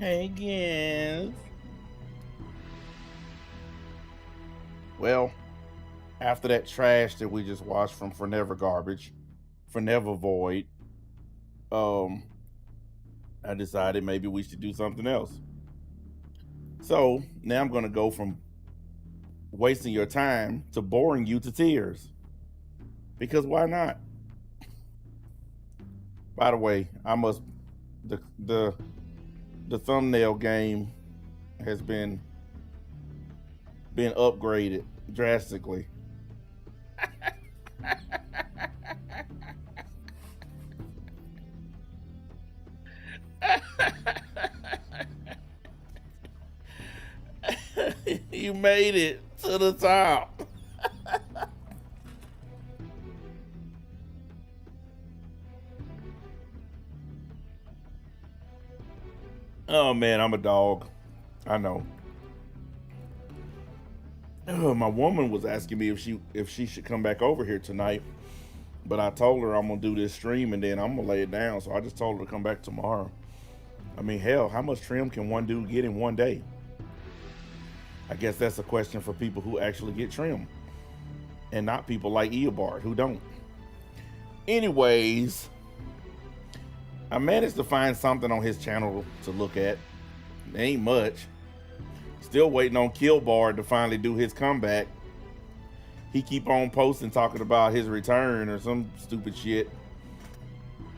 Hey, again. Well, after that trash that we just watched from Forever Garbage, Forever Void, um, I decided maybe we should do something else. So now I'm gonna go from wasting your time to boring you to tears. Because why not? By the way, I must the thumbnail game has been upgraded drastically. You made it to the top. Oh man, I'm a dog. I know. My woman was asking me if she should come back over here tonight, but I told her I'm gonna do this stream and then I'm gonna lay it down. So I just told her to come back tomorrow. I mean, hell, how much trim can one dude get in one day? I guess that's a question for people who actually get trim, and not people like Eobard who don't. Anyways, I managed to find something on his channel to look at. It ain't much. Still waiting on Killbard to finally do his comeback. He keep on posting talking about his return or some stupid shit.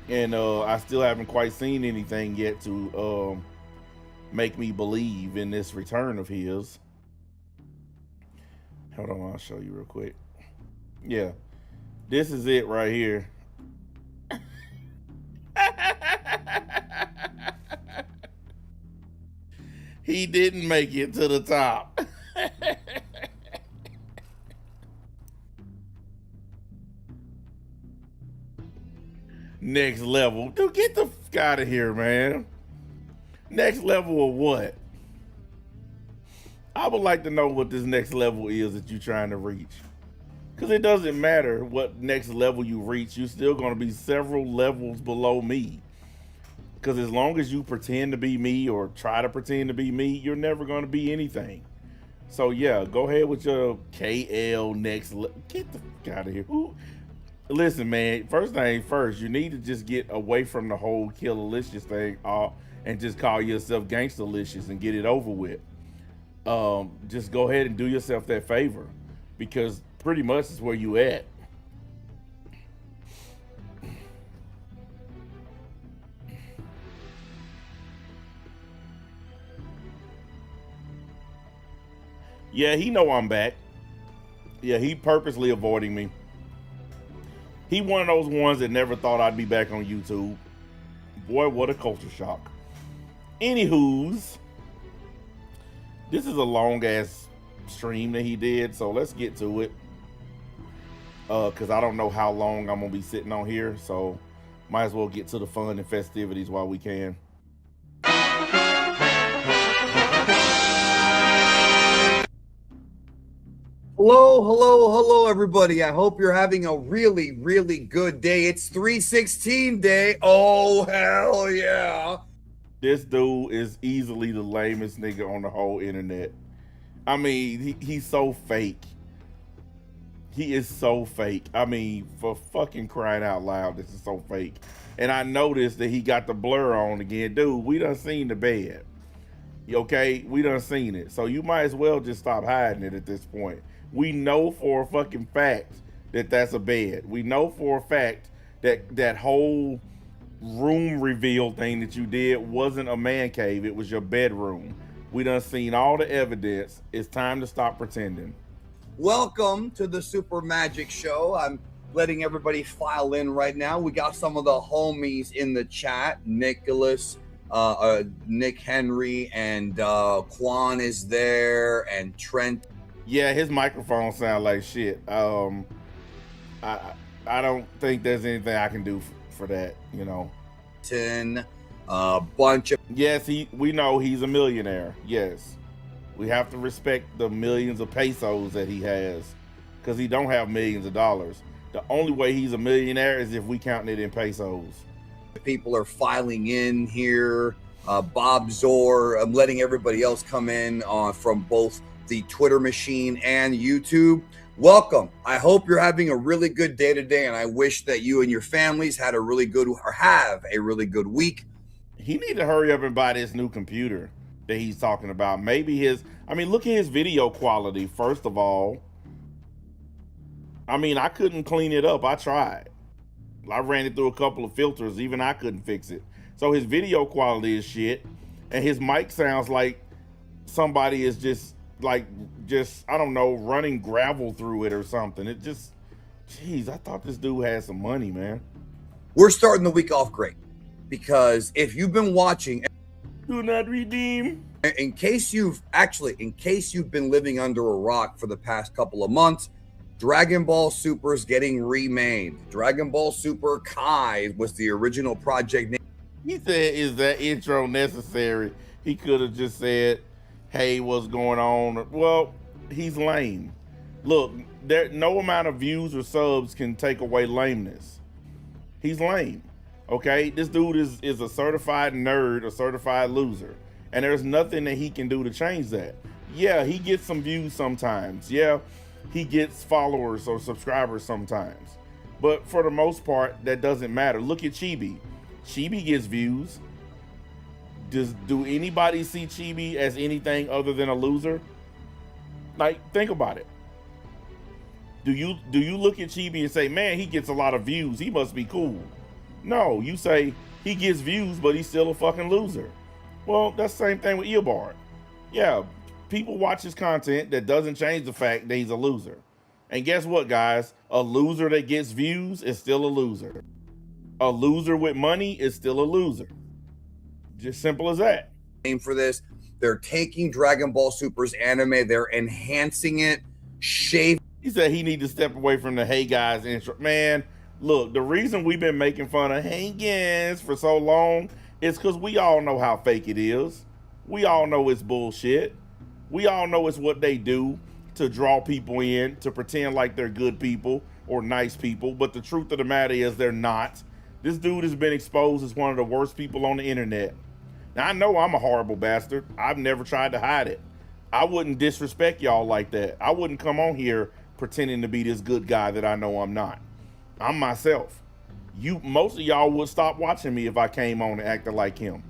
And I still haven't quite seen anything yet to make me believe in this return of his. Hold on, I'll show you real quick. Yeah, this is it right here. He didn't make it to the top. Next level. Dude, get the fuck out of here, man. Next level of what? I would like to know what this next level is that you're trying to reach. Because it doesn't matter what next level you reach, you're still going to be several levels below me. Because as long as you pretend to be me or try to pretend to be me, you're never going to be anything. So yeah, go ahead with your KL next level. Get the fuck out of here. Ooh. Listen, man, first thing first, you need to just get away from the whole Killalicious thing and just call yourself Gangstalicious and get it over with. Just go ahead and do yourself that favor, because pretty much is where you at. Yeah, he know I'm back. Yeah, he purposely avoiding me. He one of those ones that never thought I'd be back on YouTube. Boy, what a culture shock. Anywho's, this is a long ass stream that he did, so let's get to it. Cause I don't know how long I'm gonna be sitting on here, so might as well get to the fun and festivities while we can. Hello, everybody. I hope you're having a really, really good day. It's 3/16 day. Oh, hell yeah. This dude is easily the lamest nigga on the whole internet. I mean, he's so fake. He is so fake. I mean, for fucking crying out loud, this is so fake. And I noticed that he got the blur on again. Dude, we done seen the bed. Okay? We done seen it. So you might as well just stop hiding it at this point. We know for a fucking fact that that's a bed. We know for a fact that that whole room reveal thing that you did wasn't a man cave. It was your bedroom. We done seen all the evidence. It's time to stop pretending. Welcome to the Super Magic Show. I'm letting everybody file in right now. We got some of the homies in the chat. Nicholas, Nick Henry, and Quan is there, and Trent. Yeah, his microphone sound like shit. I don't think there's anything I can do for that, you know. A bunch of Yes, we know he's a millionaire. Yes, we have to respect the millions of pesos that he has, because he don't have millions of dollars. The only way he's a millionaire is if we count it in pesos. people are filing in here. Bob Zor. I'm letting everybody else come in from both the Twitter machine and YouTube. Welcome. I hope you're having a really good day today, and I wish that you and your families had a really good or have a really good week. He need to hurry up and buy this new computer that he's talking about. Maybe look at his video quality, first of all. I mean, I couldn't clean it up. I tried. I ran it through a couple of filters. Even I couldn't fix it. So his video quality is shit. And his mic sounds like somebody is just I don't know, running gravel through it or something. It just, jeez, I thought this dude had some money, man. We're starting the week off great because if you've been watching, do not redeem. in case you've been living under a rock for the past couple of months, Dragon Ball Super is getting remade. Dragon Ball Super Kai was the original project name. He said, is that intro necessary? He could have just said, hey, what's going on? Well, he's lame. Look, no amount of views or subs can take away lameness. He's lame. Okay, this dude is a certified nerd, a certified loser, and there's nothing that he can do to change that. Yeah, he gets some views sometimes. Yeah, he gets followers or subscribers sometimes, but for the most part, that doesn't matter. Look at Chibi. Chibi gets views. Do anybody see Chibi as anything other than a loser? Like, think about it. Do you look at Chibi and say, man, he gets a lot of views, he must be cool? No, you say he gets views, but he's still a fucking loser. Well, that's the same thing with Eobard. Yeah, people watch his content. That doesn't change the fact that he's a loser. And guess what, guys? A loser that gets views is still a loser. A loser with money is still a loser. Just simple as that. For this, they're taking Dragon Ball Super's anime, they're enhancing it, shaving. He said he need to step away from the hey guys intro. Man, look, the reason we've been making fun of hey guys for so long is because we all know how fake it is. We all know it's bullshit. We all know it's what they do to draw people in, to pretend like they're good people or nice people. But the truth of the matter is they're not. This dude has been exposed as one of the worst people on the internet. Now, I know I'm a horrible bastard. I've never tried to hide it. I wouldn't disrespect y'all like that. I wouldn't come on here pretending to be this good guy that I know I'm not. I'm myself. Most of y'all would stop watching me if I came on and acted like him.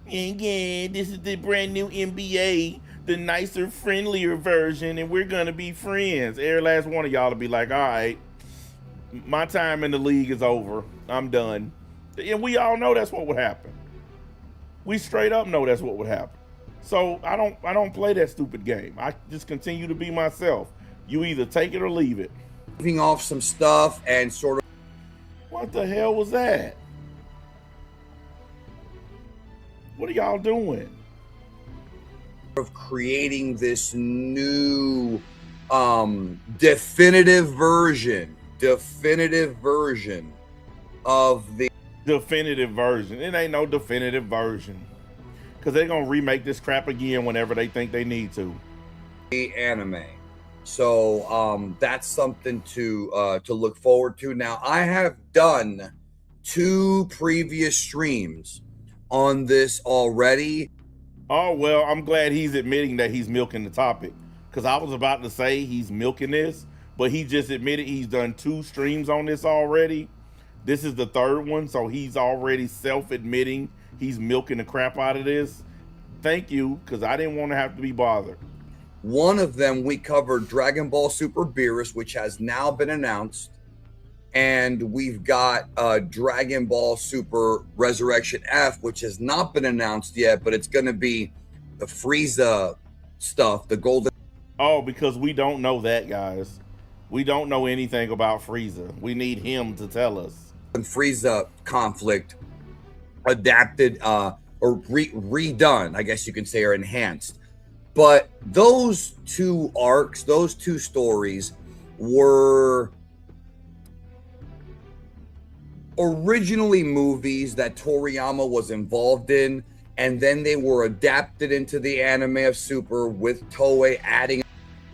Yeah, this is the brand new NBA, the nicer, friendlier version, and we're gonna be friends. Every last one of y'all will be like, all right, my time in the league is over. I'm done. And we all know that's what would happen. We straight up know that's what would happen. So I don't play that stupid game. I just continue to be myself. You either take it or leave it. Leaving off some stuff and sort of. What the hell was that? What are y'all doing? Of creating this new definitive version of the definitive version. It ain't no definitive version, because they're gonna remake this crap again whenever they think they need to. The anime. So that's something to look forward to. Now, I have done 2 previous streams on this already. Oh, well, I'm glad he's admitting that he's milking the topic, because I was about to say he's milking this, but he just admitted he's done 2 streams on this already. This is the 3rd one, so he's already self-admitting he's milking the crap out of this. Thank you, because I didn't want to have to be bothered. One of them, we covered Dragon Ball Super Beerus, which has now been announced. And we've got Dragon Ball Super Resurrection F, which has not been announced yet, but it's going to be the Frieza stuff, the golden. Oh, because we don't know that, guys. We don't know anything about Frieza. We need him to tell us. And Frieza conflict adapted or redone, I guess you can say, or enhanced. But those 2 arcs, those 2 stories were originally movies that Toriyama was involved in, and then they were adapted into the anime of Super with Toei adding.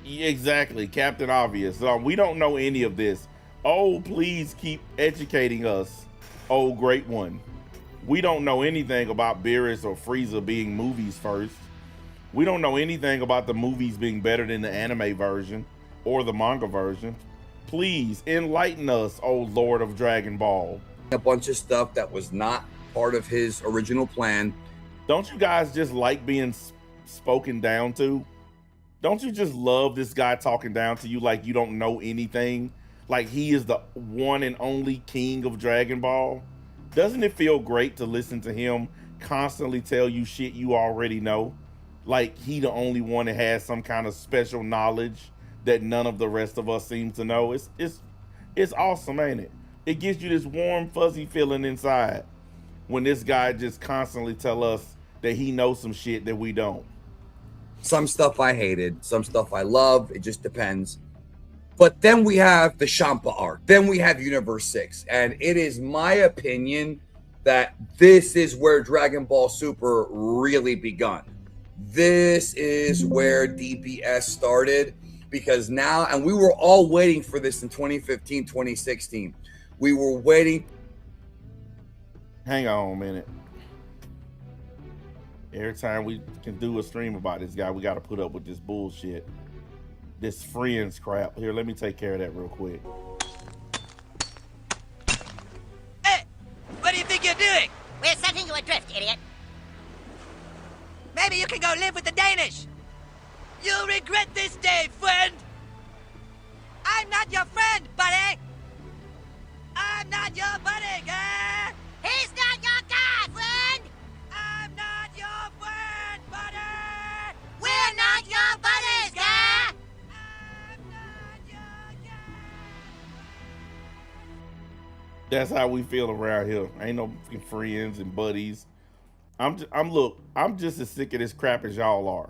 Exactly, Captain Obvious. We don't know any of this. Oh, please keep educating us, oh great one. We don't know anything about Beerus or Frieza being movies first. We don't know anything about the movies being better than the anime version or the manga version. Please enlighten us, O Lord of Dragon Ball. A bunch of stuff that was not part of his original plan. Don't you guys just like being spoken down to? Don't you just love this guy talking down to you like you don't know anything? Like he is the one and only king of Dragon Ball? Doesn't it feel great to listen to him constantly tell you shit you already know? Like he the only one that has some kind of special knowledge that none of the rest of us seem to know. It's awesome, ain't it? It gives you this warm, fuzzy feeling inside when this guy just constantly tell us that he knows some shit that we don't. Some stuff I hated, some stuff I love. It just depends. But then we have the Champa arc. Then we have Universe 6. And it is my opinion that this is where Dragon Ball Super really begun. This is where DBS started, because now, and we were all waiting for this in 2015, 2016. We were waiting. Hang on a minute. Every time we can do a stream about this guy, we got to put up with this bullshit. This friends crap. Here, let me take care of that real quick. Hey! What do you think you're doing? We're setting you adrift, idiot. Maybe you can go live with the Danish. You'll regret this day, friend. I'm not your friend, buddy. I'm not your buddy, guy. He's not your guy, friend! I'm not your friend, buddy. We're not your buddies, guy! I'm not your guy. That's how we feel around here. Ain't no fucking friends and buddies. I'm just as sick of this crap as y'all are.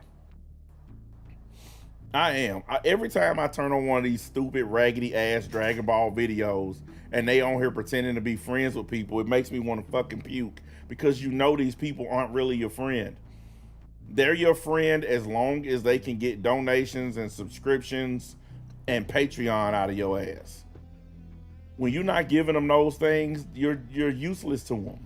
I am. Every time I turn on one of these stupid raggedy ass Dragon Ball videos and they on here pretending to be friends with people, it makes me want to fucking puke, because you know these people aren't really your friend. They're your friend as long as they can get donations and subscriptions and Patreon out of your ass. When you're not giving them those things, you're useless to them.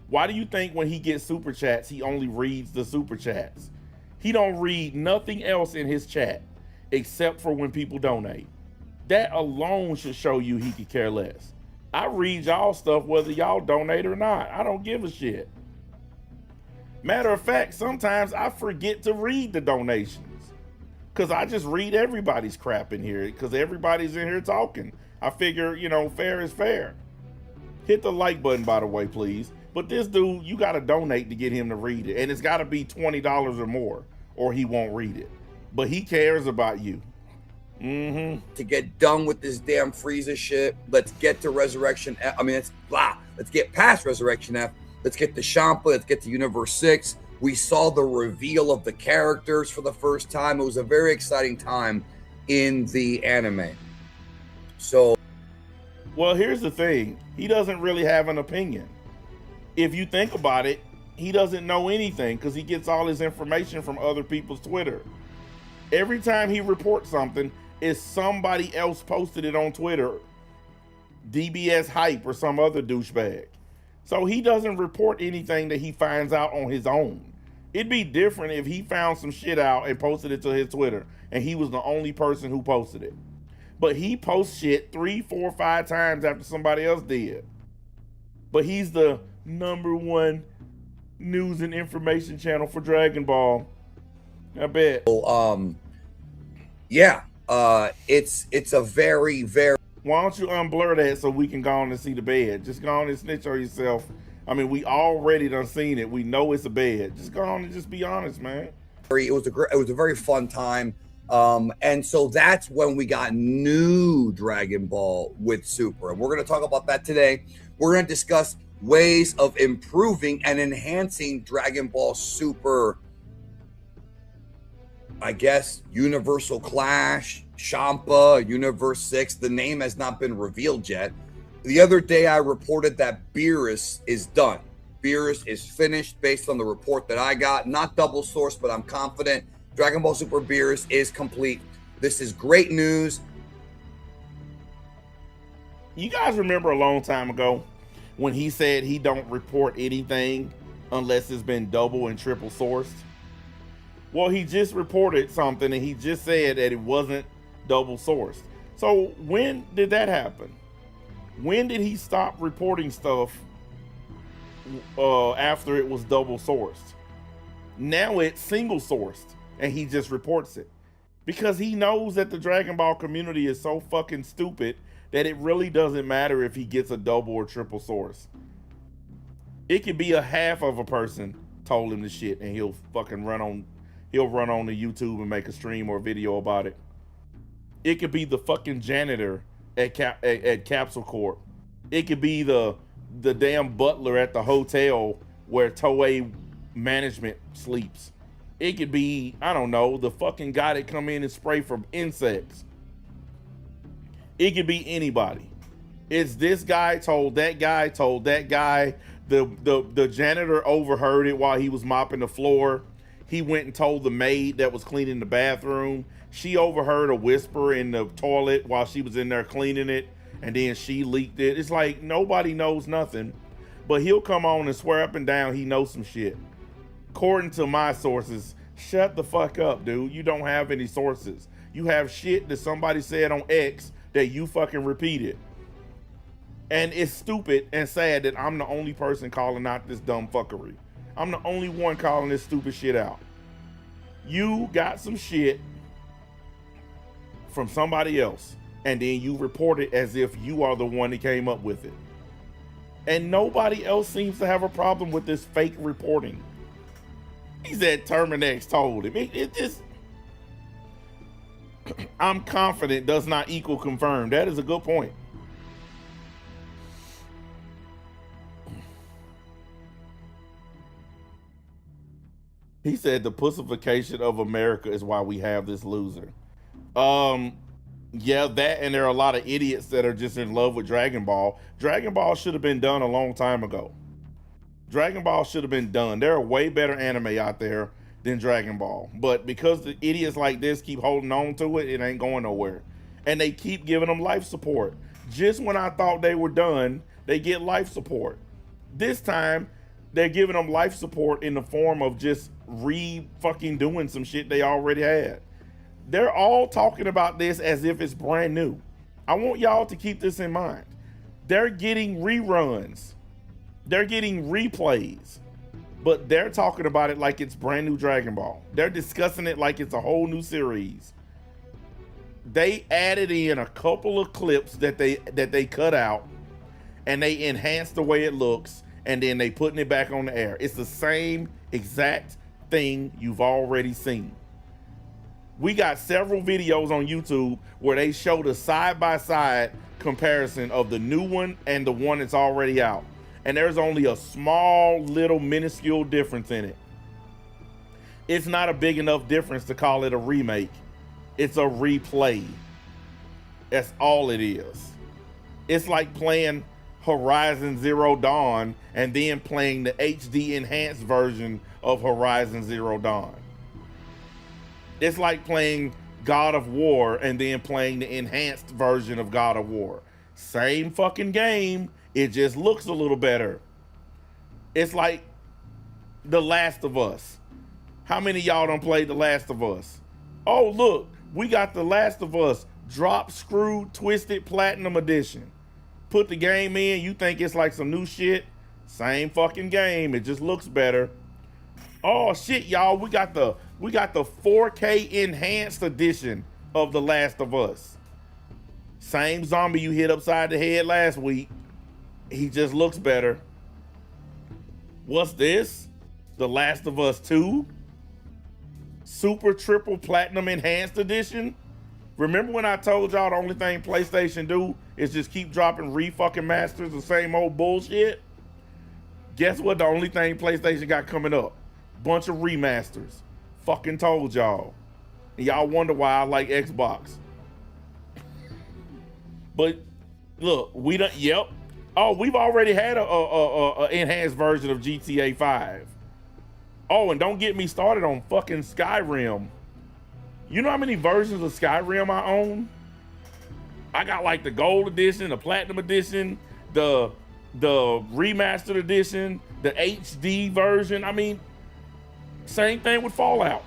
Why do you think when he gets super chats, he only reads the super chats? He don't read nothing else in his chat except for when people donate. That alone should show you he could care less. I read y'all stuff whether y'all donate or not. I don't give a shit. Matter of fact, sometimes I forget to read the donations because I just read everybody's crap in here because everybody's in here talking. I figure, fair is fair. Hit the like button, by the way, please. But this dude, you got to donate to get him to read it. And it's got to be $20 or more, or he won't read it. But he cares about you. To get done with this damn Frieza shit. Let's get to Resurrection F. Let's get past Resurrection F. Let's get to Champa. Let's get to Universe 6. We saw the reveal of the characters for the first time. It was a very exciting time in the anime. So, well, here's the thing. He doesn't really have an opinion. If you think about it, he doesn't know anything because he gets all his information from other people's Twitter. Every time he reports something, it's somebody else posted it on Twitter. DBS Hype or some other douchebag. So he doesn't report anything that he finds out on his own. It'd be different if he found some shit out and posted it to his Twitter and he was the only person who posted it. But he posts shit 3, 4, 5 times after somebody else did. But he's the #1 news and information channel for Dragon Ball. I bet. it's a very, very. Why don't you unblur that so we can go on and see the bed? Just go on and snitch on yourself. I mean, we already done seen it. We know it's a bed. Just go on and just be honest, man. It was a very fun time. And so that's when we got new Dragon Ball with Super. And we're going to talk about that today. We're going to discuss ways of improving and enhancing Dragon Ball Super. I guess Universal Clash, Champa, Universe 6. The name has not been revealed yet. The other day I reported that Beerus is done. Beerus is finished based on the report that I got. Not double sourced, but I'm confident. Dragon Ball Super Beerus is complete. This is great news. You guys remember a long time ago when he said he don't report anything unless it's been double and triple sourced? Well, he just reported something and he just said that it wasn't double sourced. So when did that happen? When did he stop reporting stuff after it was double sourced? Now it's single sourced and he just reports it because he knows that the Dragon Ball community is so fucking stupid that it really doesn't matter if he gets a double or triple source. It could be a half of a person told him the shit and he'll run on the YouTube and make a stream or a video about it. It could be the fucking janitor at Capsule Corp. It could be the damn butler at the hotel where Toei management sleeps. It could be, I don't know, the fucking guy that come in and spray for insects. It could be anybody. It's this guy told that guy told that guy. The janitor overheard it while he was mopping the floor. He went and told the maid that was cleaning the bathroom. She overheard a whisper in the toilet while she was in there cleaning it, and then she leaked it. It's like nobody knows nothing, but he'll come on and swear up and down he knows some shit. According to my sources, shut the fuck up, dude. You don't have any sources. You have shit that somebody said on X that you fucking repeated. And it's stupid and sad that I'm the only person calling out this dumb fuckery. I'm the only one calling this stupid shit out. You got some shit from somebody else, and then you report it as if you are the one that came up with it. And nobody else seems to have a problem with this fake reporting. He said Terminex told him. It just, I'm confident does not equal confirmed. That is a good point. He said the pussification of America is why we have this loser. Yeah, that, and there are a lot of idiots that are just in love with Dragon Ball. Dragon Ball should have been done a long time ago. Dragon Ball should have been done. There are way better anime out there than Dragon Ball. But because the idiots like this keep holding on to it, it ain't going nowhere. And they keep giving them life support. Just when I thought they were done, they get life support. This time, they're giving them life support in the form of just fucking doing some shit they already had. They're all talking about this as if it's brand new. I want y'all to keep this in mind. They're getting reruns. They're getting replays. But they're talking about it like it's brand new Dragon Ball. They're discussing it like it's a whole new series. They added in a couple of clips that they cut out, and they enhanced the way it looks, and then they putting it back on the air. It's the same exact thing you've already seen. We got several videos on YouTube where they show the side-by-side comparison of the new one and the one that's already out. And there's only a small, little, minuscule difference in it. It's not a big enough difference to call it a remake. It's a replay. That's all it is. It's like playing Horizon Zero Dawn and then playing the HD enhanced version of Horizon Zero Dawn. It's like playing God of War and then playing the enhanced version of God of War. Same fucking game, it just looks a little better. It's like The Last of Us. How many of y'all done played The Last of Us? Oh, look, we got The Last of Us Drop Screw Twisted Platinum Edition. Put the game in, you think it's like some new shit. Same fucking game, it just looks better. Oh shit, y'all, we got the 4K enhanced edition of The Last of Us. Same zombie you hit upside the head last week. He just looks better. What's this? The Last of Us 2? Super Triple Platinum Enhanced Edition? Remember when I told y'all the only thing PlayStation do is just keep dropping fucking masters, the same old bullshit? Guess what the only thing PlayStation got coming up? Bunch of remasters. Fucking told y'all. And y'all wonder why I like Xbox. But look, we done, yep. Oh, we've already had a enhanced version of GTA 5. Oh, and don't get me started on fucking Skyrim. You know how many versions of Skyrim I own? I got like the gold edition, the platinum edition, the the remastered edition, the HD version. I mean, same thing with Fallout.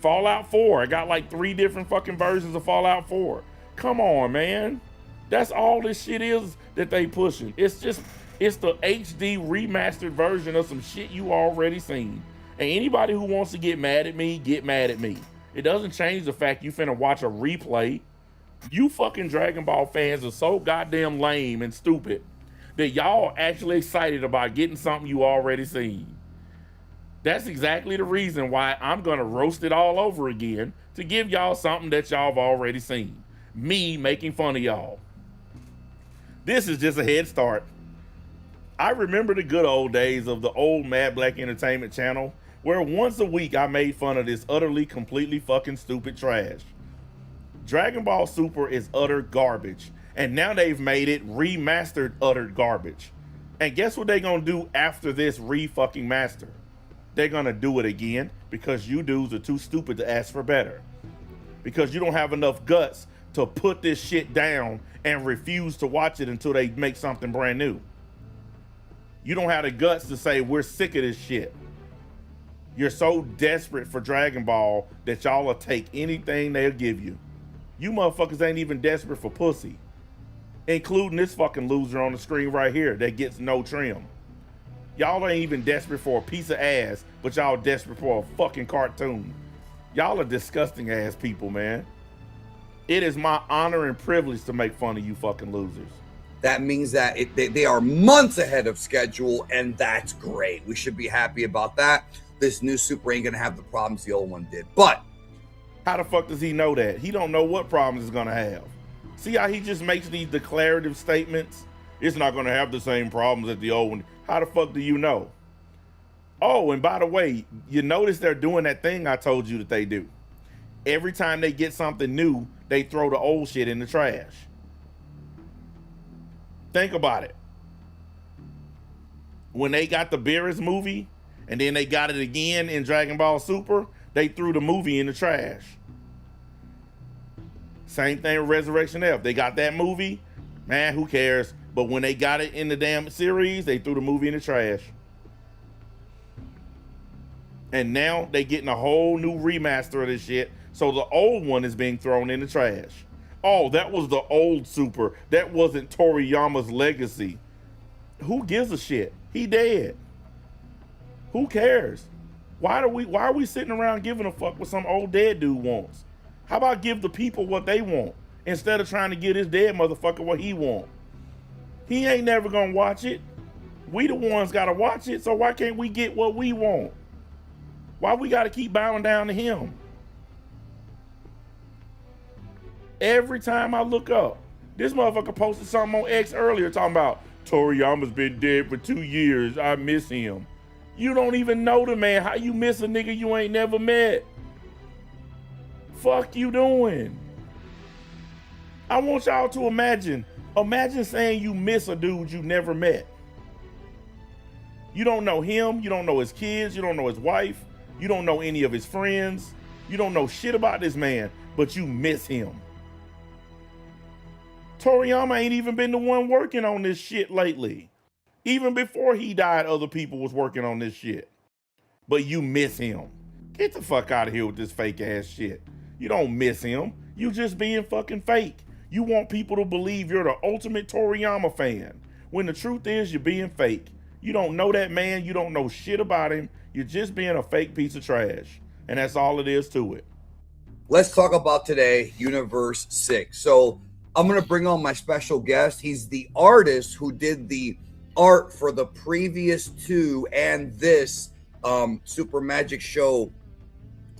Fallout 4. I got like 3 different fucking versions of Fallout 4. Come on, man. That's all this shit is that they pushing. It's the HD remastered version of some shit you already seen. And anybody who wants to get mad at me, get mad at me. It doesn't change the fact you finna watch a replay. You fucking Dragon Ball fans are so goddamn lame and stupid that y'all actually excited about getting something you already seen. That's exactly the reason why I'm gonna roast it all over again, to give y'all something that y'all have already seen. Me making fun of y'all. This is just a head start. I remember the good old days of the old Mad Black Entertainment channel, where once a week I made fun of this utterly, completely fucking stupid trash. Dragon Ball Super is utter garbage, and now they've made it remastered utter garbage. And guess what they're gonna do after this re-fucking master? They're gonna do it again because you dudes are too stupid to ask for better. Because you don't have enough guts to put this shit down and refuse to watch it until they make something brand new. You don't have the guts to say, we're sick of this shit. You're so desperate for Dragon Ball that y'all will take anything they'll give you. You motherfuckers ain't even desperate for pussy. Including this fucking loser on the screen right here that gets no trim. Y'all ain't even desperate for a piece of ass, but y'all desperate for a fucking cartoon. Y'all are disgusting ass people, man. It is my honor and privilege to make fun of you fucking losers. That means that they are months ahead of schedule, and that's great. We should be happy about that. This new Super ain't gonna have the problems the old one did. But how the fuck does he know that? He don't know what problems it's gonna have. See how he just makes these declarative statements? It's not gonna have the same problems as the old one. How the fuck do you know? Oh, and by the way, you notice they're doing that thing I told you that they do. Every time they get something new, they throw the old shit in the trash. Think about it. When they got the Beerus movie, and then they got it again in Dragon Ball Super, they threw the movie in the trash. Same thing with Resurrection F. They got that movie, man, who cares? But when they got it in the damn series, they threw the movie in the trash. And now they getting a whole new remaster of this shit, so the old one is being thrown in the trash. Oh, that was the old Super. That wasn't Toriyama's legacy. Who gives a shit? He dead. Who cares? Why are we sitting around giving a fuck what some old dead dude wants? How about give the people what they want instead of trying to give this dead motherfucker what he want? He ain't never gonna watch it. We the ones gotta watch it, so why can't we get what we want? Why we gotta keep bowing down to him? Every time I look up, this motherfucker posted something on X earlier talking about Toriyama's been dead for 2 years. I miss him. You don't even know the man. How you miss a nigga you ain't never met? Fuck you doing? I want y'all to imagine saying you miss a dude you never met. You don't know him. You don't know his kids. You don't know his wife. You don't know any of his friends. You don't know shit about this man, but you miss him. Toriyama ain't even been the one working on this shit lately. Even before he died, other people was working on this shit. But you miss him. Get the fuck out of here with this fake ass shit. You don't miss him. You just being fucking fake. You want people to believe you're the ultimate Toriyama fan, when the truth is you're being fake. You don't know that man. You don't know shit about him. You're just being a fake piece of trash. And that's all it is to it. let's talk about today, Universe 6. So I'm going to bring on my special guest. He's the artist who did the art for the previous two and this Super Magic Show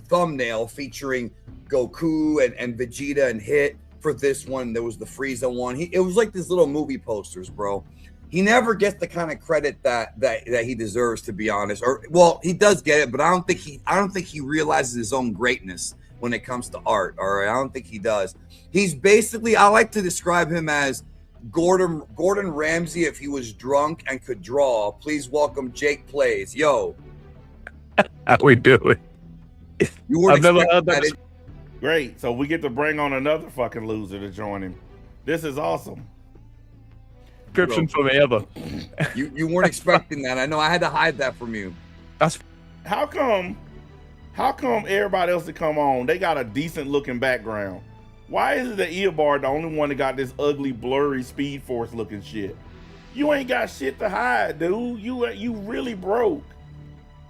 thumbnail featuring Goku and Vegeta and Hit. For this one, there was the Frieza one. It was like these little movie posters, bro. He never gets the kind of credit that he deserves, to be honest. Or well, he does get it, but I don't think he realizes his own greatness when it comes to art. All right, I don't think he does. He's basically, I like to describe him as Gordon Ramsay if he was drunk and could draw. Please welcome Jake Plays. Yo, how we doing? You weren't I've never expecting heard that. that. Great. So we get to bring on another fucking loser to join him. This is awesome. description for me ever. You weren't expecting that. I know. I had to hide that from you. That's How come everybody else that come on, they got a decent looking background? Why is it that Eobard the only one that got this ugly, blurry Speed Force looking shit? You ain't got shit to hide, dude. You really broke.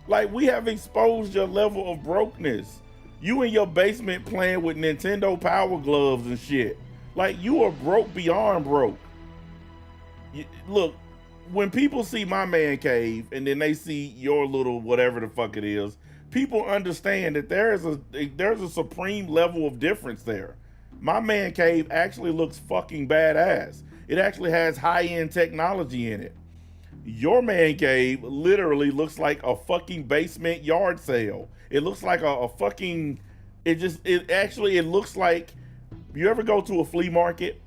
Like, we have exposed your level of brokenness. You in your basement playing with Nintendo Power Gloves and shit. Like, you are broke beyond broke. Look, when people see my man cave and then they see your little whatever the fuck it is, people understand that there's a supreme level of difference there. My man cave actually looks fucking badass. It actually has high-end technology in it. Your man cave literally looks like a fucking basement yard sale. It looks like a fucking, it looks like, you ever go to a flea market?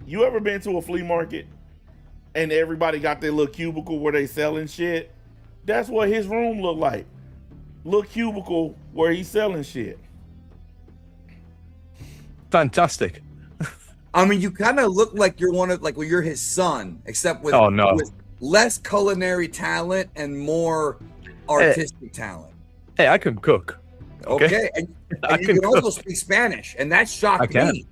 You ever been to a flea market and everybody got their little cubicle where they selling shit? That's what his room looked like. Little cubicle where he's selling shit. fantastic. I mean, you kind of look like you're his son, except with, Oh, no. with less culinary talent and more artistic talent. Hey, I can cook. Okay, and I you can can also cook. speak Spanish, and that I shocked can. me.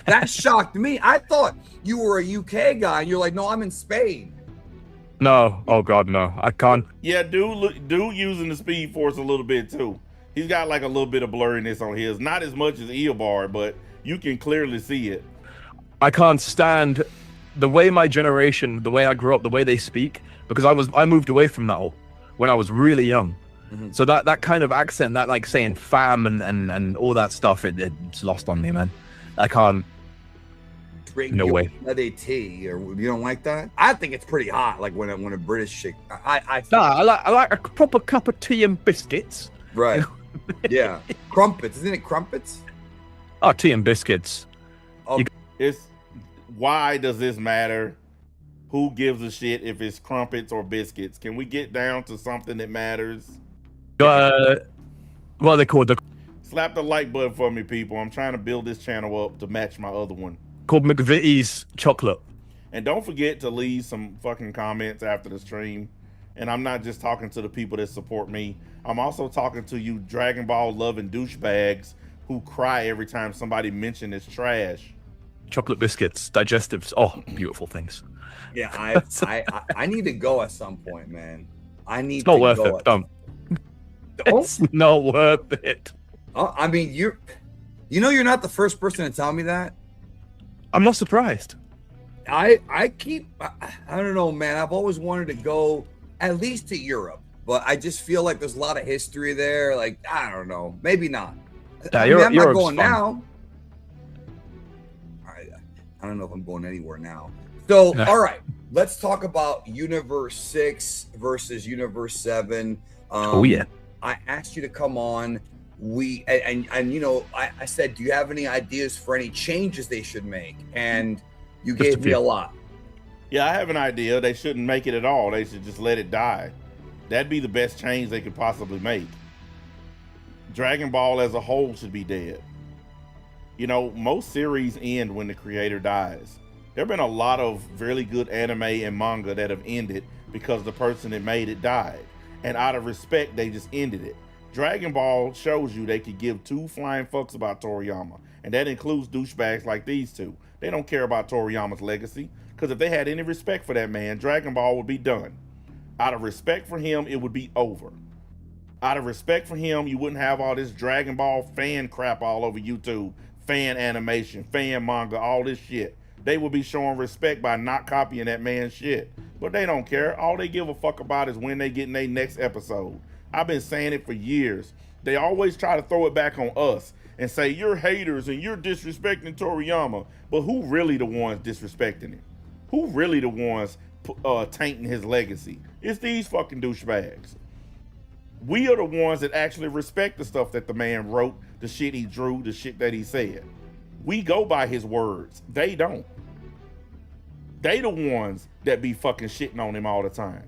That shocked me. I thought you were a UK guy, and you're like, no, I'm in Spain. No, oh god, no, I can't. Yeah, dude using the Speed Force a little bit too. He's got like a little bit of blurriness on his, not as much as Eobard, but you can clearly see it. I can't stand the way my generation, the way I grew up, the way they speak, because I moved away from that when I was really young. Mm-hmm. So that kind of accent, that like saying fam and all that stuff, it's lost on me, man. I can't. Drink No your way. bloody tea, or you don't like that? I think it's pretty hot, like when a British chick. I Nah, I like a proper cup of tea and biscuits. right, yeah, crumpets, isn't it crumpets? Oh, tea and biscuits. It's, why does this matter? Who gives a shit if it's crumpets or biscuits? Can we get down to something that matters? What are they called? They're Slap the like button for me, people. I'm trying to build this channel up to match my other one. called McVitie's chocolate. And don't forget to leave some fucking comments after the stream. And I'm not just talking to the people that support me. I'm also talking to you Dragon Ball loving douchebags who cry every time somebody mentions it's trash. Chocolate biscuits, digestives. Oh, beautiful things. Yeah, I need to go at some point, man. I need It's not to worth go it. Don't. Oh, It's not worth it. I mean, you're not the first person to tell me that. I'm not surprised. I don't know, man. I've always wanted to go at least to Europe, but I just feel like there's a lot of history there. Like, I don't know, maybe not. Yeah, I mean, I'm not Europe's going fun. now. I don't know if I'm going anywhere now. So, Yeah. all right, let's talk about Universe 6 versus Universe 7. Oh yeah. I asked you to come on. I said, do you have any ideas for any changes they should make? And you Just a gave me few. a lot. Yeah, I have an idea. They shouldn't make it at all. They should just let it die. That'd be the best change they could possibly make. Dragon Ball as a whole should be dead. You know, most series end when the creator dies. There have been a lot of really good anime and manga that have ended because the person that made it died. And out of respect, they just ended it. Dragon Ball shows you they could give two flying fucks about Toriyama. And that includes douchebags like these two. They don't care about Toriyama's legacy. Because if they had any respect for that man, Dragon Ball would be done. Out of respect for him, it would be over. Out of respect for him, you wouldn't have all this Dragon Ball fan crap all over YouTube. Fan animation, fan manga, all this shit. They would be showing respect by not copying that man's shit. But they don't care. All they give a fuck about is when they get in their next episode. I've been saying it for years. They always try to throw it back on us and say, you're haters and you're disrespecting Toriyama. But who really the ones disrespecting him? Who really the ones tainting his legacy? It's these fucking douchebags. We are the ones that actually respect the stuff that the man wrote, the shit he drew, the shit that he said. We go by his words. They don't. They the ones that be fucking shitting on him all the time.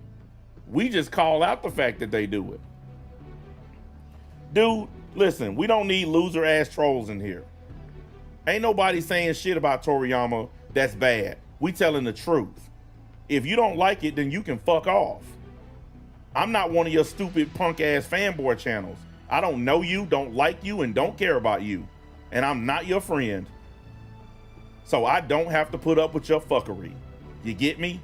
We just call out the fact that they do it. Dude, listen, we don't need loser ass trolls in here. Ain't nobody saying shit about Toriyama that's bad. We telling the truth. If you don't like it, then you can fuck off. I'm not one of your stupid punk ass fanboy channels. I don't know you, don't like you, and don't care about you. And I'm not your friend. So I don't have to put up with your fuckery. You get me?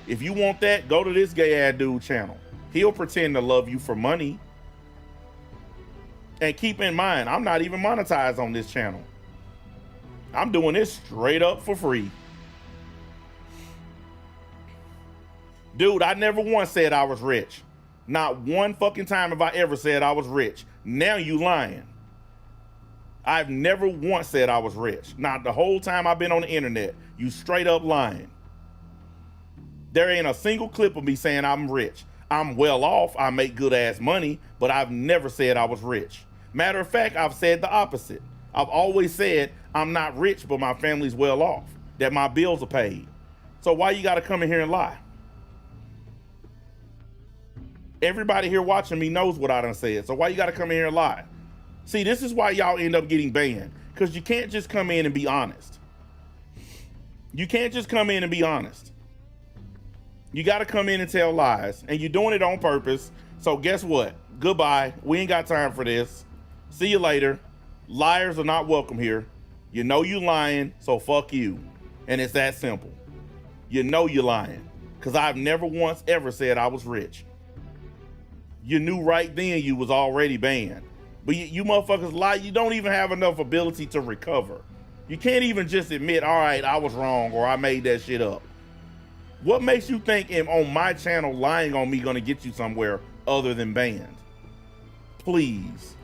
If you want that, go to this gay ass dude channel. He'll pretend to love you for money. And keep in mind, I'm not even monetized on this channel. I'm doing this straight up for free. Dude, I never once said I was rich. Not one fucking time have I ever said I was rich. Now you lying. I've never once said I was rich. Not the whole time I've been on the internet. You straight up lying. There ain't a single clip of me saying I'm rich. I'm well off, I make good ass money, but I've never said I was rich. Matter of fact, I've said the opposite. I've always said I'm not rich, but my family's well off, that my bills are paid. So why you gotta come in here and lie? Everybody here watching me knows what I done said, so why you gotta come in here and lie? See, this is why y'all end up getting banned, because you can't just come in and be honest. You can't just come in and be honest. You gotta come in and tell lies, and you're doing it on purpose, so guess what? Goodbye, we ain't got time for this. See you later. Liars are not welcome here. You know you lying, so fuck you. And it's that simple. You know you're lying, because I've never once ever said I was rich. You knew right then you was already banned. But you motherfuckers lie, you don't even have enough ability to recover. You can't even just admit, all right, I was wrong, or I made that shit up. What makes you think on my channel lying on me gonna get you somewhere other than banned? Please.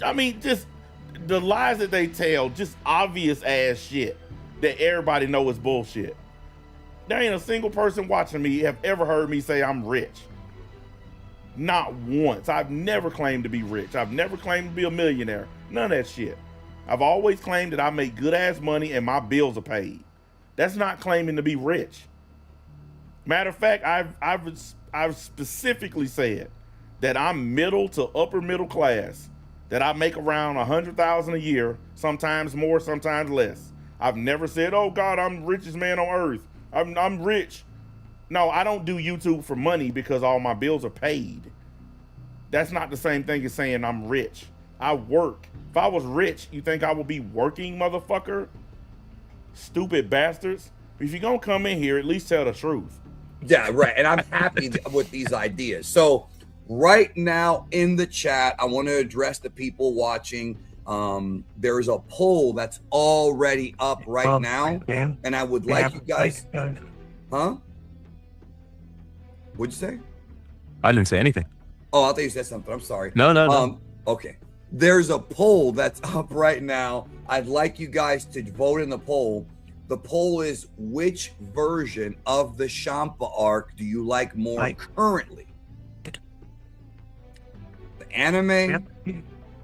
I mean, just the lies that they tell, just obvious ass shit that everybody know is bullshit. There ain't a single person watching me have ever heard me say I'm rich. Not once. I've never claimed to be rich. I've never claimed to be a millionaire. None of that shit. I've always claimed that I make good ass money and my bills are paid. That's not claiming to be rich. Matter of fact, I've specifically said that I'm middle to upper middle class, that I make around $100,000 a year, sometimes more, sometimes less. I've never said, oh God, I'm the richest man on earth. I'm rich. No, I don't do YouTube for money because all my bills are paid. That's not the same thing as saying I'm rich. I work. If I was rich, you think I would be working, motherfucker? Stupid bastards. If you're gonna come in here, at least tell the truth. Yeah, right. And I'm happy with these ideas. So right now in the chat, I want to address the people watching. There's a poll that's already up right now. And I would like you guys. Huh? What'd you say? I didn't say anything. Oh, I thought you said something. I'm sorry. No. Okay. There's a poll that's up right now. I'd like you guys to vote in the poll. The poll is, which version of the Champa arc do you like more currently? The anime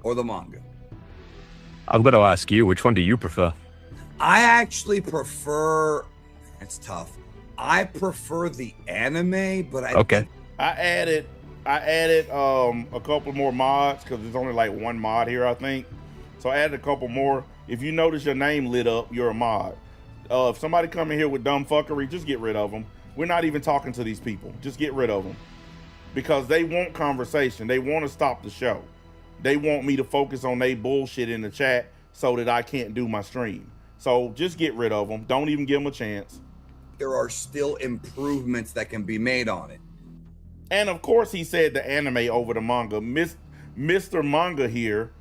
or the manga? I'm going to ask you, which one do you prefer? I actually prefer, it's tough. I prefer the anime, but I think I added a couple more mods because there's only like one mod here, I think. So I added a couple more. If you notice your name lit up, you're a mod. If somebody come in here with dumb fuckery, just get rid of them. We're not even talking to these people. Just get rid of them. Because they want conversation. They want to stop the show. They want me to focus on their bullshit in the chat so that I can't do my stream. So just get rid of them. Don't even give them a chance. there are still improvements that can be made on it. And of course he said the anime over the manga. Mr. Manga here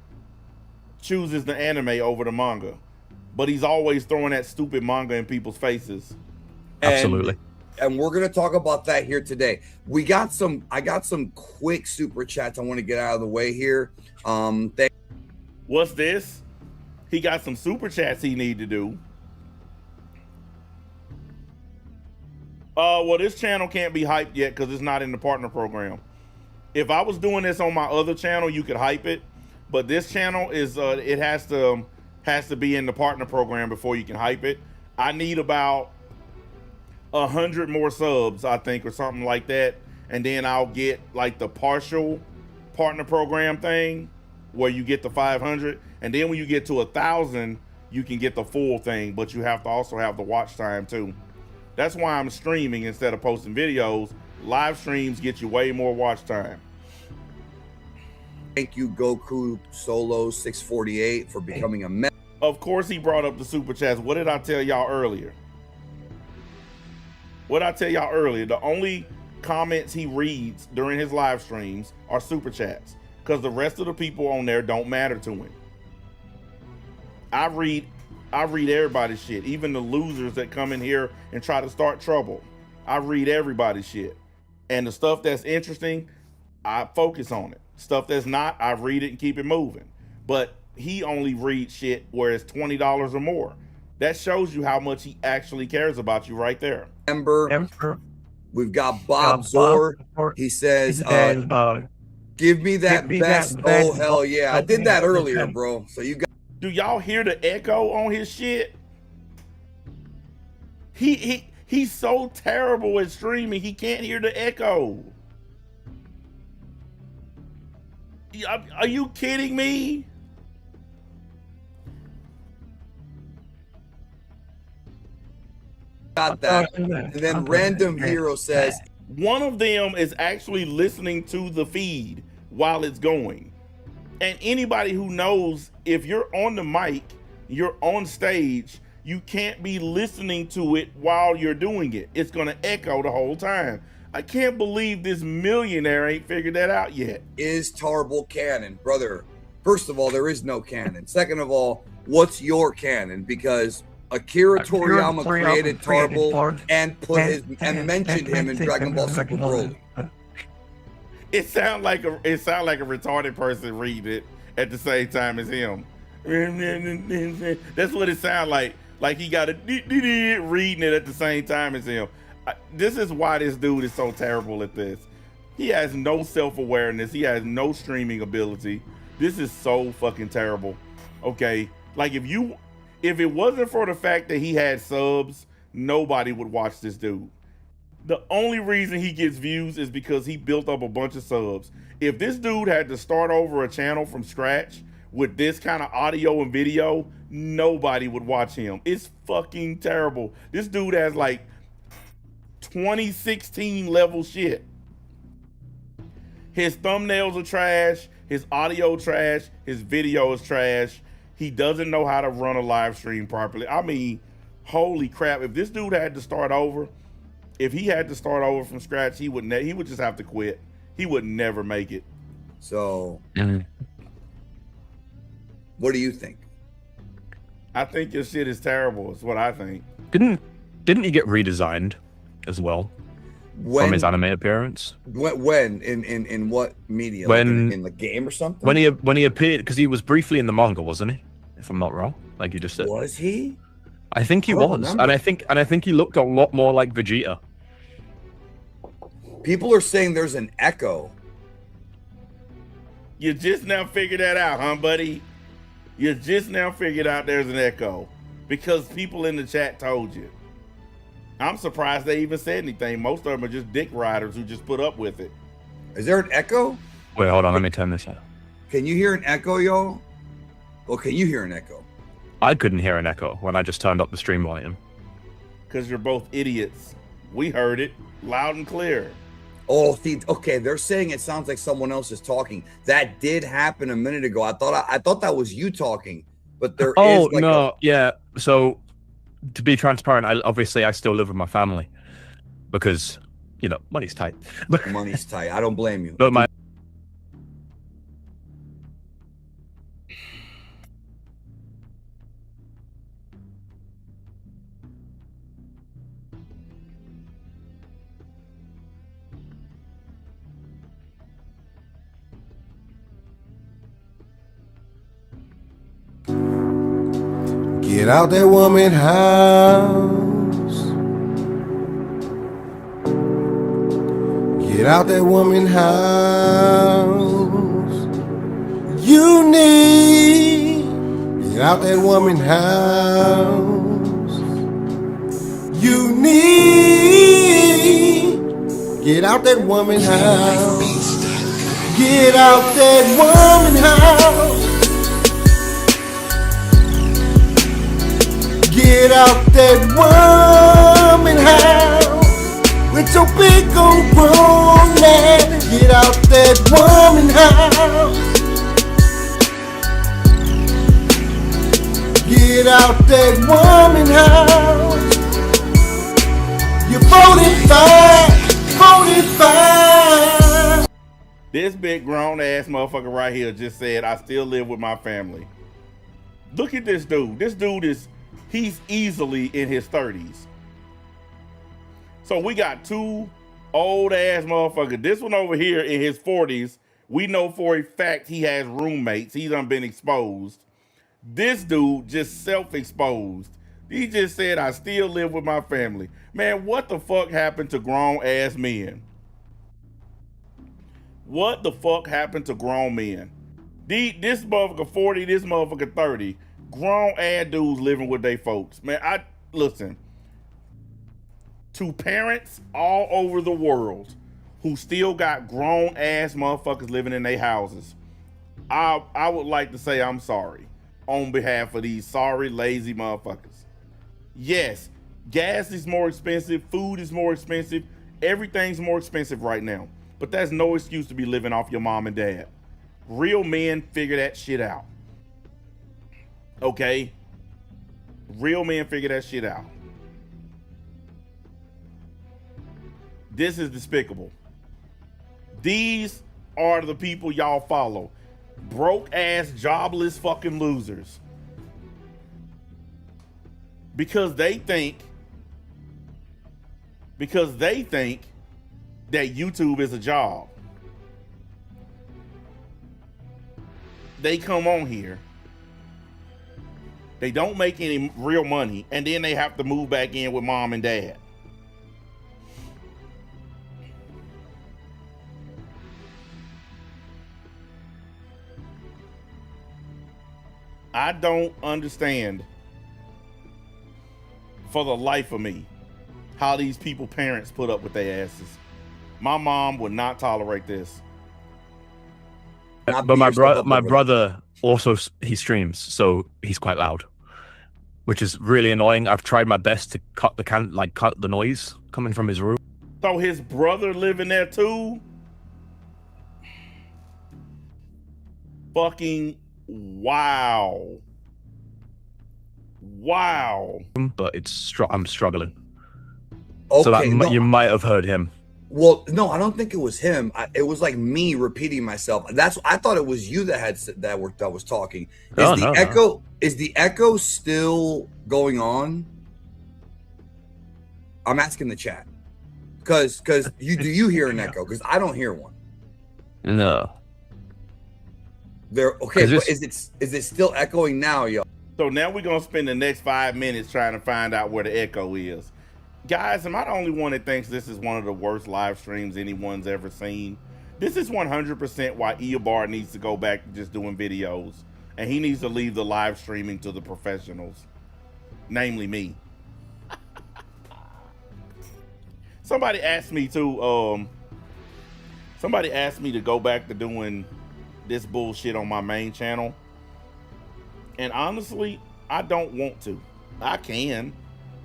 chooses the anime over the manga. But he's always throwing that stupid manga in people's faces. Absolutely. And we're going to talk about that here today. I got some quick super chats I want to get out of the way here. What's this? He got some super chats he need to do. Well, this channel can't be hyped yet because it's not in the partner program. If I was doing this on my other channel, you could hype it. But this channel is it has to be in the partner program before you can hype it. I need about 100 more subs, I think, or something like that, and then I'll get like the partial partner program thing where you get the 500, and then when you get to 1,000, you can get the full thing, but you have to also have the watch time too. That's why I'm streaming instead of posting videos. Live streams get you way more watch time. Thank you, Goku Solo 648, for becoming a member. Of course, he brought up the super chats. What did I tell y'all earlier? What did I tell y'all earlier? The only comments he reads during his live streams are super chats, because the rest of the people on there don't matter to him. I read everybody's shit, even the losers that come in here and try to start trouble. I read everybody's shit, and the stuff that's interesting, I focus on it. Stuff that's not, I read it and keep it moving. But he only reads shit where it's $20 or more. That shows you how much he actually cares about you right there. We've got Bob Zor. He says, give me that best. Oh, hell yeah. I did that earlier, bro. So you got. Do y'all hear the echo on his shit? He's so terrible at streaming, he can't hear the echo. Are you kidding me? Got that. And then Random Hero says, one of them is actually listening to the feed while it's going. And anybody who knows, if you're on the mic, you're on stage, you can't be listening to it while you're doing it. It's gonna echo the whole time. I can't believe this millionaire ain't figured that out yet. Is Tarble canon? Brother, first of all, there is no canon. Second of all, what's your canon? Because Akira Toriyama created Tarble and mentioned him in Dragon Ball Super Broly. It sounds like a retarded person reading it at the same time as him. That's what it sounds like. Like he got reading it at the same time as him. This is why this dude is so terrible at this. He has no self-awareness. He has no streaming ability. This is so fucking terrible. Okay, like if it wasn't for the fact that he had subs, nobody would watch this dude. The only reason he gets views is because he built up a bunch of subs. If this dude had to start over a channel from scratch with this kind of audio and video, nobody would watch him. It's fucking terrible. This dude has like 2016 level shit. His thumbnails are trash. His audio trash. His video is trash. He doesn't know how to run a live stream properly. I mean, holy crap. If this dude had to start over, if he had to start over from scratch, he would just have to quit. He would never make it. So, what do you think? I think your shit is terrible. Is what I think. Didn't he get redesigned as well from his anime appearance? When in what media? When in the game or something? When he appeared, because he was briefly in the manga, wasn't he? If I'm not wrong, like you just said. Was he? I think he was, remember. and I think he looked a lot more like Vegeta. People are saying there's an echo. You just now figured that out, huh, buddy? You just now figured out there's an echo because people in the chat told you. I'm surprised they even said anything. Most of them are just dick riders who just put up with it. Is there an echo? Wait, hold on. Let me turn this out. Can you hear an echo, y'all? Well, can you hear an echo? I couldn't hear an echo when I just turned up the stream volume. Because you're both idiots. We heard it loud and clear. Oh, okay. They're saying it sounds like someone else is talking. That did happen a minute ago. I thought that was you talking, but there is. Oh no, yeah. So to be transparent, I still live with my family because money's tight. Money's tight. I don't blame you. But my Get out that woman house. Get out that woman house. You need. Get out that woman house. You need. Get out that woman house. Get out that woman house. out that woman house with your big old grown ass. Get out that woman house. Get out that woman house. You're 45. This big grown ass motherfucker right here just said, I still live with my family. Look at this dude. This dude he's easily in his 30s. So we got two old ass motherfuckers. This one over here in his 40s. We know for a fact he has roommates. He's done been exposed. This dude just self-exposed. He just said, I still live with my family. Man, what the fuck happened to grown ass men? What the fuck happened to grown men? This motherfucker 40, this motherfucker 30. Grown ass dudes living with their folks. Man, listen. To parents all over the world who still got grown ass motherfuckers living in their houses, I would like to say I'm sorry on behalf of these sorry, lazy motherfuckers. Yes, gas is more expensive, food is more expensive, everything's more expensive right now. But that's no excuse to be living off your mom and dad. Real men figure that shit out. Okay? Real men figure that shit out. This is despicable. These are the people y'all follow. Broke ass, jobless fucking losers. Because they think that YouTube is a job. They come on here. They don't make any real money, and then they have to move back in with mom and dad. I don't understand for the life of me how these people parents put up with their asses. My mom would not tolerate this. But my brother also, he streams, so he's quite loud, which is really annoying. I've tried my best to cut the noise coming from his room. So his brother living there too? Fucking wow. Wow. But I'm struggling. Okay, So you might have heard him. Well, no, I don't think it was him. It was like me repeating myself. I thought it was you that was talking. Is the echo still going on? I'm asking the chat. Because do you hear an echo? Because I don't hear one. No. Okay, but is it still echoing now, y'all? So now we're gonna spend the next 5 minutes trying to find out where the echo is. Guys, am I the only one that thinks this is one of the worst live streams anyone's ever seen? This is 100% why Eobard needs to go back to just doing videos, and he needs to leave the live streaming to the professionals, namely me. Somebody asked me to go back to doing this bullshit on my main channel, and honestly, I don't want to. I can.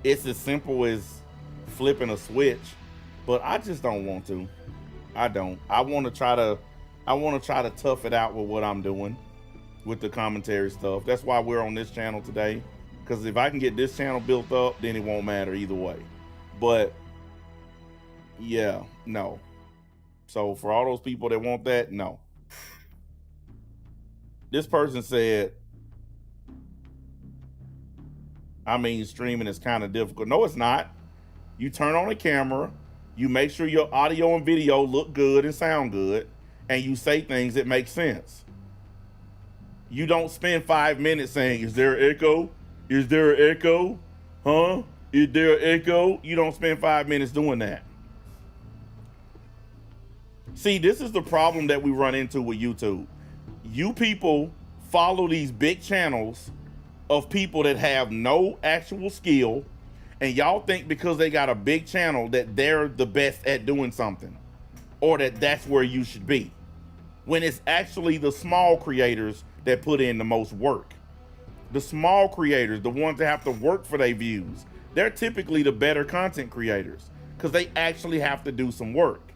It's as simple as flipping a switch, but I just don't want to. I don't. I want to try to tough it out with what I'm doing with the commentary stuff. That's why we're on this channel today, because if I can get this channel built up, then it won't matter either way. But yeah, no. So for all those people that want that, no. This person said, I mean, streaming is kind of difficult. No, it's not. You turn on the camera, you make sure your audio and video look good and sound good, and you say things that make sense. You don't spend 5 minutes saying, is there an echo? Is there an echo? Huh? Is there an echo? You don't spend 5 minutes doing that. See, this is the problem that we run into with YouTube. You people follow these big channels of people that have no actual skill, and y'all think because they got a big channel that they're the best at doing something, or that that's where you should be, when it's actually the small creators that put in the most work. The small creators, the ones that have to work for their views, they're typically the better content creators because they actually have to do some work.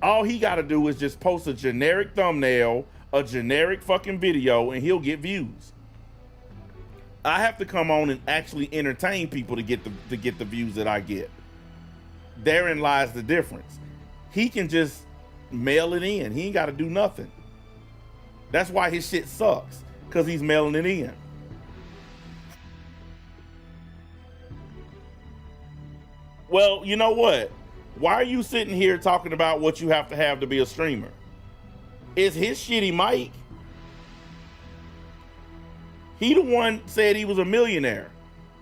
All he got to do is just post a generic thumbnail, a generic fucking video, and he'll get views. I have to come on and actually entertain people to get the views that I get. Therein lies the difference. He can just mail it in. He ain't got to do nothing. That's why his shit sucks, because he's mailing it in. Well, you know what? Why are you sitting here talking about what you have to be a streamer? It's his shitty mic. He the one said he was a millionaire.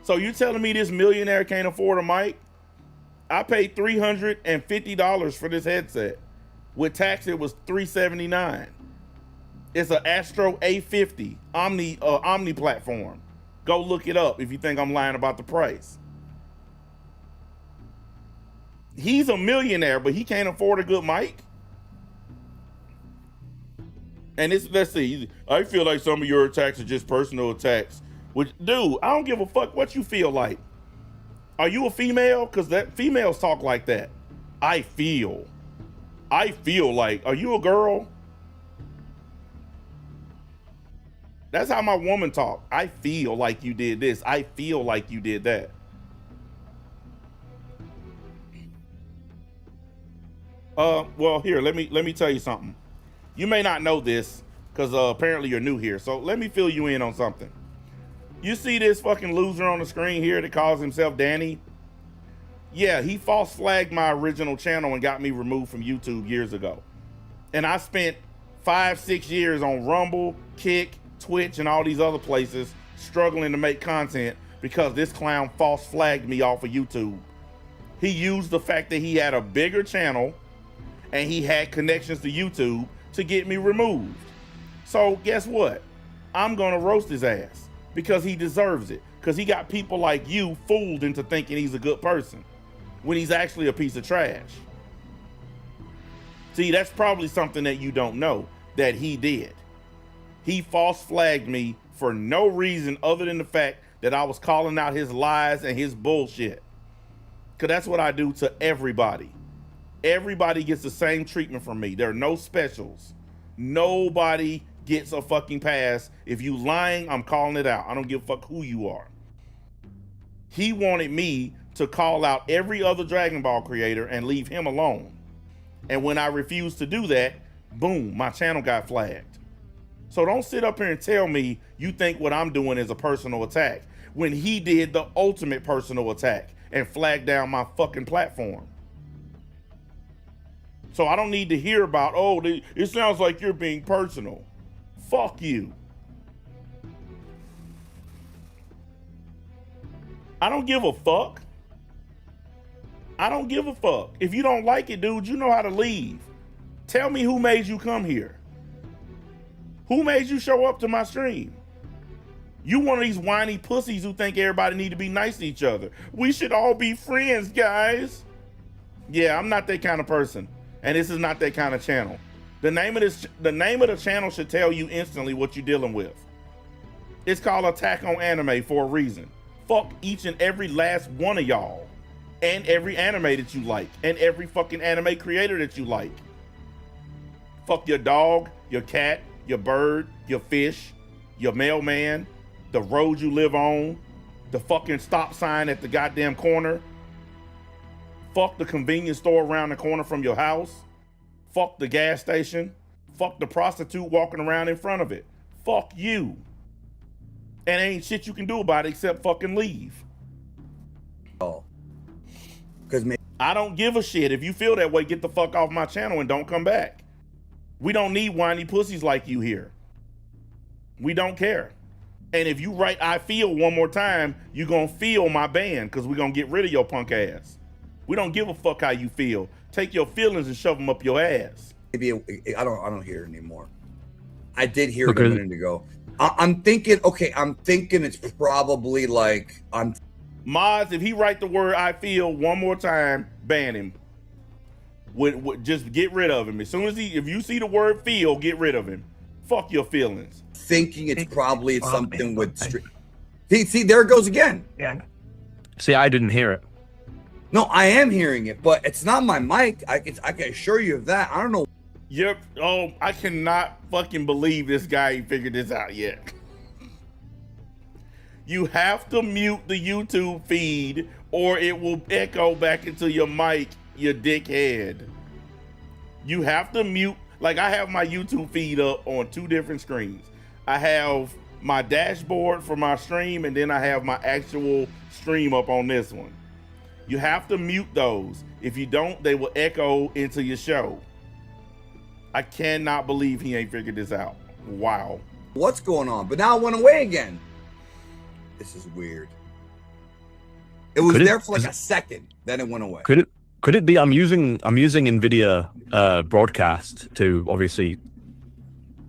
So you telling me this millionaire can't afford a mic? I paid $350 for this headset. With tax, it was $379. It's an Astro A50 Omni platform. Go look it up if you think I'm lying about the price. He's a millionaire, but he can't afford a good mic. And let's see, I feel like some of your attacks are just personal attacks. Which, dude, I don't give a fuck what you feel like. Are you a female? Because females talk like that. I feel like, are you a girl? That's how my woman talk. I feel like you did this. I feel like you did that. Well, here, let me tell you something. You may not know this because apparently you're new here. So let me fill you in on something. You see this fucking loser on the screen here that calls himself Danny? Yeah, he false flagged my original channel and got me removed from YouTube years ago. And I spent 5-6 years on Rumble, Kick, Twitch, and all these other places struggling to make content because this clown false flagged me off of YouTube. He used the fact that he had a bigger channel and he had connections to YouTube to get me removed. So guess what? I'm gonna roast his ass because he deserves it. Because he got people like you fooled into thinking he's a good person when he's actually a piece of trash. See, that's probably something that you don't know that he did. He false flagged me for no reason other than the fact that I was calling out his lies and his bullshit. Because that's what I do to everybody. Everybody gets the same treatment from me. There are no specials. Nobody gets a fucking pass. If you lying, I'm calling it out. I don't give a fuck who you are. He wanted me to call out every other Dragon Ball creator and leave him alone. And when I refused to do that, boom, my channel got flagged. So don't sit up here and tell me you think what I'm doing is a personal attack when he did the ultimate personal attack and flagged down my fucking platform. So I don't need to hear about, oh, it sounds like you're being personal. Fuck you. I don't give a fuck. I don't give a fuck. If you don't like it, dude, you know how to leave. Tell me who made you come here. Who made you show up to my stream? You one of these whiny pussies who think everybody need to be nice to each other. We should all be friends, guys. Yeah, I'm not that kind of person. And this is not that kind of channel. The name of the channel should tell you instantly what you're dealing with. It's called Attack on Anime for a reason. Fuck each and every last one of y'all. And every anime that you like. And every fucking anime creator that you like. Fuck your dog, your cat, your bird, your fish, your mailman, the road you live on, the fucking stop sign at the goddamn corner. Fuck the convenience store around the corner from your house. Fuck the gas station. Fuck the prostitute walking around in front of it. Fuck you. And ain't shit you can do about it except fucking leave. Oh. Because I don't give a shit. If you feel that way, get the fuck off my channel and don't come back. We don't need whiny pussies like you here. We don't care. And if you write I feel one more time, you're gonna feel my ban because we're gonna get rid of your punk ass. We don't give a fuck how you feel. Take your feelings and shove them up your ass. maybe I don't hear it anymore. I did hear it a minute ago. I'm thinking it's probably like Mods, if he write the word I feel one more time, ban him. Just get rid of him. As soon as if you see the word feel, get rid of him. Fuck your feelings. thinking it's probably something with See, there it goes again. Yeah. See, I didn't hear it. No, I am hearing it, but it's not my mic. I can assure you of that. I don't know. Yep. Oh, I cannot fucking believe this guy ain't figured this out yet. You have to mute the YouTube feed or it will echo back into your mic, you dickhead. You have to mute. Like, I have my YouTube feed up on 2 different screens. I have my dashboard for my stream, and then I have my actual stream up on this one. You have to mute those. If you don't, they will echo into your show. I cannot believe he ain't figured this out. Wow. What's going on? But now it went away again. This is weird. It was there for like a second, then it went away. Could it be I'm using NVIDIA broadcast to obviously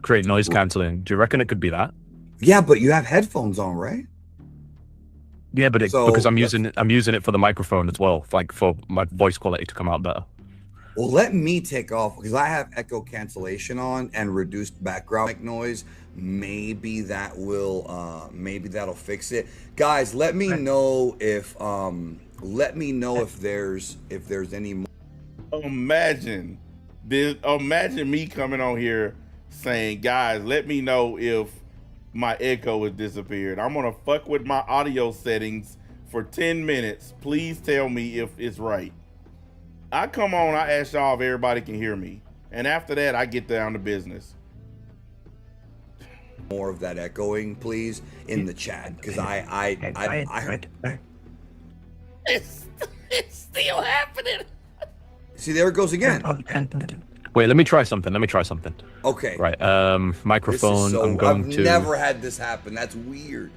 create noise cancelling? Do you reckon it could be that? Yeah, but you have headphones on, right? Yeah, but because I'm using it for the microphone as well, like for my voice quality to come out better. Well, let me take off because I have echo cancellation on and reduced background noise. Maybe that will maybe that'll fix it. Guys, let me know if there's any more. Imagine me coming on here saying, guys, let me know if my echo has disappeared. I'm gonna fuck with my audio settings for 10 minutes. Please tell me if it's right. I come on, I ask y'all if everybody can hear me. And after that, I get down to business. More of that echoing, please, in the chat. Because I heard it's still happening. See, there it goes again. Wait, let me try something. Okay. Right. Microphone. I've never had this happen. That's weird.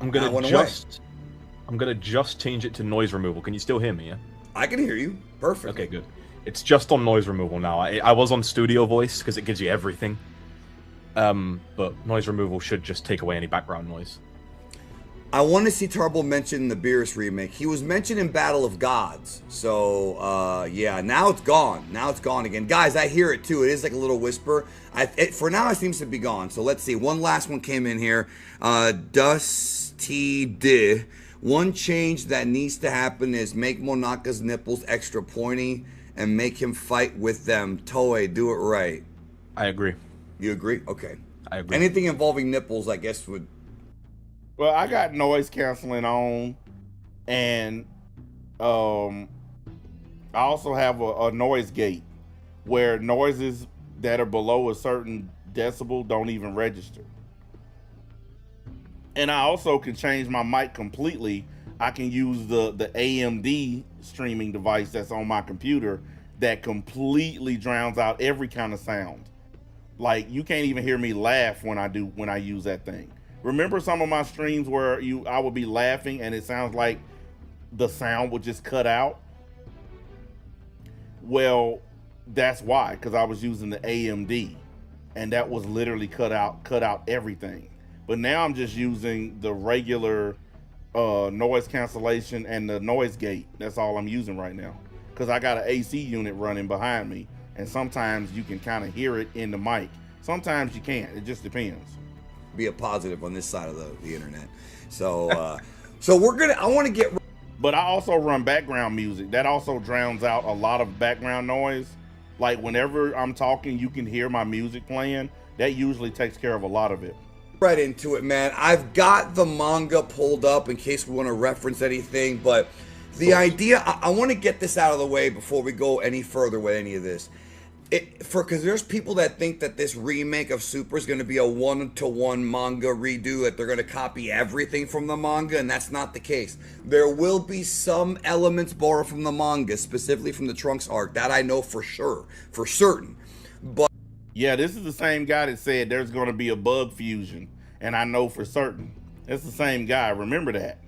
I'm gonna just change it to noise removal. Can you still hear me? Yeah. I can hear you. Perfect. Okay, good. It's just on noise removal now. I was on studio voice because it gives you everything. But noise removal should just take away any background noise. I want to see Turbo mention the Beerus remake. He was mentioned in Battle of Gods. So, yeah, now it's gone. Now it's gone again. Guys, I hear it too. It is like a little whisper. For now, it seems to be gone. So let's see. One last one came in here. Dusty D. One change that needs to happen is make Monaka's nipples extra pointy and make him fight with them. Toei, do it right. I agree. You agree? Okay. I agree. Anything involving nipples, I guess, would... Well, I got noise canceling on, and I also have a noise gate where noises that are below a certain decibel don't even register. And I also can change my mic completely. I can use the AMD streaming device that's on my computer that completely drowns out every kind of sound. Like, you can't even hear me laugh when I use that thing. Remember some of my streams where I would be laughing and it sounds like the sound would just cut out? Well, that's why, because I was using the AMD and that was literally cut out everything. But now I'm just using the regular noise cancellation and the noise gate. That's all I'm using right now, because I got an AC unit running behind me, and sometimes you can kind of hear it in the mic. Sometimes you can't. It just depends. Be a positive on this side of the internet. So so I want to get... But I also run background music. That also drowns out a lot of background noise. Like, whenever I'm talking, you can hear my music playing. That usually takes care of a lot of it. Right into it, man. I've got the manga pulled up in case we want to reference anything, but the idea, I want to get this out of the way before we go any further with any of this. Because there's people that think that this remake of Super is going to be a one-to-one manga redo, that they're going to copy everything from the manga, and that's not the case. There will be some elements borrowed from the manga, specifically from the Trunks arc. That I know for sure, for certain. But yeah, this is the same guy that said there's going to be a bug fusion, and I know for certain. It's the same guy. Remember that.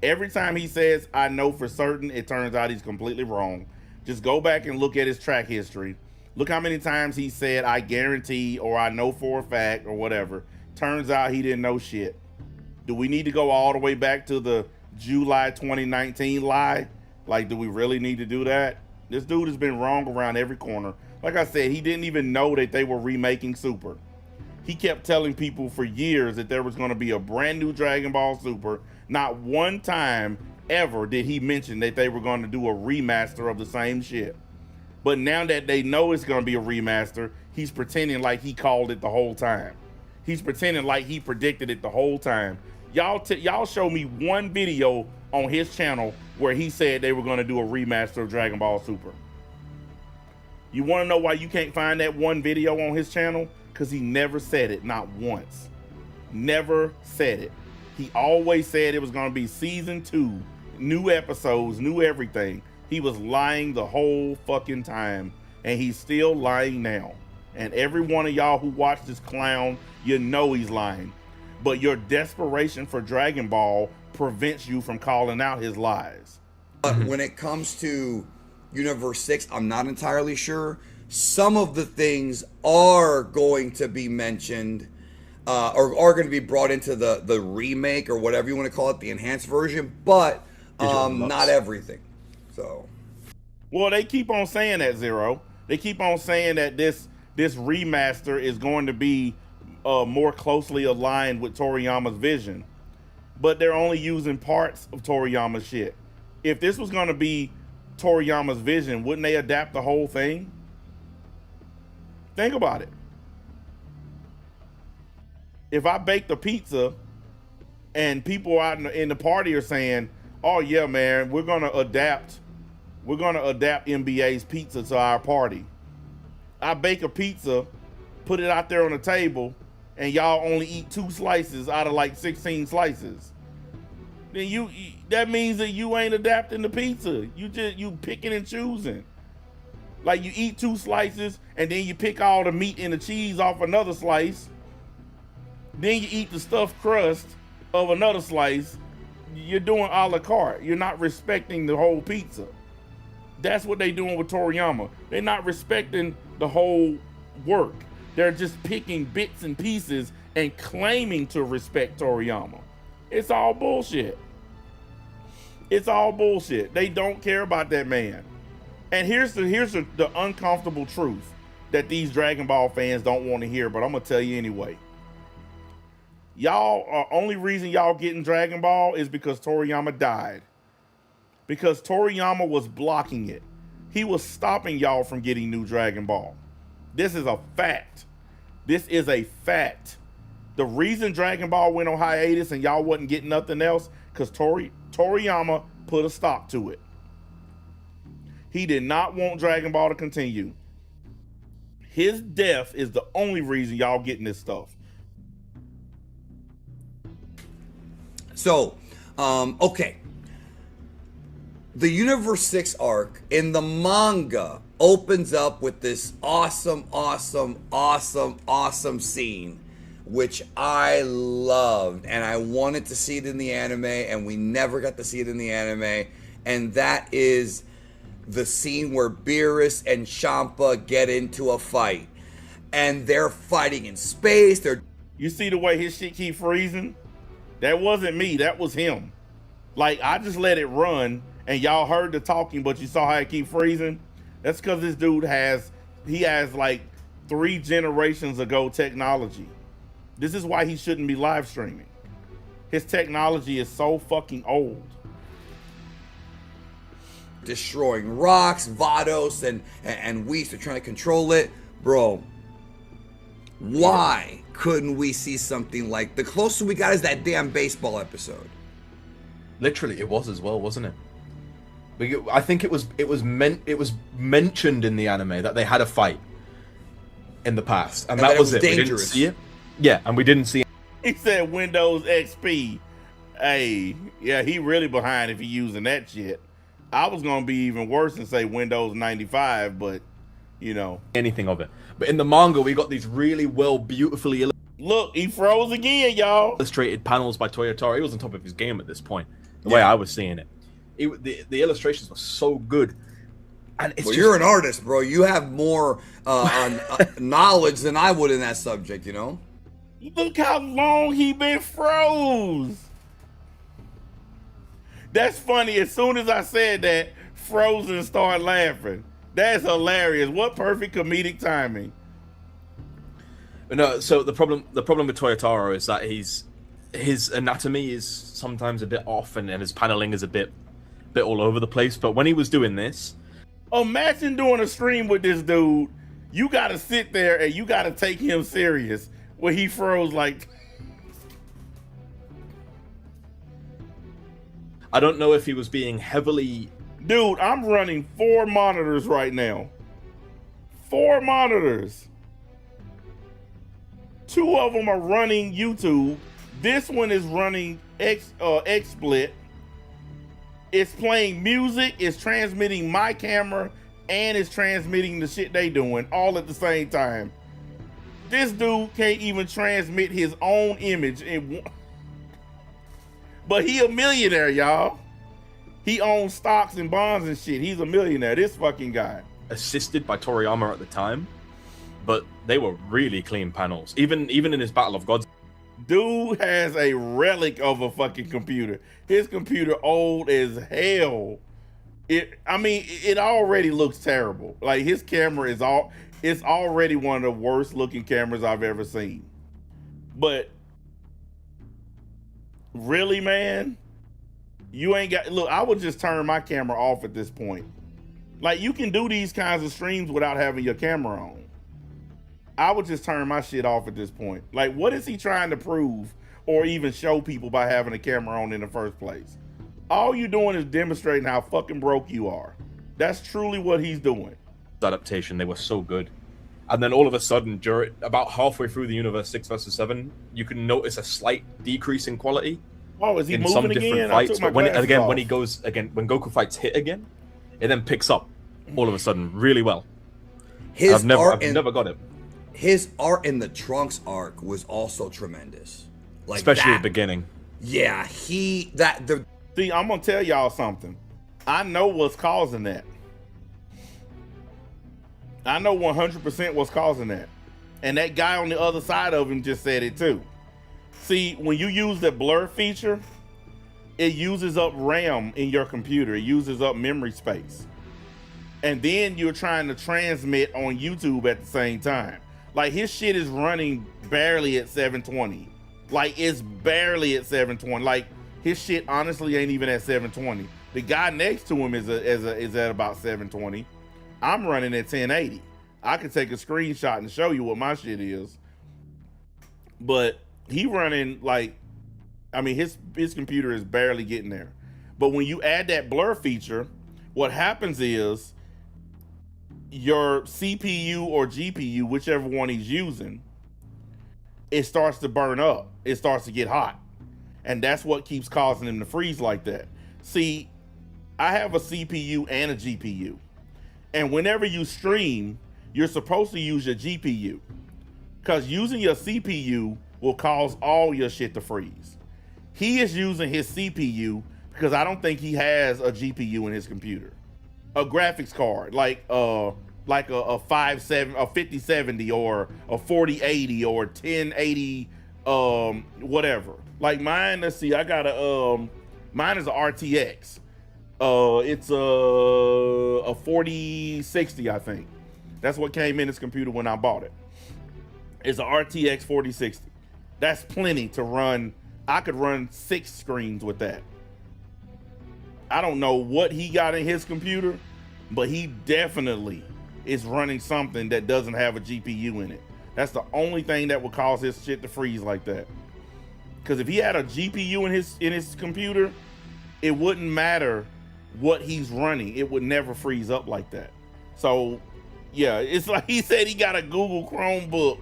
Every time he says, I know for certain, it turns out he's completely wrong. Just go back and look at his track history. Look how many times he said, I guarantee, or I know for a fact, or whatever. Turns out he didn't know shit. Do we need to go all the way back to the July 2019 lie? Like, do we really need to do that? This dude has been wrong around every corner. Like I said, he didn't even know that they were remaking Super. He kept telling people for years that there was going to be a brand new Dragon Ball Super. Not one time ever did he mention that they were going to do a remaster of the same shit. But now that they know it's going to be a remaster, he's pretending like he called it the whole time. He's pretending like he predicted it the whole time. Y'all show me one video on his channel where he said they were going to do a remaster of Dragon Ball Super. You want to know why you can't find that one video on his channel? Because he never said it, not once. Never said it. He always said it was going to be season 2, new episodes, new everything. He was lying the whole fucking time, and he's still lying now. And every one of y'all who watch this clown, you know he's lying. But your desperation for Dragon Ball prevents you from calling out his lies. But when it comes to Universe 6, I'm not entirely sure. Some of the things are going to be mentioned or are going to be brought into the remake or whatever you want to call it, the enhanced version, but not everything. So, well, they keep on saying that, Zero. They keep on saying that this remaster is going to be more closely aligned with Toriyama's vision, but they're only using parts of Toriyama's shit. If this was going to be Toriyama's vision, wouldn't they adapt the whole thing? Think about it. If I baked a pizza and people out in the party are saying, "Oh yeah, man, we're gonna adapt NBA's pizza to our party," I bake a pizza, put it out there on the table, and y'all only eat 2 slices out of like 16 slices. Then that means that you ain't adapting the pizza. You picking and choosing. Like you eat 2 slices and then you pick all the meat and the cheese off another slice. Then you eat the stuffed crust of another slice. You're doing a la carte. You're not respecting the whole pizza. That's what they're doing with Toriyama. They're not respecting the whole work. They're just picking bits and pieces and claiming to respect Toriyama. It's all bullshit. It's all bullshit. They don't care about that man. And here's the uncomfortable truth that these Dragon Ball fans don't want to hear, but I'm gonna tell you anyway. Only reason y'all getting Dragon Ball is because Toriyama died. Because Toriyama was blocking it. He was stopping y'all from getting new Dragon Ball. This is a fact. This is a fact. The reason Dragon Ball went on hiatus and y'all wasn't getting nothing else, because Toriyama put a stop to it. He did not want Dragon Ball to continue. His death is the only reason y'all getting this stuff. So, okay. The Universe 6 arc in the manga opens up with this awesome scene, which I loved, and I wanted to see it in the anime, and we never got to see it in the anime, and that is the scene where Beerus and Champa get into a fight, and they're fighting in space. You see the way his shit keep freezing? That wasn't me, that was him. Like, I just let it run, and y'all heard the talking, but you saw how it keep freezing? That's because this dude has like 3 generations ago technology. This is why he shouldn't be live streaming. His technology is so fucking old. Destroying rocks, Vados and Whis are trying to control it. Bro, why couldn't we see something like, the closest we got is that damn baseball episode? Literally, it was as well, wasn't it? I think it was mentioned in the anime that they had a fight in the past, and that was it. Dangerous. We didn't see it. Yeah, and we didn't see it. He said Windows XP. Hey, yeah, he really behind if he using that shit. I was gonna be even worse and say Windows 95, but you know, anything of it. But in the manga, we got these really beautifully look, he froze again, y'all. Illustrated panels by Toyotaro. He was on top of his game at this point. The way I was seeing it. The illustrations were so good, and it's you're an artist, bro. You have more knowledge than I would in that subject, you know. Look how long he been froze. That's funny. As soon as I said that, Frozen started laughing. That's hilarious. What perfect comedic timing. No, so the problem with Toyotaro is that his anatomy is sometimes a bit off, and his paneling is a bit all over the place. But when he was doing this, imagine doing a stream with this dude. You gotta sit there and you gotta take him serious when he froze like. I don't know if he was being heavily. Dude, I'm running 4 monitors right now. 4 monitors. 2 of them are running YouTube. This one is running XSplit. It's playing music, it's transmitting my camera, and it's transmitting the shit they doing all at the same time. This dude can't even transmit his own image but he a millionaire, y'all. He owns stocks and bonds and shit. He's a millionaire, this fucking guy. Assisted by Toriyama at the time, but they were really clean panels. Even in his Battle of Gods. Dude has a relic of a fucking computer. His computer old as hell. It already looks terrible. Like his camera it's already one of the worst looking cameras I've ever seen. But really, man, you ain't got, look, I would just turn my camera off at this point. Like you can do these kinds of streams without having your camera on. I would just turn my shit off at this point. Like, what is he trying to prove or even show people by having a camera on in the first place? All you doing is demonstrating how fucking broke you are. That's truly what he's doing. Adaptation, they were so good. And then all of a sudden, about halfway through the Universe 6 versus 7, you can notice a slight decrease in quality. Oh, is he in moving some again? different fights. But when Goku fights hit again, it then picks up all of a sudden really well. I've never got it. His art in the Trunks arc was also tremendous. Like especially at the beginning. Yeah, See, I'm gonna tell y'all something. I know what's causing that. I know 100% what's causing that. And that guy on the other side of him just said it too. See, when you use the blur feature, it uses up RAM in your computer. It uses up memory space. And then you're trying to transmit on YouTube at the same time. Like his shit is running barely at 720. Like it's barely at 720. Like his shit honestly ain't even at 720. The guy next to him is at about 720. I'm running at 1080. I can take a screenshot and show you what my shit is. But he running like, I mean his computer is barely getting there. But when you add that blur feature, what happens is your CPU or GPU, whichever one he's using, it starts to burn up. It starts to get hot. And that's what keeps causing him to freeze like that. See, I have a CPU and a GPU. And whenever you stream, you're supposed to use your GPU. Because using your CPU will cause all your shit to freeze. He is using his CPU because I don't think he has a GPU in his computer. A graphics card, like a 5070 or a 4080 or 1080, whatever. Like mine, let's see, I got mine is a RTX. It's a 4060, I think. That's what came in his computer when I bought it. It's a RTX 4060. That's plenty to run. I could run 6 screens with that. I don't know what he got in his computer, but he definitely is running something that doesn't have a GPU in it. That's the only thing that would cause his shit to freeze like that. Because if he had a GPU in his computer, it wouldn't matter what he's running. It would never freeze up like that. So yeah, it's like he said he got a Google Chromebook.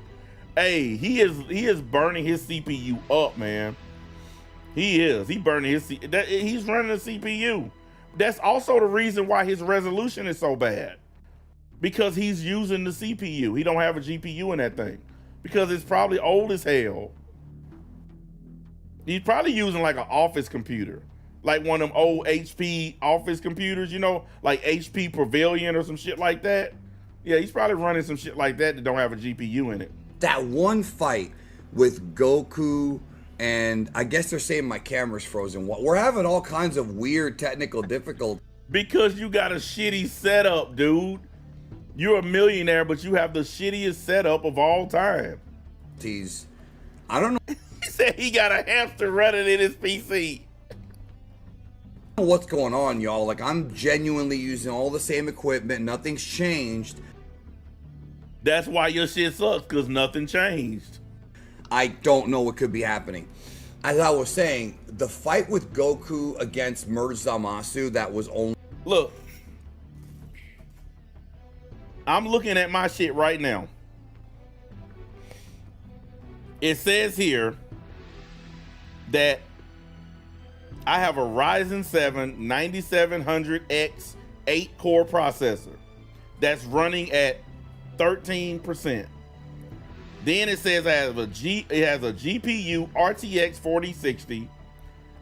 Hey, he is burning his CPU up, man. He's burning he's running a CPU. That's also the reason why his resolution is so bad. Because he's using the CPU. He don't have a GPU in that thing. Because it's probably old as hell. He's probably using like an office computer. Like one of them old HP office computers, you know, like HP Pavilion or some shit like that. Yeah, he's probably running some shit like that don't have a GPU in it. That one fight with Goku, and I guess they're saying my camera's frozen. We're having all kinds of weird technical difficulties. Because you got a shitty setup, dude. You're a millionaire, but you have the shittiest setup of all time. I don't know He said he got a hamster running in his PC. what's going on, y'all. Like, I'm genuinely using all the same equipment. Nothing's changed. That's why your shit sucks, because nothing changed. I don't know what could be happening. As I was saying, the fight with Goku against Merge Zamasu, that was only... Look, I'm looking at my shit right now. It says here that I have a Ryzen 7 9700X 8-core processor that's running at 13%. Then it says it has a GPU RTX 4060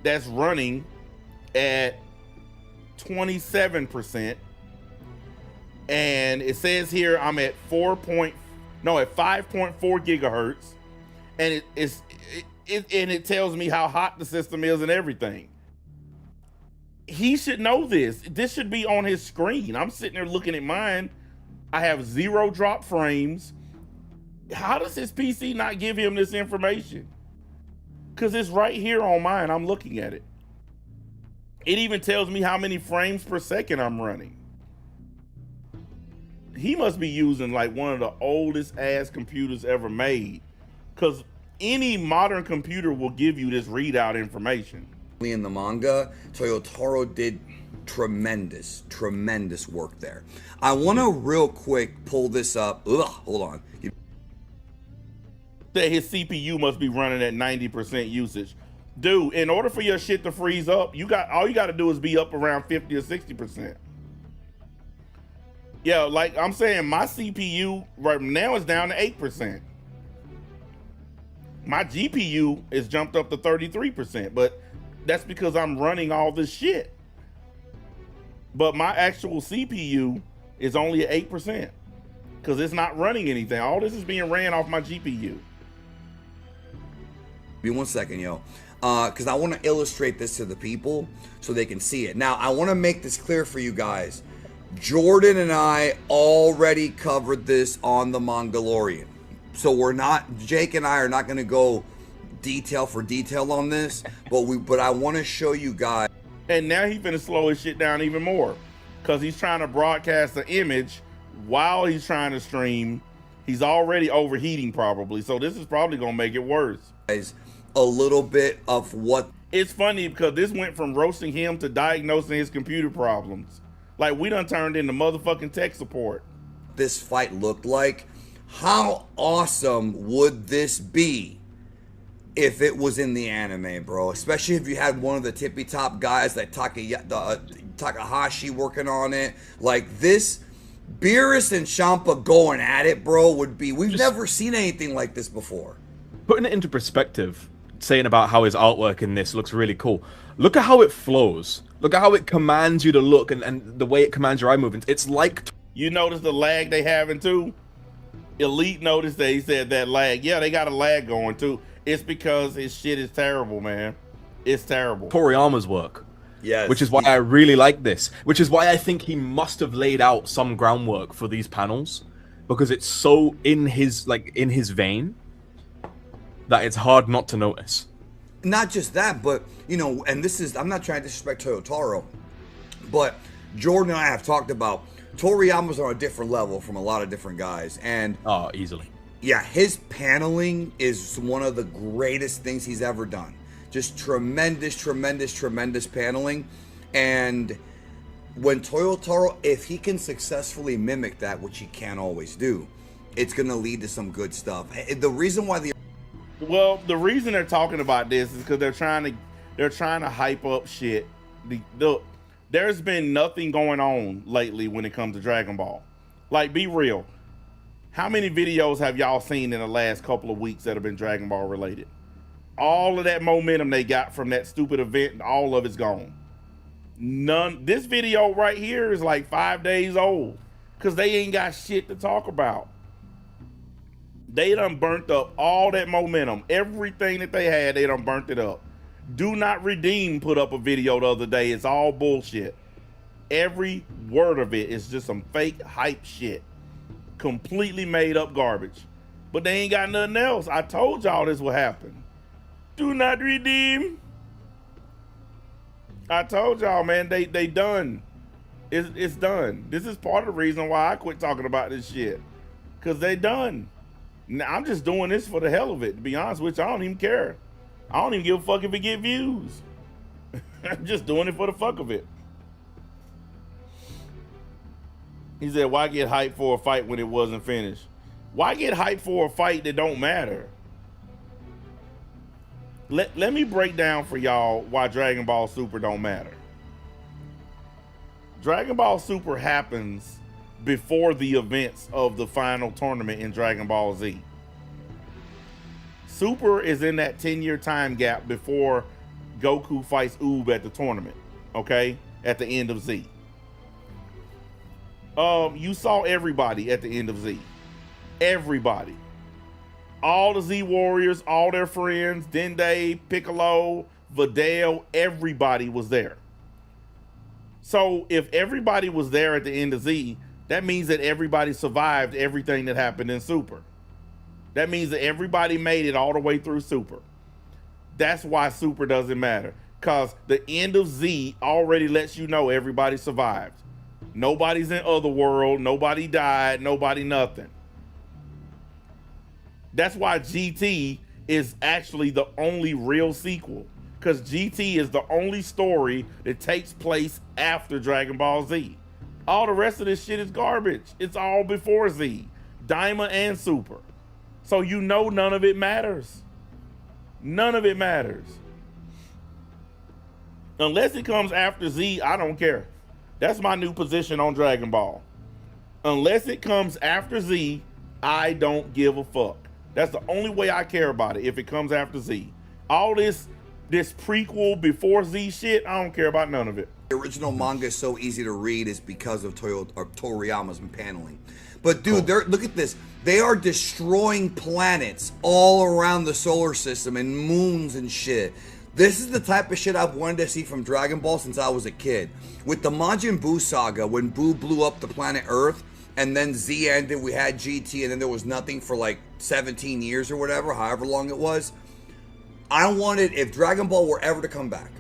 that's running at 27%. And it says here I'm at 5.4 gigahertz. And it tells me how hot the system is and everything. He should know this. This should be on his screen. I'm sitting there looking at mine. I have 0 drop frames. How does his PC not give him this information? Because it's right here on mine. I'm looking at it. It even tells me how many frames per second I'm running. He must be using like one of the oldest ass computers ever made, because any modern computer will give you this readout information. in the manga. Toyotaro did tremendous work there. I want to real quick pull this up. Hold on. That his CPU must be running at 90% usage. Dude, in order for your shit to freeze up, all you got to do is be up around 50 or 60%. Yeah, like I'm saying, my CPU right now is down to 8%. My GPU is jumped up to 33%, but that's because I'm running all this shit. But my actual CPU is only at 8% because it's not running anything. All this is being ran off my GPU. Be 1 second, yo. Because I want to illustrate this to the people so they can see it. Now, I want to make this clear for you guys. Jordan and I already covered this on the Mangalorean. So Jake and I are not going to go detail for detail on this, but I want to show you guys. And now he's gonna slow his shit down even more because he's trying to broadcast the image while he's trying to stream. He's already overheating probably, so this is probably gonna make it worse. A little bit of what... It's funny because this went from roasting him to diagnosing his computer problems. Like, we done turned into motherfucking tech support. This fight looked like. How awesome would this be if it was in the anime, bro? Especially if you had one of the tippy top guys like Takahashi working on it. Like this, Beerus and Champa going at it, bro, would be... We've never seen anything like this before. Putting it into perspective, saying about how his artwork in this looks really cool. Look at how it flows. Look at how it commands you to look and the way it commands your eye movements. It's like... You notice the lag they having too? Elite noticed that he said that lag. Yeah, they got a lag going too. It's because his shit is terrible, man. It's terrible. Toriyama's work. Yes. Which is why I really like this. Which is why I think he must have laid out some groundwork for these panels. Because it's so in his vein that it's hard not to notice. Not just that, but, you know, and this is... I'm not trying to disrespect Toyotaro, but Jordan and I have talked about Toriyama's on a different level from a lot of different guys. And... Oh, easily. Yeah, his paneling is one of the greatest things he's ever done. Just tremendous paneling. And when Toyotaro, if he can successfully mimic that, which he can't always do, it's going to lead to some good stuff. The reason why the reason they're talking about this is because they're trying to hype up shit. There's been nothing going on lately when it comes to Dragon Ball. Like, be real. How many videos have y'all seen in the last couple of weeks that have been Dragon Ball related? All of that momentum they got from that stupid event, all of it's gone. None. This video right here is like 5 days old because they ain't got shit to talk about. They done burnt up all that momentum. Everything that they had, they done burnt it up. Do Not Redeem put up a video the other day. It's all bullshit. Every word of it is just some fake hype shit. Completely made up garbage. but they ain't got nothing else. I told y'all this would happen. Do not redeem. I told y'all, man, they done. It's done. This is part of the reason why I quit talking about this shit. Cause they done. Now, I'm just doing this for the hell of it. To be honest with you, I don't even care. I don't even give a fuck if it get views. I'm just doing it for the fuck of it. He said, why get hyped for a fight when it wasn't finished? Why get hyped for a fight that don't matter? Let me break down for y'all why Dragon Ball Super don't matter. Dragon Ball Super happens before the events of the final tournament in Dragon Ball Z. Super is in that 10-year time gap before Goku fights Oob at the tournament, okay? At the end of Z. You saw everybody at the end of Z. Everybody. All the Z Warriors, all their friends, Dende, Piccolo, Videl, everybody was there. So if everybody was there at the end of Z, that means that everybody survived everything that happened in Super. That means that everybody made it all the way through Super. That's why Super doesn't matter. Because the end of Z already lets you know everybody survived. Nobody's in Otherworld, nobody died, nobody nothing. That's why GT is actually the only real sequel. Because GT is the only story that takes place after Dragon Ball Z. All the rest of this shit is garbage. It's all before Z. Daima and Super. So you know none of it matters. None of it matters. Unless it comes after Z, I don't care. That's my new position on Dragon Ball. Unless it comes after Z, I don't give a fuck. That's the only way I care about it, if it comes after Z. All this prequel before Z shit, I don't care about none of it. The original manga is so easy to read is because of Toriyama's paneling. But dude, look at this. They are destroying planets all around the solar system and moons and shit. This is the type of shit I've wanted to see from Dragon Ball since I was a kid. With the Majin Buu saga, when Buu blew up the planet Earth, and then Z ended, we had GT, and then there was nothing for like 17 years or whatever, however long it was. I wanted, if Dragon Ball were ever to come back,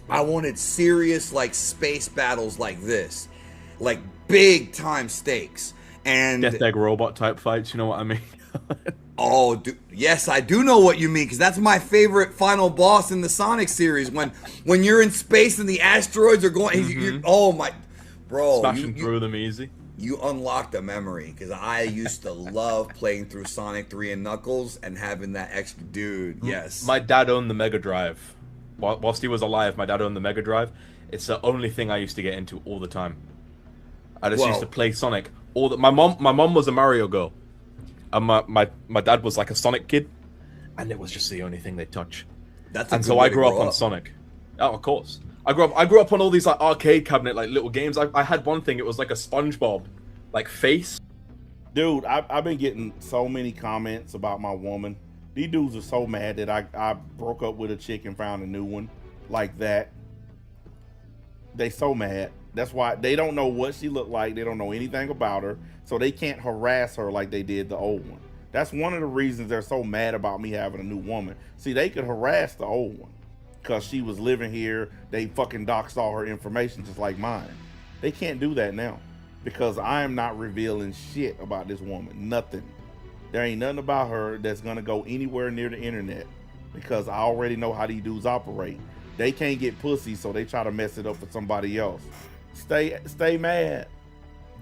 I wanted serious like space battles like this. Like big time stakes. And Death Egg robot type fights, you know what I mean? oh, dude, yes, I do know what you mean, because that's my favorite final boss in the Sonic series. When you're in space and the asteroids are going, oh my, bro, smashing through them easy. You unlocked a memory, because I used to love playing through Sonic 3 and Knuckles and having that extra dude. Yes, my dad owned the Mega Drive. Whilst he was alive, my dad owned the Mega Drive. It's the only thing I used to get into all the time. I just used to play Sonic. My mom was a Mario girl, and my dad was like a Sonic kid, and it was just the only thing they touch. And so I grew up on Sonic. Oh, of course. I grew up on all these like arcade cabinet like little games. I had one thing. It was like a SpongeBob, like face. Dude, I've been getting so many comments about my woman. These dudes are so mad that I broke up with a chick and found a new one like that. They so mad. That's why they don't know what she looked like. They don't know anything about her. So they can't harass her like they did the old one. That's one of the reasons they're so mad about me having a new woman. See, they could harass the old one because she was living here. They fucking doxed all her information just like mine. They can't do that now because I am not revealing shit about this woman. Nothing. There ain't nothing about her that's gonna go anywhere near the internet because I already know how these dudes operate. They can't get pussy, so they try to mess it up for somebody else. Stay mad.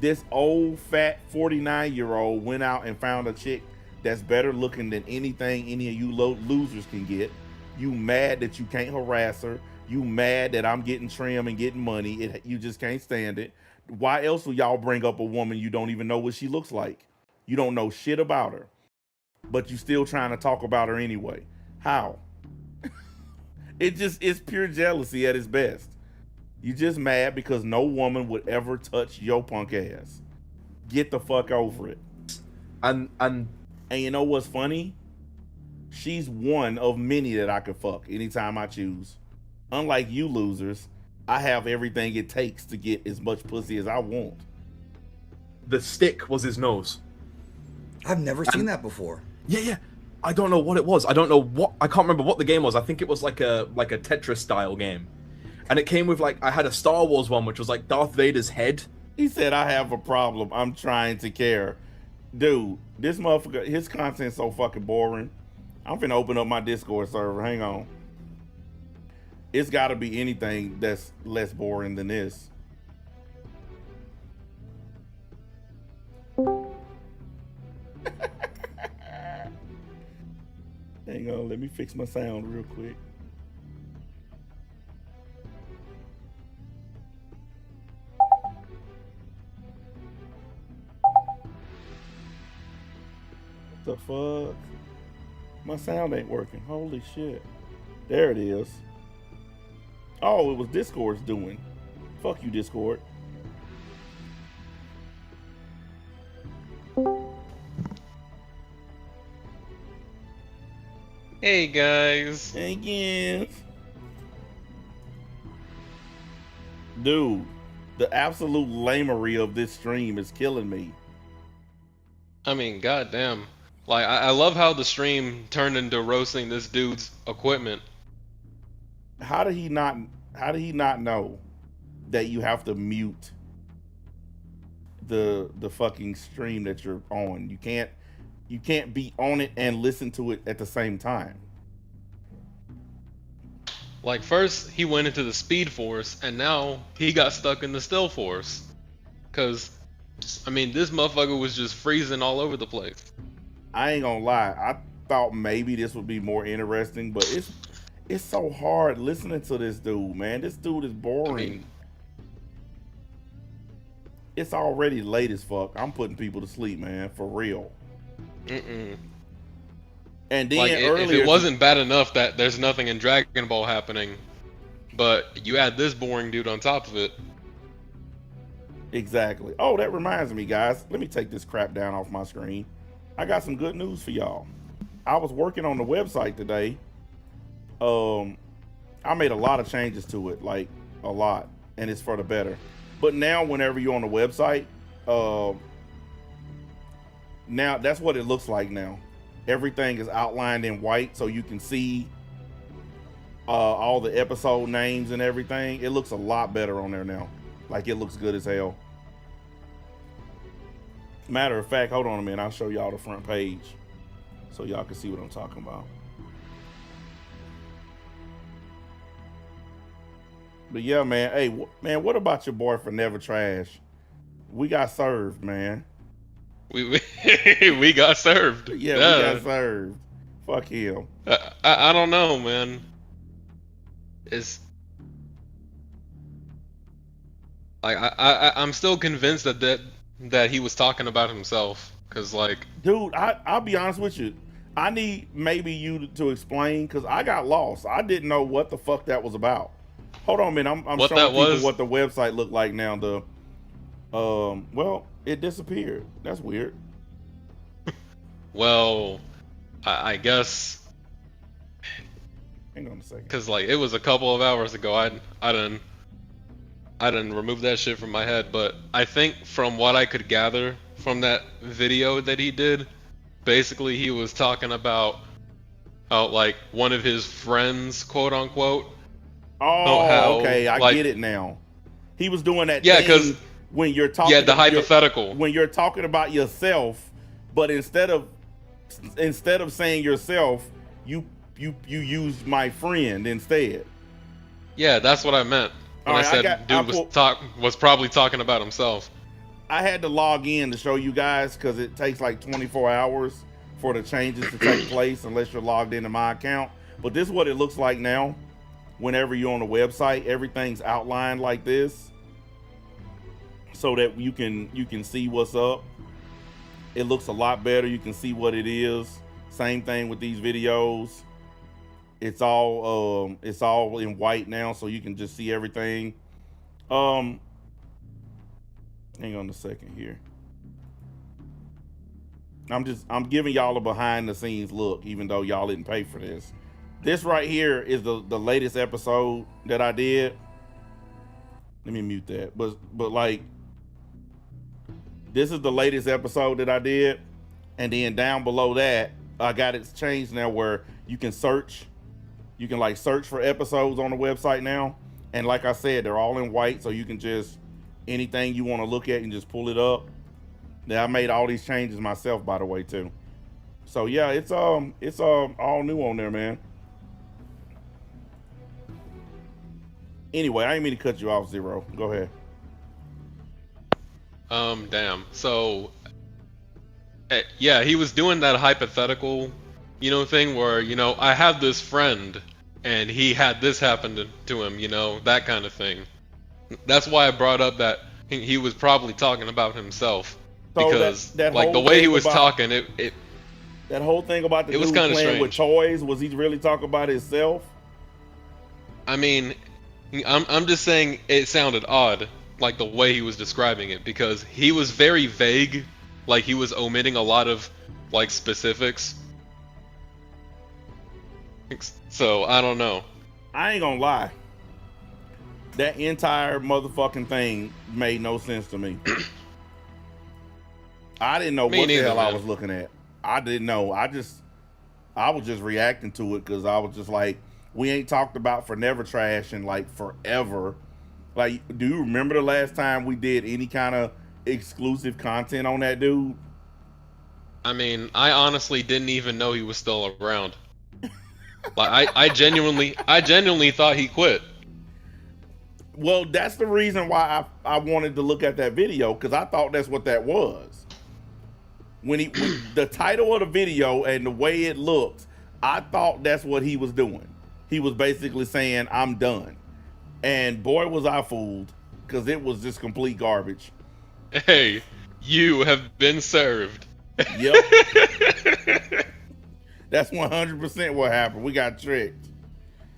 This old fat 49-year-old went out and found a chick that's better looking than anything any of you losers can get. You mad that you can't harass her. You mad that I'm getting trim and getting money. You just can't stand it. Why else will y'all bring up a woman you don't even know what she looks like? You don't know shit about her, but you still trying to talk about her anyway. How? It's pure jealousy at its best. You just mad because no woman would ever touch your punk ass. Get the fuck over it. And you know what's funny? She's one of many that I could fuck anytime I choose. Unlike you losers, I have everything it takes to get as much pussy as I want. The stick was his nose. I've never seen that before. Yeah. I don't know what it was. I can't remember what the game was. I think it was like a Tetris style game. And it came with like, I had a Star Wars one, which was like Darth Vader's head. He said, I have a problem. I'm trying to care. Dude, this motherfucker, his content's so fucking boring. I'm finna open up my Discord server. Hang on. It's gotta be anything that's less boring than this. Hang on, let me fix my sound real quick. The fuck? My sound ain't working. Holy shit. There it is. Oh, it was Discord's doing. Fuck you, Discord. Hey guys. Hey, yes. Dude, the absolute lamery of this stream is killing me. I mean, goddamn. Like, I love how the stream turned into roasting this dude's equipment. How did he not know that you have to mute the fucking stream that you're on? You can't be on it and listen to it at the same time. Like, first he went into the Speed Force, and now he got stuck in the Still Force. Cause, I mean, this motherfucker was just freezing all over the place. I ain't gonna lie, I thought maybe this would be more interesting, but it's so hard listening to this dude, man. This dude is boring. I mean, it's already late as fuck. I'm putting people to sleep, man, for real. And then like, earlier, if it wasn't bad enough that there's nothing in Dragon Ball happening, but you add this boring dude on top of it. Exactly. Oh, that reminds me, guys. Let me take this crap down off my screen. I got some good news for y'all. I was working on the website today. I made a lot of changes to it, like a lot, and it's for the better. But now whenever you're on the website, now that's what it looks like now. Everything is outlined in white so you can see all the episode names and everything. It looks a lot better on there now. Like, it looks good as hell. Matter of fact, hold on a minute. I'll show y'all the front page so y'all can see what I'm talking about. But yeah, man. Hey, man, what about your boy for Never Trash? We got served, man. We got served. Yeah, we got served. Fuck him. I don't know, man. It's like I'm still convinced that he was talking about himself, cause like, dude, I'll be honest with you. I need maybe you to explain, cause I got lost. I didn't know what the fuck that was about. Hold on a minute. I'm showing people what the website looked like now. Well, it disappeared. That's weird. Well, I guess. Hang on a second. Cause like, it was a couple of hours ago. I didn't remove that shit from my head, but I think from what I could gather from that video that he did, basically he was talking about how, like, one of his friends, quote unquote. Oh, okay, I get it now. He was doing that. Yeah, because when you're talking, yeah, the hypothetical. When you're talking about yourself, but instead of saying yourself, you used my friend instead. Yeah, that's what I meant when I said dude was probably talking about himself. I had to log in to show you guys because it takes like 24 hours for the changes to take place unless you're logged into my account. But this is what it looks like now. Whenever you're on the website, everything's outlined like this, so that you can see what's up. It looks a lot better. You can see what it is. Same thing with these videos. It's all in white now, so you can just see everything. Hang on a second here. I'm giving y'all a behind the scenes look, even though y'all didn't pay for this. This right here is the latest episode that I did. Let me mute that. But like, this is the latest episode that I did. And then down below that, I got it changed now where you can search. You can like search for episodes on the website now. And like I said, they're all in white, so you can just anything you want to look at and just pull it up. Now I made all these changes myself, by the way, too. So yeah, it's all new on there, man. Anyway, I didn't mean to cut you off, Zero. Go ahead. Damn. So, yeah, he was doing that hypothetical, thing where, I have this friend and he had this happen to him, that kind of thing. That's why I brought up that he was probably talking about himself. So because, that like, the way he was talking, that whole thing about the it was dude kind of playing strange. with toys, was he really talking about himself? I mean, I'm just saying it sounded odd, like the way he was describing it, because he was very vague, like he was omitting a lot of like specifics. So I don't know. I ain't gonna lie. That entire motherfucking thing made no sense to me. I didn't know Me what the neither, hell I man. was looking at. I didn't know. I was just reacting to it because I was just like, we ain't talked about Forever Trash in like forever. Like, do you remember the last time we did any kind of exclusive content on that dude? I mean, I honestly didn't even know he was still around. Like I genuinely thought he quit. Well, that's the reason why I wanted to look at that video, because I thought that's what that was. When the title of the video and the way it looked, I thought that's what he was doing. He was basically saying, I'm done. And boy, was I fooled, because it was just complete garbage. Hey, you have been served. Yep. That's 100% what happened. We got tricked.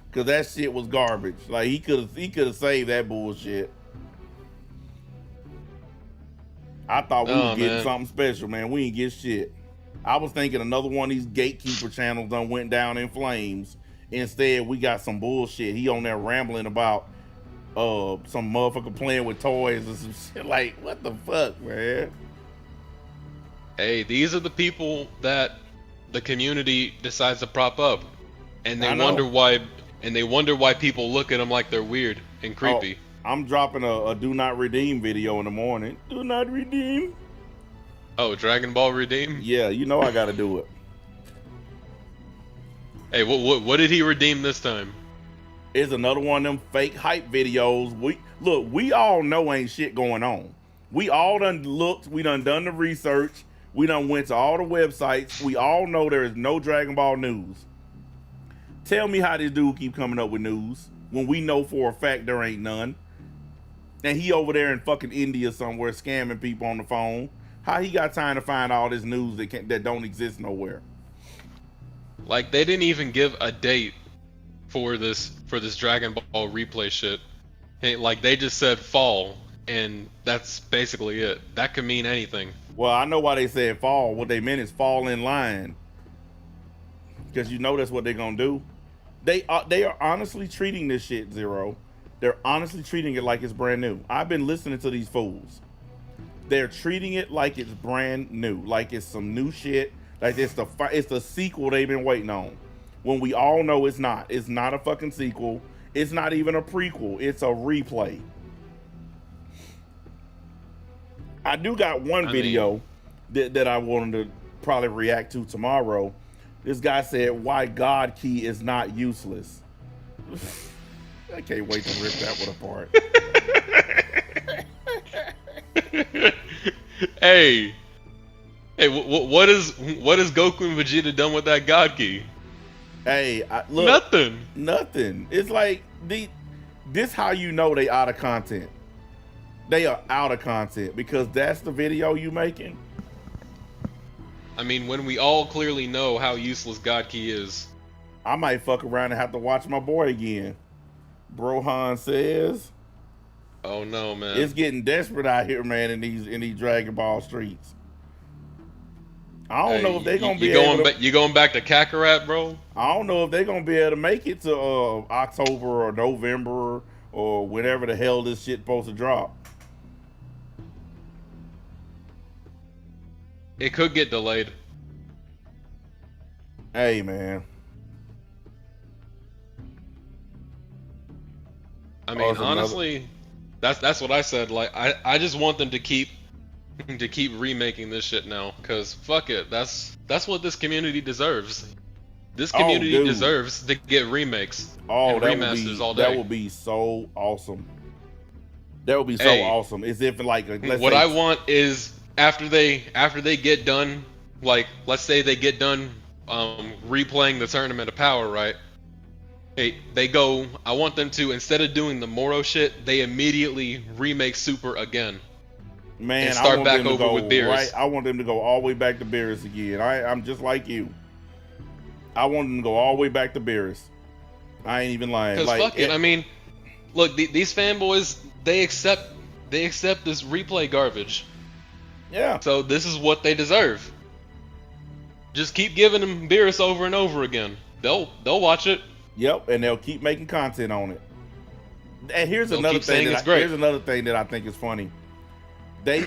Because that shit was garbage. Like, he could have saved that bullshit. I thought we Oh, was getting man. something special, man. We ain't get shit. I was thinking another one of these gatekeeper channels done went down in flames. Instead, we got some bullshit. He on there rambling about some motherfucker playing with toys and some shit. Like, what the fuck, man? Hey, these are the people that the community decides to prop up, and I they know. wonder why people look at them like they're weird and creepy. Oh, I'm dropping a do not redeem video in the morning. Do not redeem. Oh, Dragon Ball Redeem? Yeah, you know I gotta do it. Hey, what did he redeem this time? It's another one of them fake hype videos. We all know ain't shit going on. We all done looked, we done the research, we done went to all the websites. We all know there is no Dragon Ball news. Tell me how this dude keep coming up with news when we know for a fact there ain't none. And he over there in fucking India somewhere scamming people on the phone. How he got time to find all this news that don't exist nowhere? Like, they didn't even give a date for this Dragon Ball replay shit. Hey, like, they just said fall, and that's basically it. That could mean anything. Well, I know why they said fall. What they meant is fall in line. Because you know that's what they're gonna do. They are honestly treating this shit, Zero. They're honestly treating it like it's brand new. I've been listening to these fools. They're treating it like it's brand new, like it's some new shit, like it's the sequel they've been waiting on. When we all know it's not. It's not a fucking sequel. It's not even a prequel. It's a replay. I do got one video that I wanted to probably react to tomorrow. This guy said, why God key is not useless. I can't wait to rip that one apart. Hey, what is Goku and Vegeta done with that God key? Hey, look, Nothing. It's like this how you know they out of content. They are out of content because that's the video you making. I mean, when we all clearly know how useless God key is. I might fuck around and have to watch my boy again. Brohan says, Oh no, man. it's getting desperate out here, man, in these Dragon Ball streets. I don't know if they're gonna be able to, you going back to Kakarot, bro? I don't know if they're gonna be able to make it to October or November or whenever the hell this shit supposed to drop. It could get delayed. Hey, man. I Oh, mean, it's another- honestly, that's what I said. Like, I just want them to keep remaking this shit now, cause fuck it, that's what this community deserves. This Oh, community dude. deserves to get remakes Oh, and that would remasters be all day. that would be so awesome. That would be so Hey, awesome. As if like let's what say, I want is after they get done, like let's say they get done replaying the Tournament of Power, right? Hey, they go. I want them to, instead of doing the Moro shit, they immediately remake Super again. man, and I start want back them to over go with Beerus. right. I want them to go all the way back to Beerus again. I'm just like you. I want them to go all the way back to Beerus. I ain't even lying. Because Like, fuck it, I mean, look, these fanboys, they accept this replay garbage. yeah, So this is what they deserve. Just keep giving them Beerus over and over again. They'll watch it. yep, and they'll keep making content on it. And here's They'll another keep saying thing. it's great. Here's another thing that I think is funny. They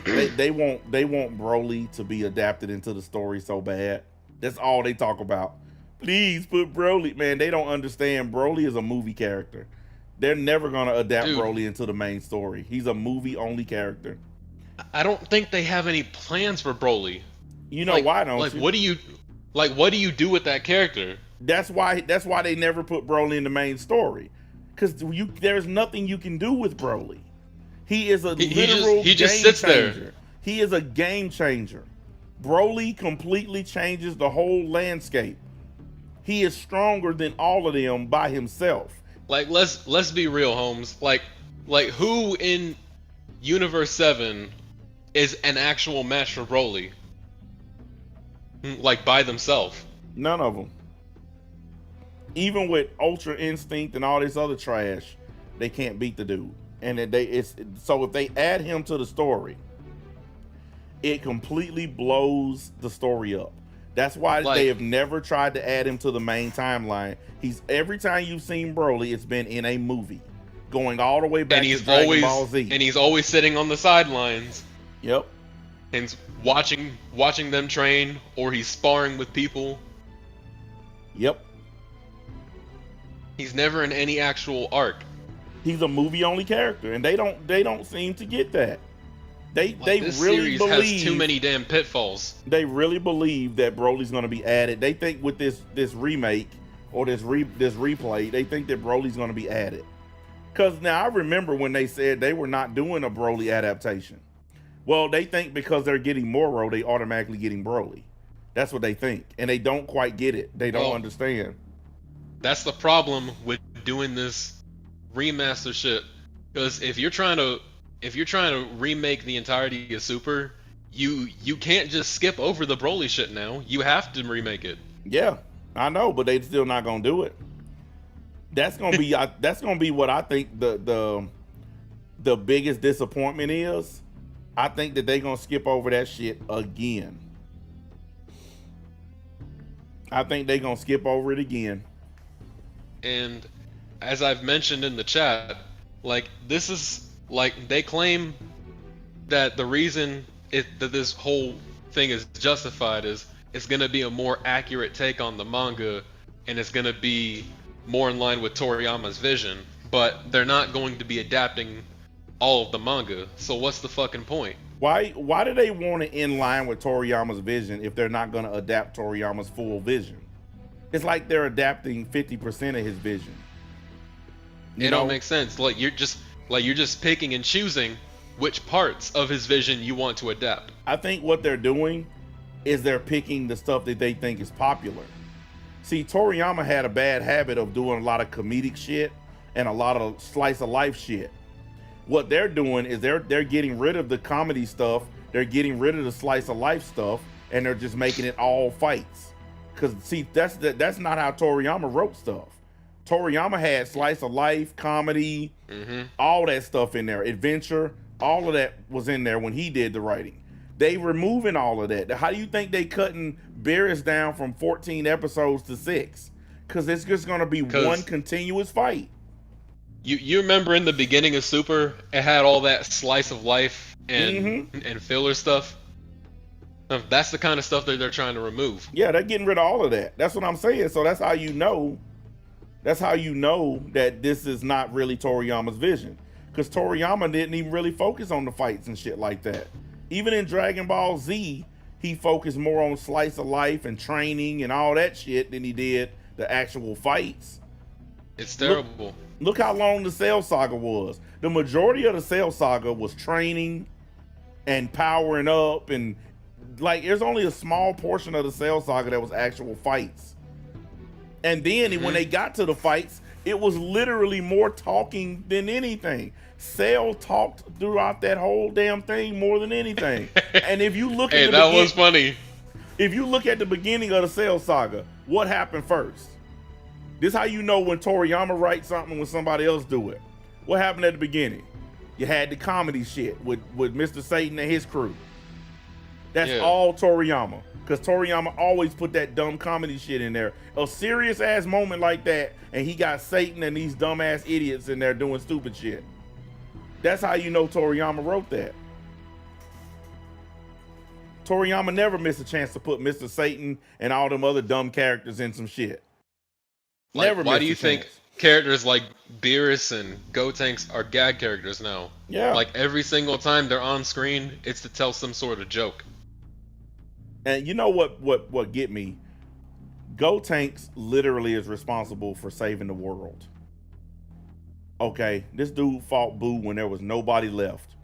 want Broly to be adapted into the story so bad. That's all they talk about. Please put Broly. Man, they don't understand. Broly is a movie character. They're never gonna adapt Dude. Broly into the main story. He's a movie only character. I don't think they have any plans for Broly. You know why, don't Like, you? what do you do with that character? That's why they never put Broly in the main story. Because there's nothing you can do with Broly. He is a literal he just game sits there. changer. He is a game changer. Broly completely changes the whole landscape. He is stronger than all of them by himself. Like, let's be real, Holmes. Like who in Universe 7 is an actual match for Broly? Like, by themselves. None of them. Even with Ultra Instinct and all this other trash, they can't beat the dude. And so if they add him to the story, it completely blows the story up. That's why they have never tried to add him to the main timeline. Every time you've seen Broly, it's been in a movie, going all the way back to Dragon Ball Z. And he's always sitting on the sidelines Yep. and watching them train, or he's sparring with people. Yep. He's never in any actual arc. He's a movie only character, and they don't seem to get that. They This really series believe has too many damn pitfalls. They really believe that Broly's going to be added. They think with this remake or this replay, they think that Broly's going to be added. Because now I remember when they said they were not doing a Broly adaptation. Well, they think because they're getting Moro, they automatically getting Broly. That's what they think, and they don't quite get it. They don't understand. That's the problem with doing this remaster shit. Because if you're trying to remake the entirety of Super, you can't just skip over the Broly shit now. You have to remake it. Yeah, I know, but they still not gonna do it. That's gonna be what I think the biggest disappointment is. I think that they gonna skip over that shit again. I think they gonna skip over it again. And as I've mentioned in the chat, like, this is like, they claim that the reason that this whole thing is justified is it's going to be a more accurate take on the manga, and it's going to be more in line with Toriyama's vision, but they're not going to be adapting all of the manga. So what's the fucking point? Why do they want it in line with Toriyama's vision if they're not going to adapt Toriyama's full vision? It's like they're adapting 50% of his vision. It don't make sense. Like, you're just picking and choosing which parts of his vision you want to adapt. I think what they're doing is they're picking the stuff that they think is popular. See, Toriyama had a bad habit of doing a lot of comedic shit and a lot of slice of life shit. What they're doing is they're getting rid of the comedy stuff, they're getting rid of the slice of life stuff, and they're just making it all fights. Cause see, that's not how Toriyama wrote stuff. Toriyama had slice of life, comedy, all that stuff in there, adventure, all of that was in there when he did the writing. They removing all of that. How do you think they cutting Beerus down from 14 episodes to 6? Because it's just going to be one continuous fight. You remember in the beginning of Super, it had all that slice of life and filler stuff. That's the kind of stuff that they're trying to remove. Yeah, they're getting rid of all of that. That's what I'm saying. So that's how you know. That's how you know that this is not really Toriyama's vision. Because Toriyama didn't even really focus on the fights and shit like that. Even in Dragon Ball Z, he focused more on slice of life and training and all that shit than he did the actual fights. It's terrible. Look how long the Cell Saga was. The majority of the Cell Saga was training and powering up, and like there's only a small portion of the Cell Saga that was actual fights. And then when they got to the fights, it was literally more talking than anything. Cell talked throughout that whole damn thing more than anything. And if you look at that was funny. If you look at the beginning of the Cell Saga, what happened first? This is how you know when Toriyama writes something when somebody else do it. What happened at the beginning? You had the comedy shit with Mr. Satan and his crew. That's all Toriyama. Because Toriyama always put that dumb comedy shit in there. A serious ass moment like that, and he got Satan and these dumb ass idiots in there doing stupid shit. That's how you know Toriyama wrote that. Toriyama never missed a chance to put Mr. Satan and all them other dumb characters in some shit. Like, why do you think characters like Beerus and Gotenks are gag characters now? Yeah. Like every single time they're on screen, it's to tell some sort of joke. And you know what get me? Gotenks literally is responsible for saving the world. Okay, this dude fought Boo when there was nobody left.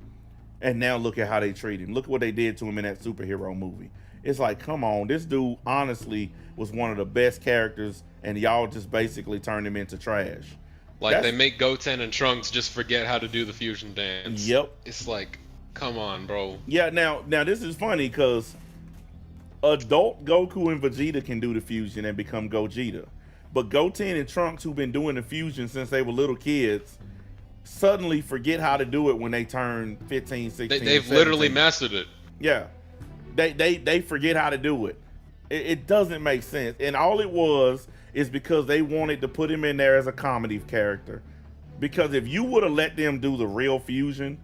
And now look at how they treat him. Look at what they did to him in that superhero movie. It's like, come on, this dude honestly was one of the best characters, and y'all just basically turned him into trash. Like, they make Goten and Trunks just forget how to do the fusion dance. Yep. It's like, come on, bro. Yeah, now this is funny because adult Goku and Vegeta can do the fusion and become Gogeta. But Goten and Trunks, who've been doing the fusion since they were little kids, suddenly forget how to do it when they turn 15, 16, They've 17. literally mastered it. Yeah. They forget how to do it. It doesn't make sense. And all it was is because they wanted to put him in there as a comedy character. Because if you would have let them do the real fusion,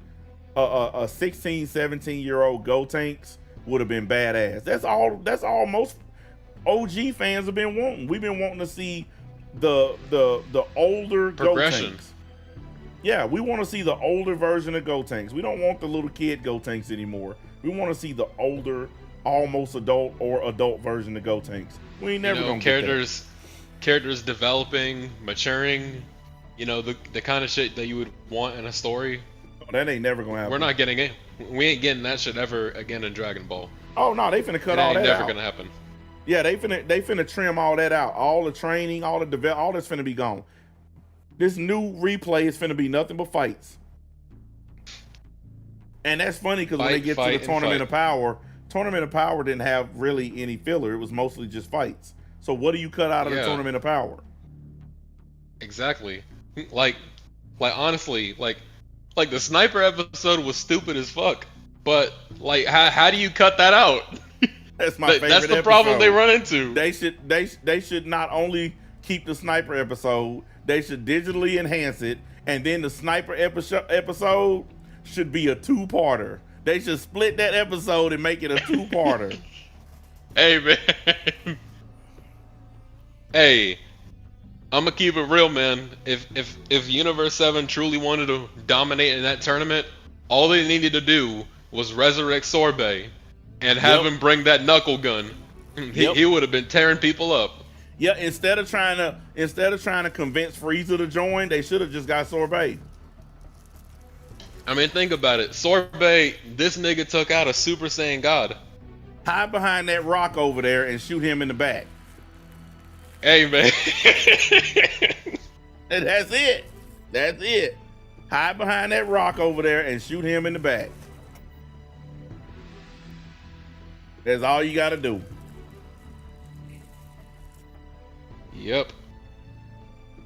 a 16, 17-year-old Gotenks would have been badass. That's all most OG fans have been wanting. We've been wanting to see the older progression. Gotenks. Yeah, we want to see the older version of Gotenks. We don't want the little kid Gotenks anymore. We want to see the older, almost adult or adult version of Gotenks. We ain't never gonna get that. Characters developing, maturing. You know, the kind of shit that you would want in a story. That ain't never gonna happen. We're not getting it. We ain't getting that shit ever again in Dragon Ball. Oh no, they finna cut all that out. Never gonna happen. Yeah, they finna trim all that out. All the training, all that's finna be gone. This new replay is finna be nothing but fights. And that's funny because when they get to the Tournament of Power didn't have really any filler. It was mostly just fights. So what do you cut out of the Tournament of Power? Exactly. Like honestly, like the sniper episode was stupid as fuck. But like, how do you cut that out? That's my favorite That's the episode. problem they run into. They should not only keep the sniper episode, they should digitally enhance it, and then the sniper episode should be a two-parter. They should split that episode and make it a two-parter. Hey man. Hey, I'm gonna keep it real, man. If Universe 7 truly wanted to dominate in that tournament, all they needed to do was resurrect Sorbet and have him bring that knuckle gun. He would have been tearing people up. Yeah, instead of trying to convince Frieza to join, they should have just got Sorbet. I mean, think about it. Sorbet, this nigga took out a Super Saiyan God. Hide behind that rock over there and shoot him in the back. Hey, man. And that's it. That's it. Hide behind that rock over there and shoot him in the back. That's all you got to do. Yep.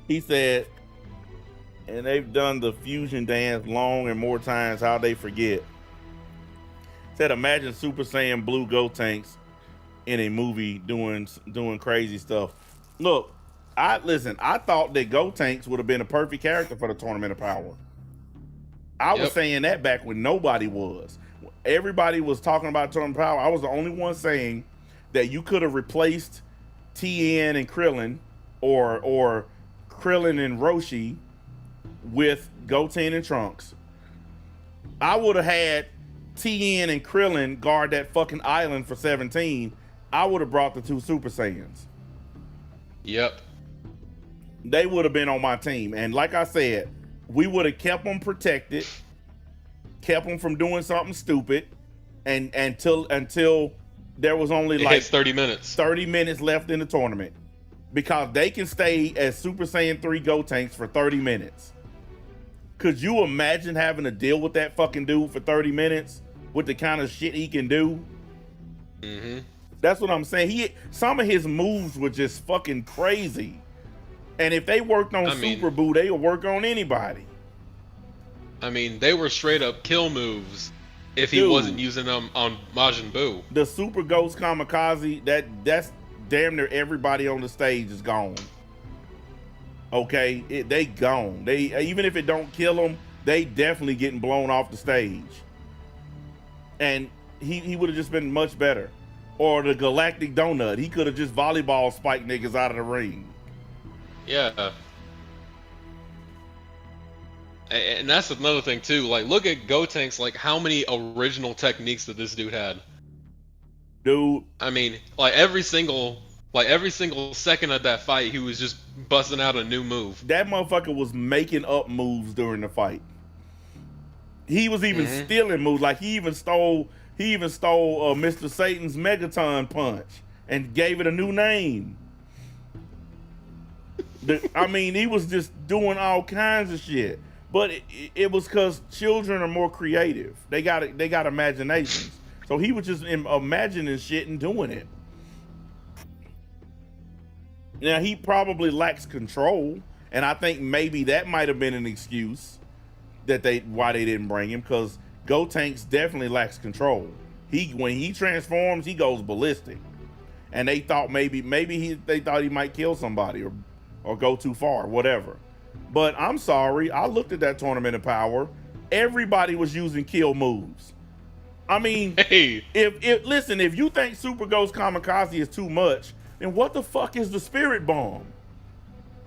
He said, and they've done the fusion dance long and more times, how they forget. Said, imagine Super Saiyan Blue Gotenks in a movie doing crazy stuff. Look, I thought that Gotenks would have been a perfect character for the Tournament of Power. I was Yep. saying that back when nobody was. Everybody was talking about tournament power. I was the only one saying that you could have replaced TN and Krillin, or Krillin and Roshi with Goten and Trunks. I would have had TN and Krillin guard that fucking island for 17. I would have brought the 2 Super Saiyans. Yep. They would have been on my team. And like I said, we would have kept them protected, kept them from doing something stupid, and until there was only It like hits 30 minutes. 30 minutes left in the tournament. Because they can stay as Super Saiyan 3 Gotenks for 30 minutes. Could you imagine having to deal with that fucking dude for 30 minutes with the kind of shit he can do? Mm-hmm. That's what I'm saying. Some of his moves were just fucking crazy. And if they worked on Super Buu, they would work on anybody. I mean, they were straight up kill moves if he wasn't using them on Majin Buu. The Super Ghost Kamikaze, that's damn near everybody on the stage is gone. Okay, they gone. They, even if it don't kill them, they definitely getting blown off the stage. And he would have just been much better. Or the Galactic Donut, he could have just volleyball spiked niggas out of the ring. Yeah. And that's another thing too. Like, look at Gotenks. Like, how many original techniques that this dude had? Dude, I mean, like every single second of that fight, he was just busting out a new move. That motherfucker was making up moves during the fight. He was even stealing moves. Like he even stole Mr. Satan's Megaton Punch and gave it a new name. I mean, he was just doing all kinds of shit. But it was because children are more creative. They got imaginations. So he was just imagining shit and doing it. Now, he probably lacks control, and I think maybe that might have been an excuse why they didn't bring him, because Gotenks definitely lacks control. When he transforms, he goes ballistic. And they thought maybe they thought he might kill somebody or go too far, whatever. But I'm sorry, I looked at that Tournament of Power. Everybody was using kill moves. I mean, hey, if you think Super Ghost Kamikaze is too much, then what the fuck is the Spirit Bomb?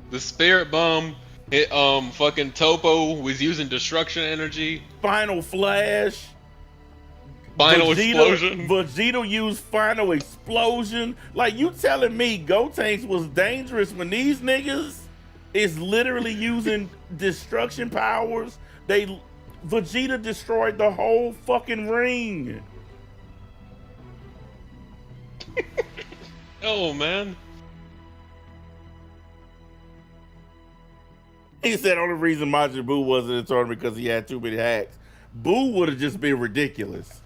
The Spirit Bomb, fucking Topo was using destruction energy. Final Flash. Final Explosion. Vegeta used Final Explosion. Like, you telling me Gotenks was dangerous when these niggas is literally using destruction powers? Vegeta destroyed the whole fucking ring. Oh, man. He said only reason Majin Buu wasn't in the tournament because he had too many hacks. Buu would have just been ridiculous.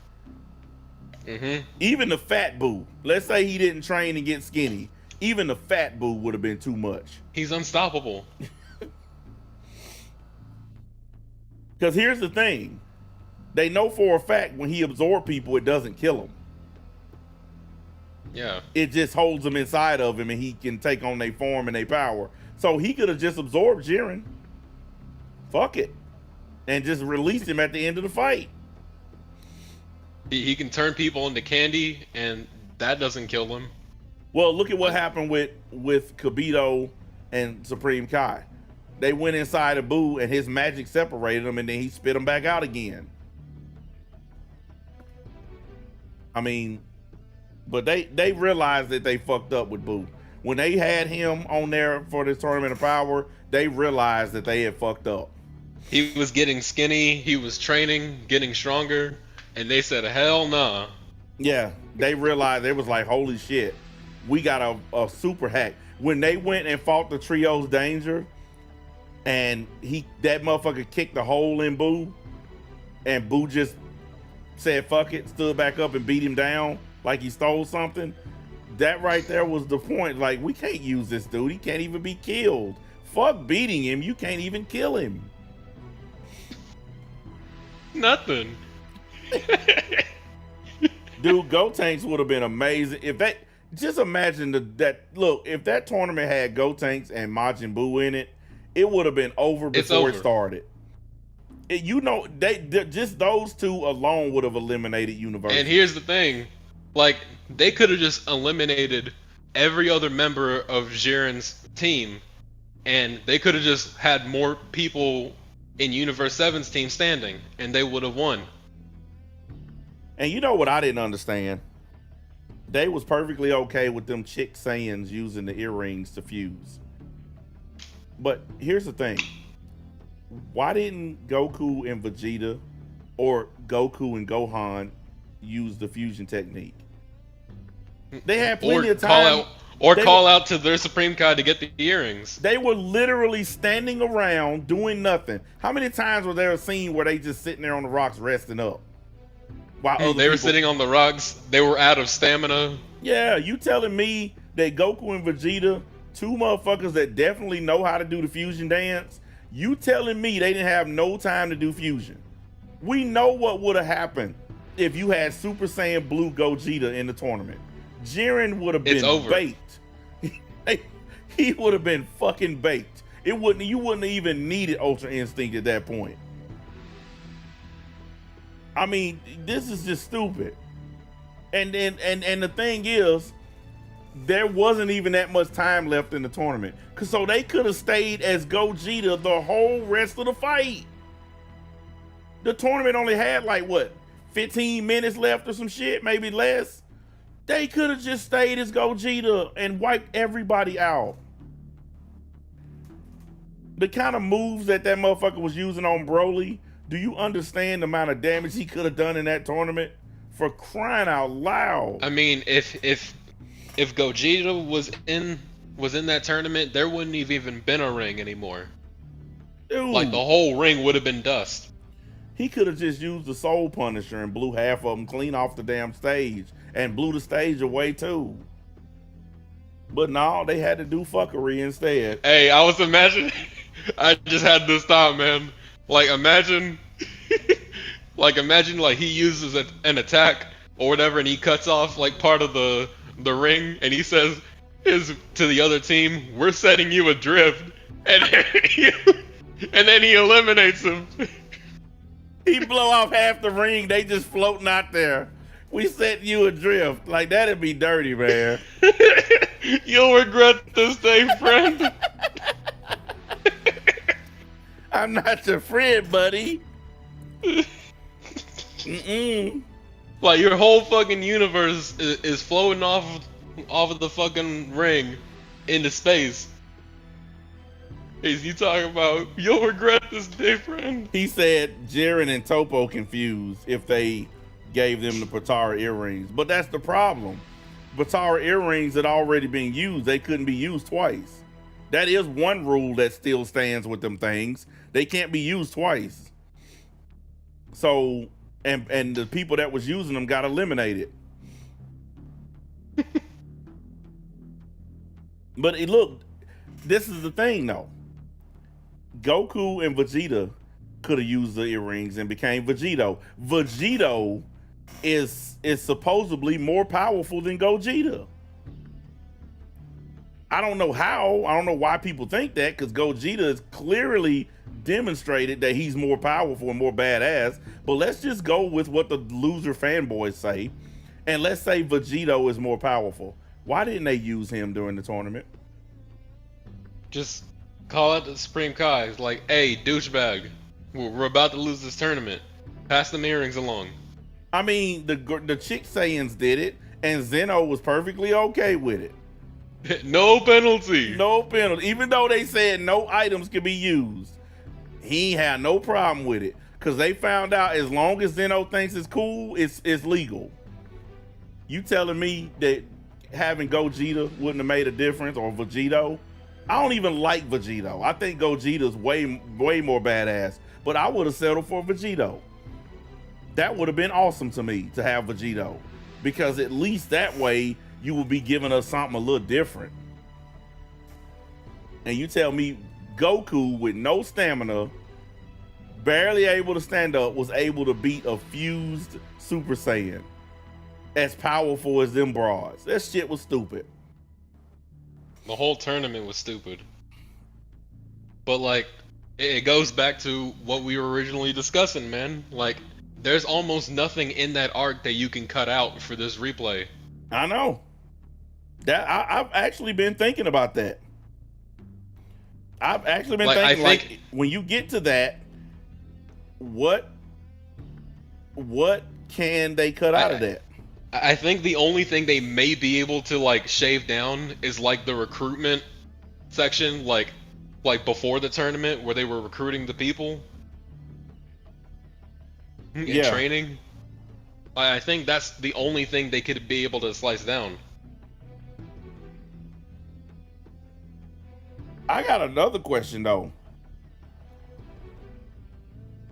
Even the fat Buu. Let's say he didn't train and get skinny. Even the fat Buu would have been too much. He's unstoppable. Because here's the thing. They know for a fact when he absorbs people, it doesn't kill them. Yeah. It just holds them inside of him and he can take on their form and their power. So he could have just absorbed Jiren. Fuck it. And just released him at the end of the fight. He can turn people into candy, and that doesn't kill them. Well, look at what happened with Kibito and Supreme Kai. They went inside of Buu and his magic separated them, and then he spit them back out again. I mean, but they realized that they fucked up with Buu. When they had him on there for this Tournament of Power, they realized that they had fucked up. He was getting skinny, he was training, getting stronger, and they said, hell nah. Yeah, they realized, they was like, holy shit, we got a super hack. When they went and fought the Trio's Danger, and that motherfucker kicked the hole in Buu, and Buu just said fuck it, stood back up and beat him down like he stole something. That right there was the point. Like, we can't use this dude. He can't even be killed. Fuck beating him. You can't even kill him. Nothing. Dude, Gotenks would have been amazing. Just imagine if that tournament had Gotenks and Majin Buu in it, it would have been over before it started. just those two alone would have eliminated Universe. And here's the thing, like they could have just eliminated every other member of Jiren's team, and they could have just had more people in Universe 7's team standing, and they would have won. And you know what I didn't understand? They was perfectly okay with them chick Saiyans using the earrings to fuse. But here's the thing. Why didn't Goku and Vegeta or Goku and Gohan use the fusion technique? They had plenty of time. Call out to their Supreme Kai to get the earrings. They were literally standing around doing nothing. How many times were there a scene where they just sitting there on the rocks resting up? While they were sitting on the rocks. They were out of stamina. Yeah, you telling me that Goku and Vegeta, two motherfuckers that definitely know how to do the fusion dance, you telling me they didn't have no time to do fusion? We know what would have happened if you had Super Saiyan Blue Gogeta in the tournament. Jiren would have been baked. He would have been fucking baked. You wouldn't have even needed Ultra Instinct at that point. I mean, this is just stupid. And the thing is, there wasn't even that much time left in the tournament. So they could have stayed as Gogeta the whole rest of the fight. The tournament only had like, what, 15 minutes left or some shit, maybe less. They could have just stayed as Gogeta and wiped everybody out. The kind of moves that motherfucker was using on Broly, do you understand the amount of damage he could have done in that tournament? For crying out loud. I mean, if Gogeta was in that tournament, there wouldn't have even been a ring anymore. Dude, like the whole ring would have been dust. He could have just used the Soul Punisher and blew half of them clean off the damn stage and blew the stage away too. But no, they had to do fuckery instead. Hey, I was imagining. I just had this thought, man. Like imagine like he uses an attack or whatever, and he cuts off like part of the ring, and he says to the other team, "We're setting you adrift," and then he eliminates him. He blow off half the ring. They just floating out there. We set you adrift. Like that'd be dirty, man. You'll regret this day, friend. I'm not your friend, buddy. Like your whole fucking universe is floating off of the fucking ring into space. Is you talking about you'll regret this day, friend? He said Jiren and Toppo confused if they gave them the Potara earrings, but that's the problem. Potara earrings had already been used. They couldn't be used twice. That is one rule that still stands with them things. They can't be used twice. So, and the people that was using them got eliminated. But look, this is the thing though. Goku and Vegeta could have used the earrings and became Vegito. Vegito is supposedly more powerful than Gogeta. I don't know how. I don't know why people think that, because Gogeta has clearly demonstrated that he's more powerful and more badass. But let's just go with what the loser fanboys say, and let's say Vegito is more powerful. Why didn't they use him during the tournament? Just call out the Supreme Kai. It's like, hey, douchebag, we're about to lose this tournament. Pass them earrings along. I mean, the chick Saiyans did it, and Zeno was perfectly okay with it. No penalty. No penalty. Even though they said no items could be used, he had no problem with it, because they found out as long as Zeno thinks it's cool, it's legal. You telling me that having Gogeta wouldn't have made a difference, or Vegito? I don't even like Vegito. I think Gogeta's way more badass, but I would have settled for Vegito. That would have been awesome to me to have Vegito, because at least that way you will be giving us something a little different. And you tell me Goku with no stamina, barely able to stand up, was able to beat a fused Super Saiyan as powerful as them broads. That shit was stupid. The whole tournament was stupid. But like, it goes back to what we were originally discussing, man. Like, there's almost nothing in that arc that you can cut out for this replay. I know. That I've actually been thinking about that. I've actually been thinking, like, when you get to that, what can they cut out of that? I think the only thing they may be able to like shave down is like the recruitment section, like before the tournament where they were recruiting the people and training. I think that's the only thing they could be able to slice down. I got another question though.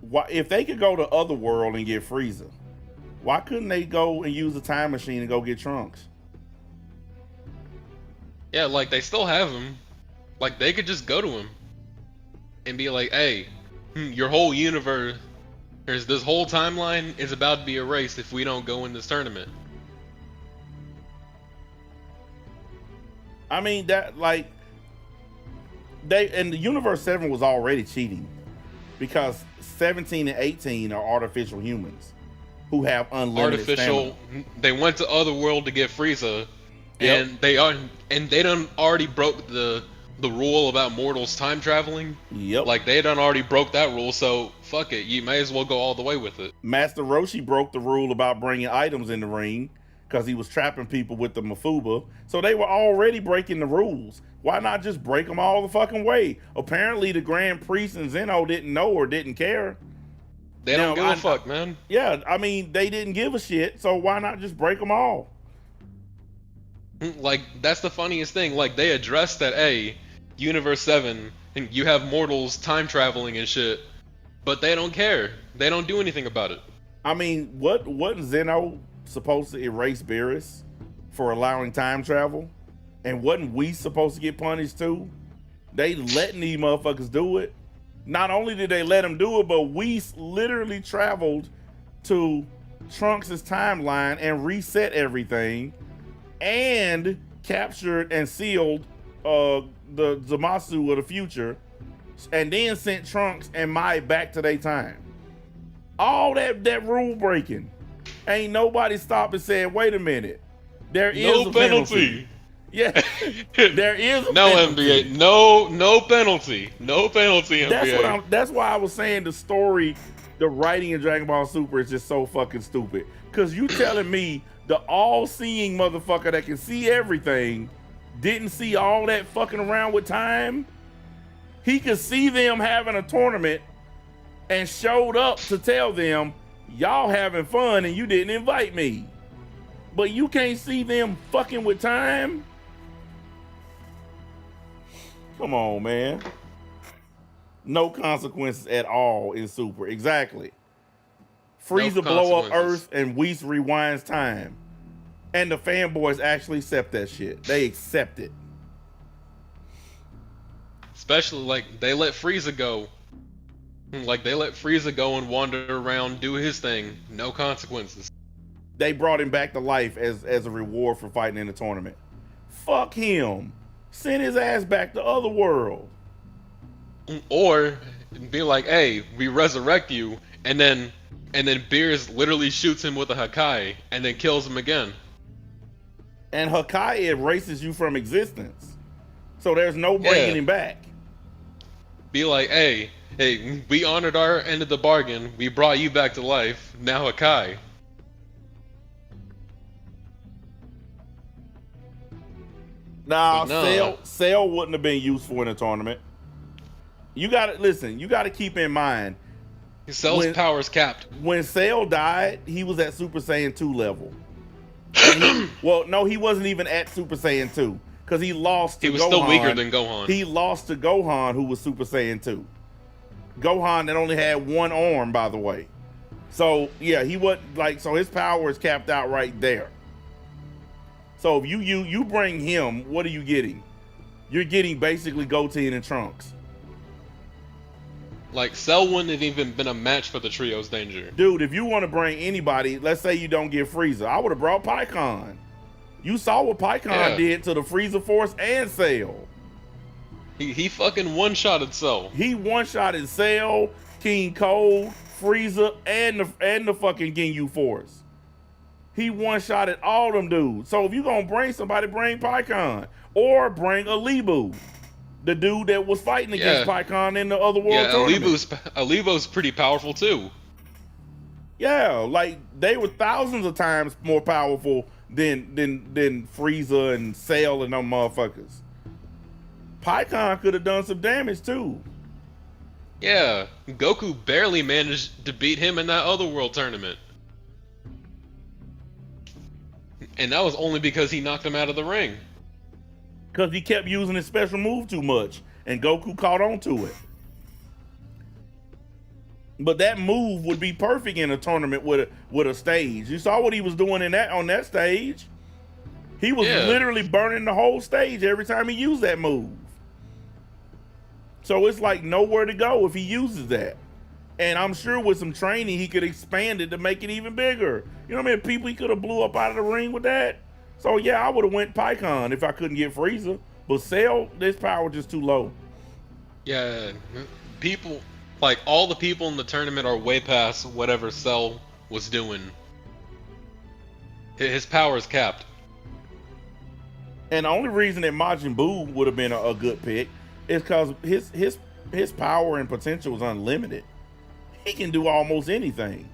Why, if they could go to Otherworld and get Frieza, why couldn't they go and use a time machine and go get Trunks? Yeah, like they still have him. Like they could just go to him and be like, "Hey, your whole universe, this whole timeline is about to be erased if we don't go in this tournament." I mean, that, like, the Universe 7 was already cheating because 17 and 18 are artificial humans who have unlimited stamina. They went to Otherworld to get Frieza, and they done already broke the rule about mortals time traveling. Yep. Like they done already broke that rule, so fuck it. You may as well go all the way with it. Master Roshi broke the rule about bringing items in the ring because he was trapping people with the Mafuba. So they were already breaking the rules. Why not just break them all the fucking way? Apparently the Grand Priest and Zeno didn't know or didn't care. They don't give a fuck, man. Yeah, I mean, they didn't give a shit, so why not just break them all? Like, that's the funniest thing. Like, they addressed that, hey, Universe 7, and you have mortals time traveling and shit, but they don't care. They don't do anything about it. I mean, wasn't Zeno supposed to erase Beerus for allowing time travel? And wasn't we supposed to get punished too? They letting these motherfuckers do it. Not only did they let him do it, but we literally traveled to Trunks' timeline and reset everything and captured and sealed the Zamasu of the future and then sent Trunks and Mai back to their time. All that rule breaking. Ain't nobody stopped and said, wait a minute. There is a penalty. Yeah, there is a penalty. NBA. No penalty. No penalty, NBA. That's why I was saying the writing in Dragon Ball Super is just so fucking stupid. Cause you telling me the all-seeing motherfucker that can see everything didn't see all that fucking around with time? He could see them having a tournament and showed up to tell them, y'all having fun and you didn't invite me. But you can't see them fucking with time? Come on, man. No consequences at all in Super. Exactly. Frieza blow up Earth and Whis rewinds time. And the fanboys actually accept that shit. They accept it. Especially, like, they let Frieza go. Like, they let Frieza go and wander around, do his thing. No consequences. They brought him back to life as a reward for fighting in the tournament. Fuck him. Send his ass back to Otherworld. Or be like, hey, we resurrect you, and then Beerus literally shoots him with a Hakai and then kills him again. And Hakai erases you from existence. So there's no bringing him back. Be like, hey, we honored our end of the bargain. We brought you back to life. Now Hakai. Nah, Cell wouldn't have been useful in a tournament. You gotta keep in mind. Cell's power is capped. When Cell died, he was at Super Saiyan 2 level. He wasn't even at Super Saiyan 2. Because he lost to Gohan. He was still weaker than Gohan. He lost to Gohan, who was Super Saiyan 2. Gohan that only had one arm, by the way. So, yeah, he wasn't so his power is capped out right there. So if you bring him, what are you getting? You're getting basically Goten and Trunks. Like, Cell wouldn't have even been a match for the Trio's Danger. Dude, if you want to bring anybody, let's say you don't get Frieza, I would have brought Pycon. You saw what Pycon did to the Frieza Force and Cell. He fucking one-shotted Cell. He one-shotted Cell, King Cold, Frieza, and the fucking Ginyu Force. He one-shotted all them dudes. So if you gonna bring somebody, bring Pycon. Or bring Alibu, the dude that was fighting against Pycon in the other world tournament. Alibu's pretty powerful too. Yeah, like they were thousands of times more powerful than Frieza and Cell and them motherfuckers. Pycon could have done some damage too. Yeah, Goku barely managed to beat him in that other world tournament. And that was only because he knocked him out of the ring. Because he kept using his special move too much, and Goku caught on to it. But that move would be perfect in a tournament with a stage. You saw what he was doing on that stage. He was literally burning the whole stage every time he used that move. So it's like nowhere to go if he uses that. And I'm sure with some training, he could expand it to make it even bigger. You know what I mean? People he could have blew up out of the ring with that. So yeah, I would have went Pycon if I couldn't get Frieza. But Cell, this power just too low. Yeah, people, like all the people in the tournament are way past whatever Cell was doing. His power is capped. And the only reason that Majin Buu would have been a good pick is because his power and potential is unlimited. He can do almost anything.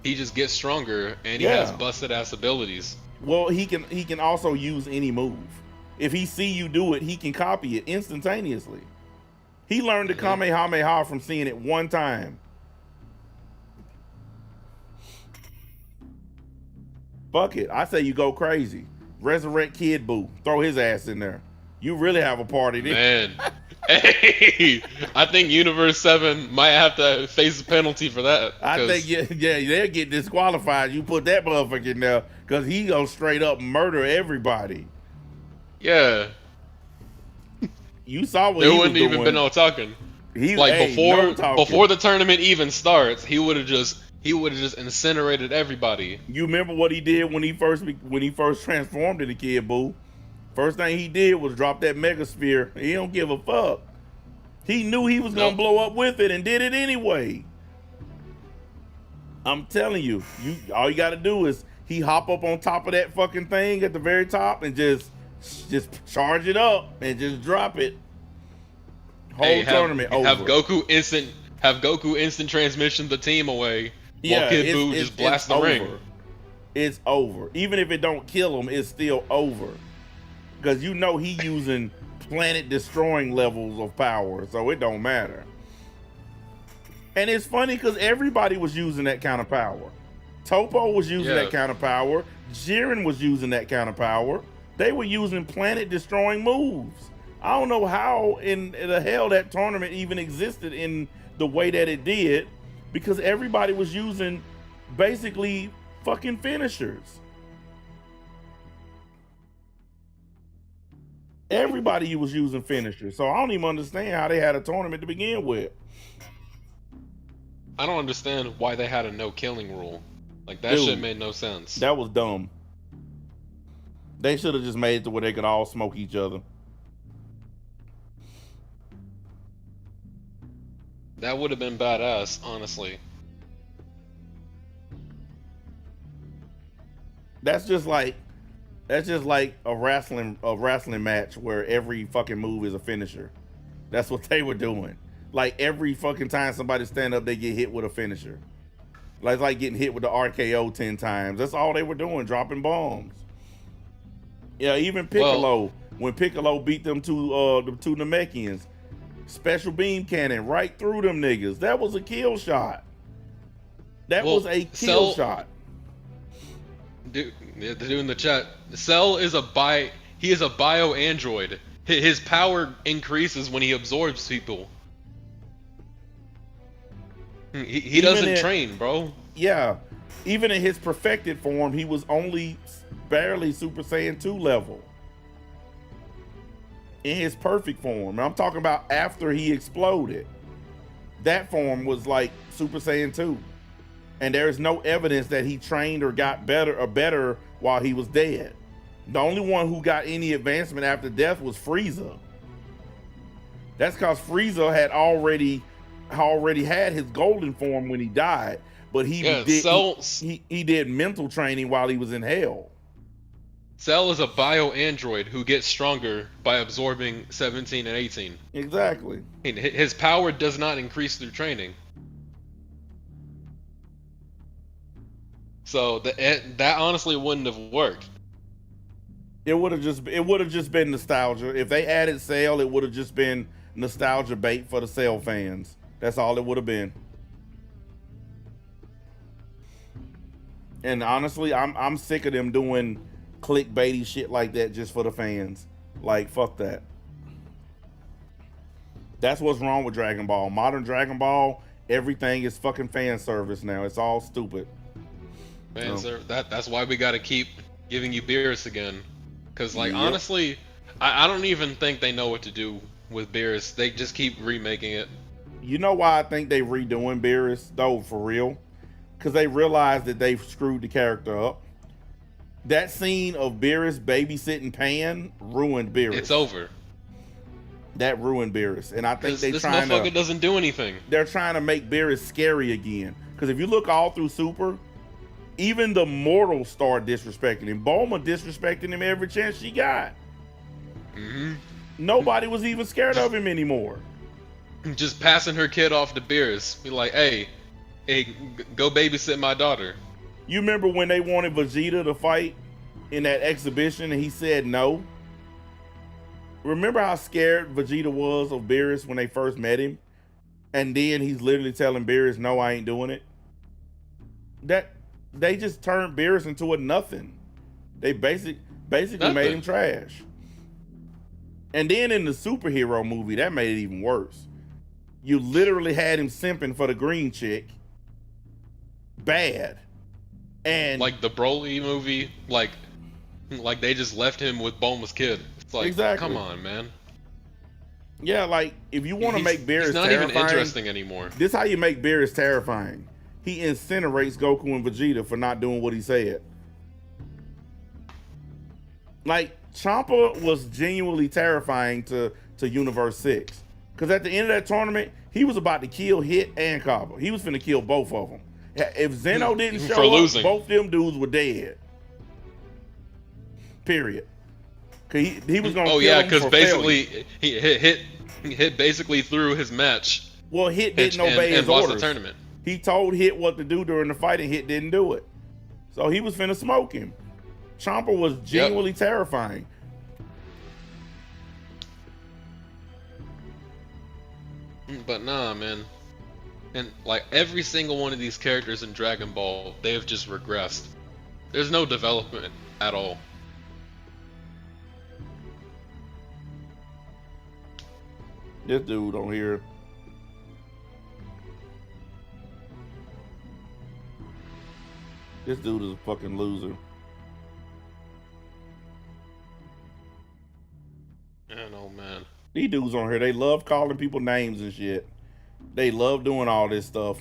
He just gets stronger, and he has busted ass abilities. Well, he can also use any move. If he see you do it, he can copy it instantaneously. He learned the Kamehameha from seeing it one time. Fuck it, I say you go crazy. Resurrect Kid Buu. Throw his ass in there. You really have a party there. Man. Hey, I think Universe 7 might have to face a penalty for that. I think, they'll get disqualified. You put that motherfucker in there, because he gonna straight up murder everybody. Yeah. You saw what there he was wouldn't even doing. been no talking. Before the tournament even starts, he would have just incinerated everybody. You remember what he did when he first transformed into Kid Buu? First thing he did was drop that Mega Sphere. He don't give a fuck. He knew he was gonna blow up with it and did it anyway. I'm telling you, all you gotta do is he hop up on top of that fucking thing at the very top and just charge it up and just drop it. Whole tournament over. Have Goku instant transmission the team away. While Kid Buu just blast the ring. It's over. Even if it don't kill him, it's still over. Because you know he using planet destroying levels of power, so it don't matter. And it's funny because everybody was using that kind of power. Topo was using that kind of power. Jiren was using that kind of power. They were using planet destroying moves. I don't know how in the hell that tournament even existed in the way that it did, because everybody was using basically fucking finishers. Everybody was using finishers. So I don't even understand how they had a tournament to begin with. I don't understand why they had a no killing rule. Like that shit made no sense. That was dumb. They should have just made it to where they could all smoke each other. That would have been badass, honestly. That's just like a wrestling match where every fucking move is a finisher. That's what they were doing. Like every fucking time somebody stand up, they get hit with a finisher. Like getting hit with the RKO 10 times. That's all they were doing, dropping bombs. Yeah, even Piccolo, when Piccolo beat them two Namekians, special beam cannon right through them niggas. That was a kill shot. That was a kill shot. Dude, the dude in the chat, Cell is he is a bio android. His power increases when he absorbs people. He doesn't train, bro. Yeah, even in his perfected form, he was only barely Super Saiyan 2 level. In his perfect form, I'm talking about after he exploded. That form was like Super Saiyan 2. And there is no evidence that he trained or got better while he was dead. The only one who got any advancement after death was Frieza. That's because Frieza had already had his golden form when he died, but he did mental training while he was in hell. Cell is a bio-android who gets stronger by absorbing 17 and 18. Exactly. And his power does not increase through training. So that honestly wouldn't have worked. It would have just been nostalgia. If they added Cell, it would have just been nostalgia bait for the Cell fans. That's all it would have been. And honestly, I'm sick of them doing clickbaity shit like that just for the fans. Like, fuck that. That's what's wrong with Dragon Ball. Modern Dragon Ball, everything is fucking fan service now. It's all stupid. That's why we gotta keep giving you Beerus again. Cause like honestly, I don't even think they know what to do with Beerus. They just keep remaking it. You know why I think they redoing Beerus though, for real? Cause they realize that they've screwed the character up. That scene of Beerus babysitting Pan ruined Beerus. It's over. That ruined Beerus, and I think this motherfucker doesn't do anything. They're trying to make Beerus scary again. Because if you look all through Super, even the mortals start disrespecting him. Bulma disrespecting him every chance she got. Mm-hmm. Nobody was even scared of him anymore. Just passing her kid off to Beerus, be like, hey, go babysit my daughter. You remember when they wanted Vegeta to fight in that exhibition and he said no? Remember how scared Vegeta was of Beerus when they first met him? And then he's literally telling Beerus, no, I ain't doing it. That they just turned Beerus into a nothing. They basically made him trash. And then in the superhero movie, that made it even worse. You literally had him simping for the green chick. Bad. And like the Broly movie, like they just left him with Bulma's kid. It's like, exactly. Come on, man. Yeah, like if you want to make Beerus he's not terrifying, even interesting anymore. This is how you make Beerus terrifying. He incinerates Goku and Vegeta for not doing what he said. Like Champa was genuinely terrifying to Universe 6. Because at the end of that tournament, he was about to kill Hit and Cabba. He was finna kill both of them. If Zeno didn't show up, both them dudes were dead. Period. Cause he was gonna. Oh kill yeah, because basically he hit basically through his match. Well, Hit didn't obey his lost orders. the tournament. He told Hit what to do during the fight, and Hit didn't do it. So he was finna smoke him. Champa was genuinely terrifying. But nah, man. And like every single one of these characters in Dragon Ball, they have just regressed. There's no development at all. This dude on here. This dude is a fucking loser. I know, man. These dudes on here, they love calling people names and shit. They love doing all this stuff.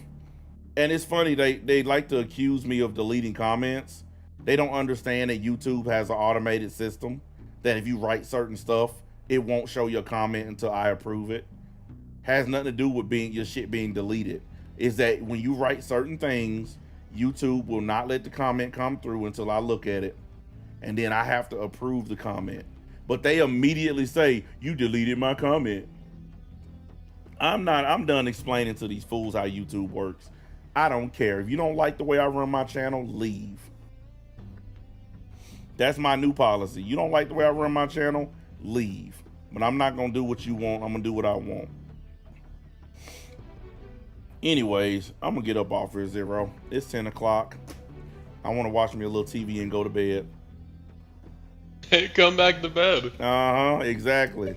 And it's funny, they like to accuse me of deleting comments. They don't understand that YouTube has an automated system that if you write certain stuff, it won't show your comment until I approve it. Has nothing to do with your shit being deleted. Is that when you write certain things, YouTube will not let the comment come through until I look at it. And then I have to approve the comment. But they immediately say, you deleted my comment. I'm done explaining to these fools how YouTube works. I don't care. If you don't like the way I run my channel, leave. That's my new policy. You don't like the way I run my channel, leave. But I'm not going to do what you want. I'm going to do what I want. Anyways, I'm going to get up off here, Zero. It's 10 o'clock. I want to watch me a little TV and go to bed. Hey, come back to bed. Uh-huh, exactly.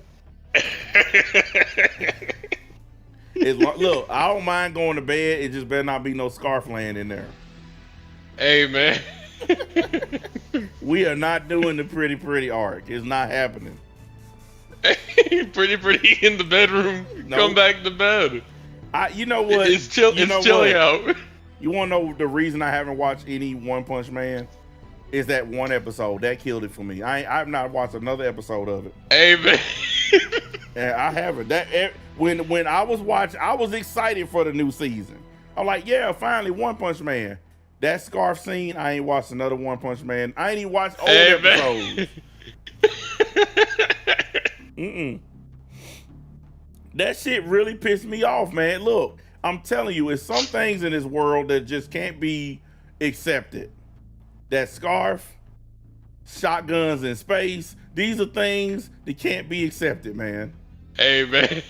Look, I don't mind going to bed. It just better not be no Scarfland in there. Hey, man. We are not doing the pretty arc. It's not happening. Hey, pretty in the bedroom. No. Come back to bed. You know what? It's chilly out. You want to know the reason I haven't watched any One Punch Man? Is that one episode that killed it for me. I've not watched another episode of it. Hey, man. And I haven't. When I was watching, I was excited for the new season. I'm like, yeah, finally One Punch Man. That scarf scene, I ain't watched another One Punch Man. I ain't even watched old episodes. That shit really pissed me off, man. Look, I'm telling you, it's some things in this world that just can't be accepted. That scarf, shotguns in space, these are things that can't be accepted, man. Hey, man.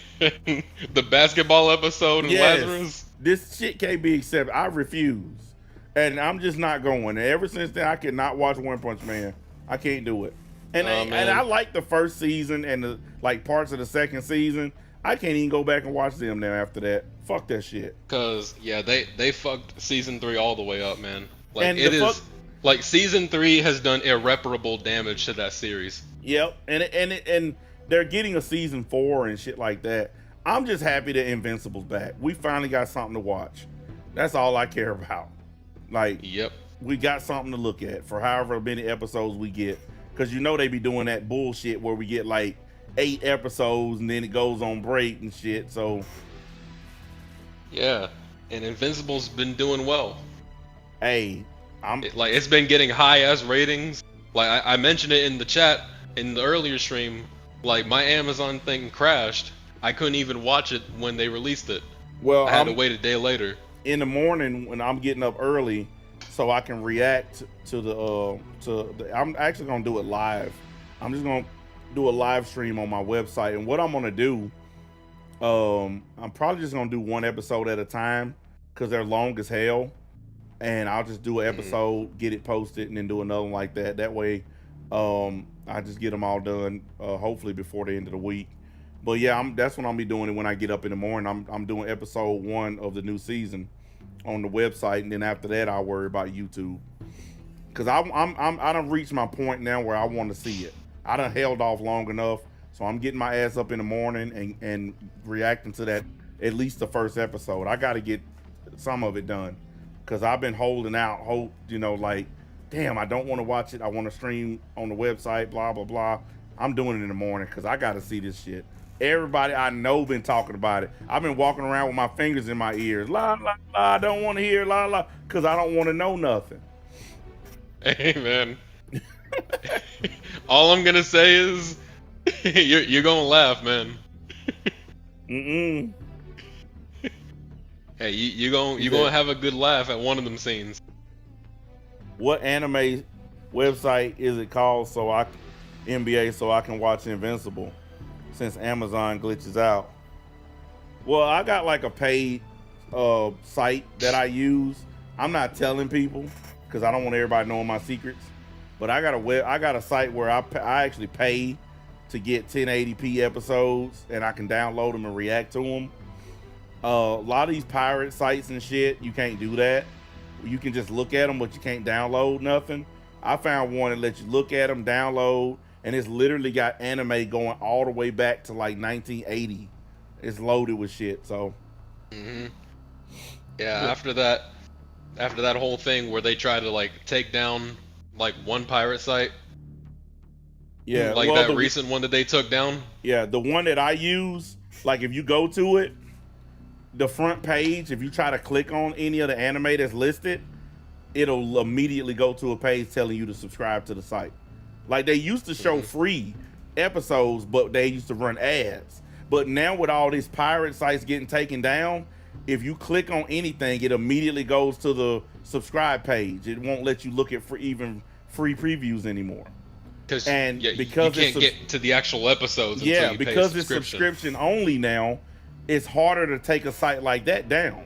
The basketball episode in Lazarus. This shit can't be accepted. I refuse. And I'm just not going. And ever since then, I cannot watch One Punch Man. I can't do it. And I like the first season and the like parts of the second season. I can't even go back and watch them now after that. Fuck that shit. Cause yeah, they fucked season 3 all the way up, man. Like And it the is like season 3 has done irreparable damage to that series. Yep. And they're getting a season 4 and shit like that. I'm just happy that Invincible's back. We finally got something to watch. That's all I care about. Like, yep, we got something to look at for however many episodes we get. Because you know they be doing that bullshit where we get like 8 episodes and then it goes on break and shit. So yeah, and Invincible's been doing well. Hey, it's been getting high ass ratings. Like I mentioned it in the chat in the earlier stream. Like my Amazon thing crashed. I couldn't even watch it when they released it. Well, I had to wait a day later. In the morning when I'm getting up early, so I can react to the. I'm actually gonna do it live. I'm just gonna do a live stream on my website, and what I'm gonna do, I'm probably just gonna do one episode at a time because they're long as hell, and I'll just do an episode, get it posted, and then do another one like that. That way, I just get them all done, hopefully before the end of the week. But yeah, that's when I'll be doing it when I get up in the morning. I'm doing episode 1 of the new season on the website, and then after that I'll worry about YouTube. Cause I done reached my point now where I want to see it. I done held off long enough, so I'm getting my ass up in the morning and reacting to that, at least the first episode. I got to get some of it done, cause I've been holding out hope. You know, like, damn, I don't want to watch it. I want to stream on the website. Blah blah blah. I'm doing it in the morning cause I got to see this shit. Everybody I know been talking about it. I've been walking around with my fingers in my ears. La, la, la, I don't want to hear la, la, because I don't want to know nothing. Hey, man. All I'm going to say is you're going to laugh, man. Hey, you're going to have a good laugh at one of them scenes. What anime website is it called NBA so I can watch Invincible? Since Amazon glitches out. Well, I got like a paid site that I use. I'm not telling people because I don't want everybody knowing my secrets. But I got a site where I actually pay to get 1080p episodes, and I can download them and react to them. A lot of these pirate sites and shit, you can't do that. You can just look at them, but you can't download nothing. I found one that lets you look at them, download. And it's literally got anime going all the way back to like 1980. It's loaded with shit. So, yeah. After that whole thing where they try to like take down like one pirate site. Yeah, like that recent one that they took down. Yeah, the one that I use, like if you go to it, the front page, if you try to click on any of the anime that's listed, it'll immediately go to a page telling you to subscribe to the site. Like they used to show free episodes, but they used to run ads. But now with all these pirate sites getting taken down, if you click on anything, it immediately goes to the subscribe page. It won't let you look at even free previews anymore. Because you can't get to the actual episodes. Until you because pay it's subscription only now, it's harder to take a site like that down.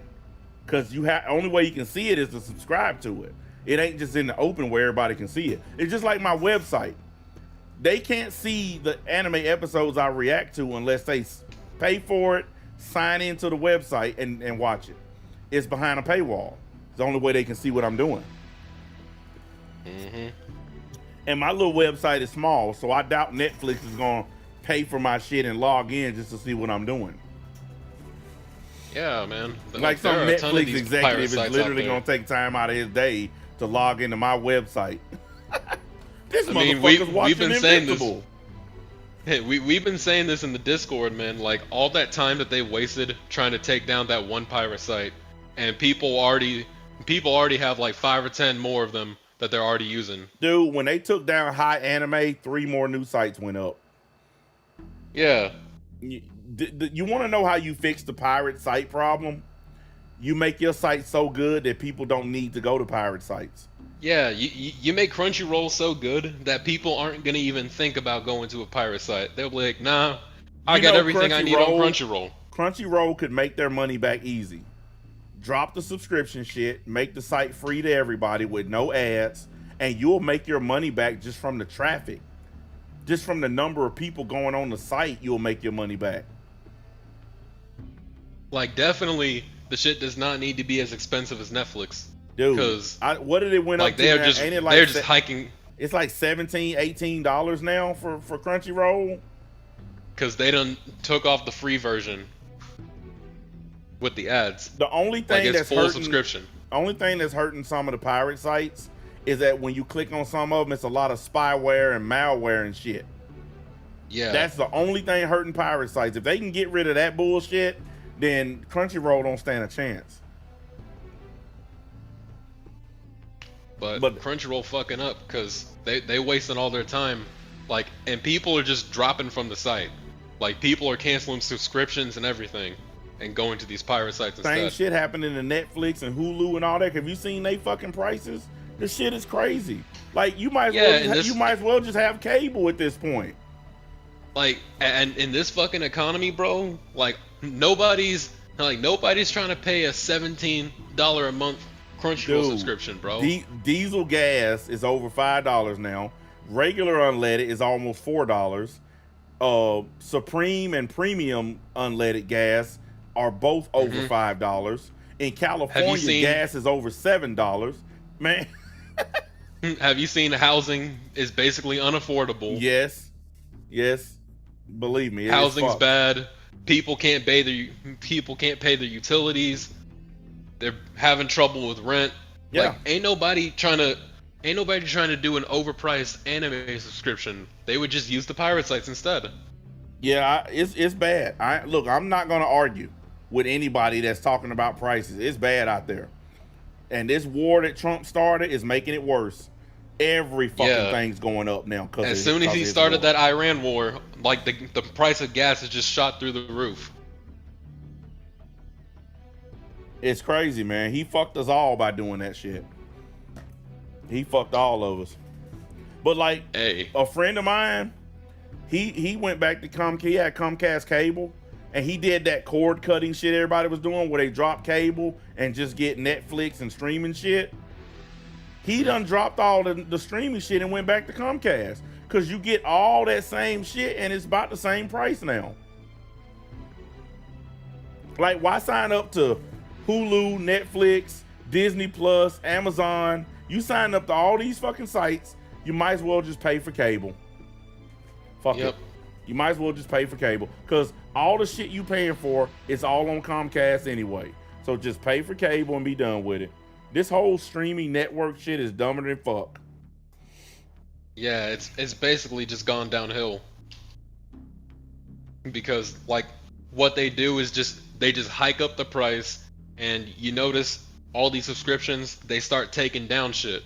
Because only way you can see it is to subscribe to it. It ain't just in the open where everybody can see it. It's just like my website. They can't see the anime episodes I react to unless they pay for it, sign into the website, and watch it. It's behind a paywall. It's the only way they can see what I'm doing. And my little website is small, so I doubt Netflix is going to pay for my shit and log in just to see what I'm doing. Yeah, man. Like some Netflix executive is literally going to take time out of his day to log into my website. This motherfucker's watching Invincible. Hey, we've been saying this in the Discord, man. Like all that time that they wasted trying to take down that one pirate site, and people already have like 5 or 10 more of them that they're already using. Dude, when they took down High Anime, 3 more new sites went up. Yeah. You want to know how you fix the pirate site problem? You make your site so good that people don't need to go to pirate sites. Yeah, you make Crunchyroll so good that people aren't gonna even think about going to a pirate site. They'll be like, nah, I got everything I need on Crunchyroll. Crunchyroll could make their money back easy. Drop the subscription shit, make the site free to everybody with no ads, and you'll make your money back just from the traffic. Just from the number of people going on the site, you'll make your money back. Like, definitely, the shit does not need to be as expensive as Netflix. Dude, because what did it went like up to? they're Now? just Ain't it like they're just hiking. It's like $17, $18 now for Crunchyroll. Because they done took off the free version with the ads. The only thing like it's that's full hurting, subscription. only thing that's hurting some of the pirate sites is that when you click on some of them, it's a lot of spyware and malware and shit. Yeah, That's the only thing hurting pirate sites. If they can get rid of that bullshit, then Crunchyroll don't stand a chance. But Crunchyroll fucking up because they wasting all their time, like, and people are just dropping from the site. Like, people are canceling subscriptions and everything, and going to these pirate sites instead. Same shit happening to Netflix and Hulu and all that. Have you seen they fucking prices? This shit is crazy. Like, you might as well just have cable at this point. Like, and in this fucking economy, bro, like nobody's trying to pay a $17 a month Crunchyroll subscription, bro. Diesel gas is over $5 now. Regular unleaded is almost $4. Supreme and premium unleaded gas are both over $5. In California, gas is over $7. Man. Have you seen housing is basically unaffordable? Yes. Believe me, housing's bad. People can't pay their utilities. They're having trouble with rent. Yeah. Like, ain't nobody trying to do an overpriced anime subscription. They would just use the pirate sites instead. Yeah, it's bad. I'm not gonna argue with anybody that's talking about prices. It's bad out there, and this war that Trump started is making it worse. Every fucking thing's going up now. As soon as he started that Iran war, like the price of gas has just shot through the roof. It's crazy, man. He fucked us all by doing that shit. He fucked all of us. But like, a friend of mine, he went back to Comcast. He had Comcast cable, and he did that cord cutting shit everybody was doing, where they drop cable and just get Netflix and streaming shit. He done dropped all the streaming shit and went back to Comcast, because you get all that same shit and it's about the same price now. Like, why sign up to Hulu, Netflix, Disney Plus, Amazon? You sign up to all these fucking sites, you might as well just pay for cable. Fuck it. You might as well just pay for cable, because all the shit you paying for is all on Comcast anyway. So just pay for cable and be done with it. This whole streaming network shit is dumber than fuck. Yeah, it's basically just gone downhill. Because like what they do is they just hike up the price, and you notice all these subscriptions, they start taking down shit.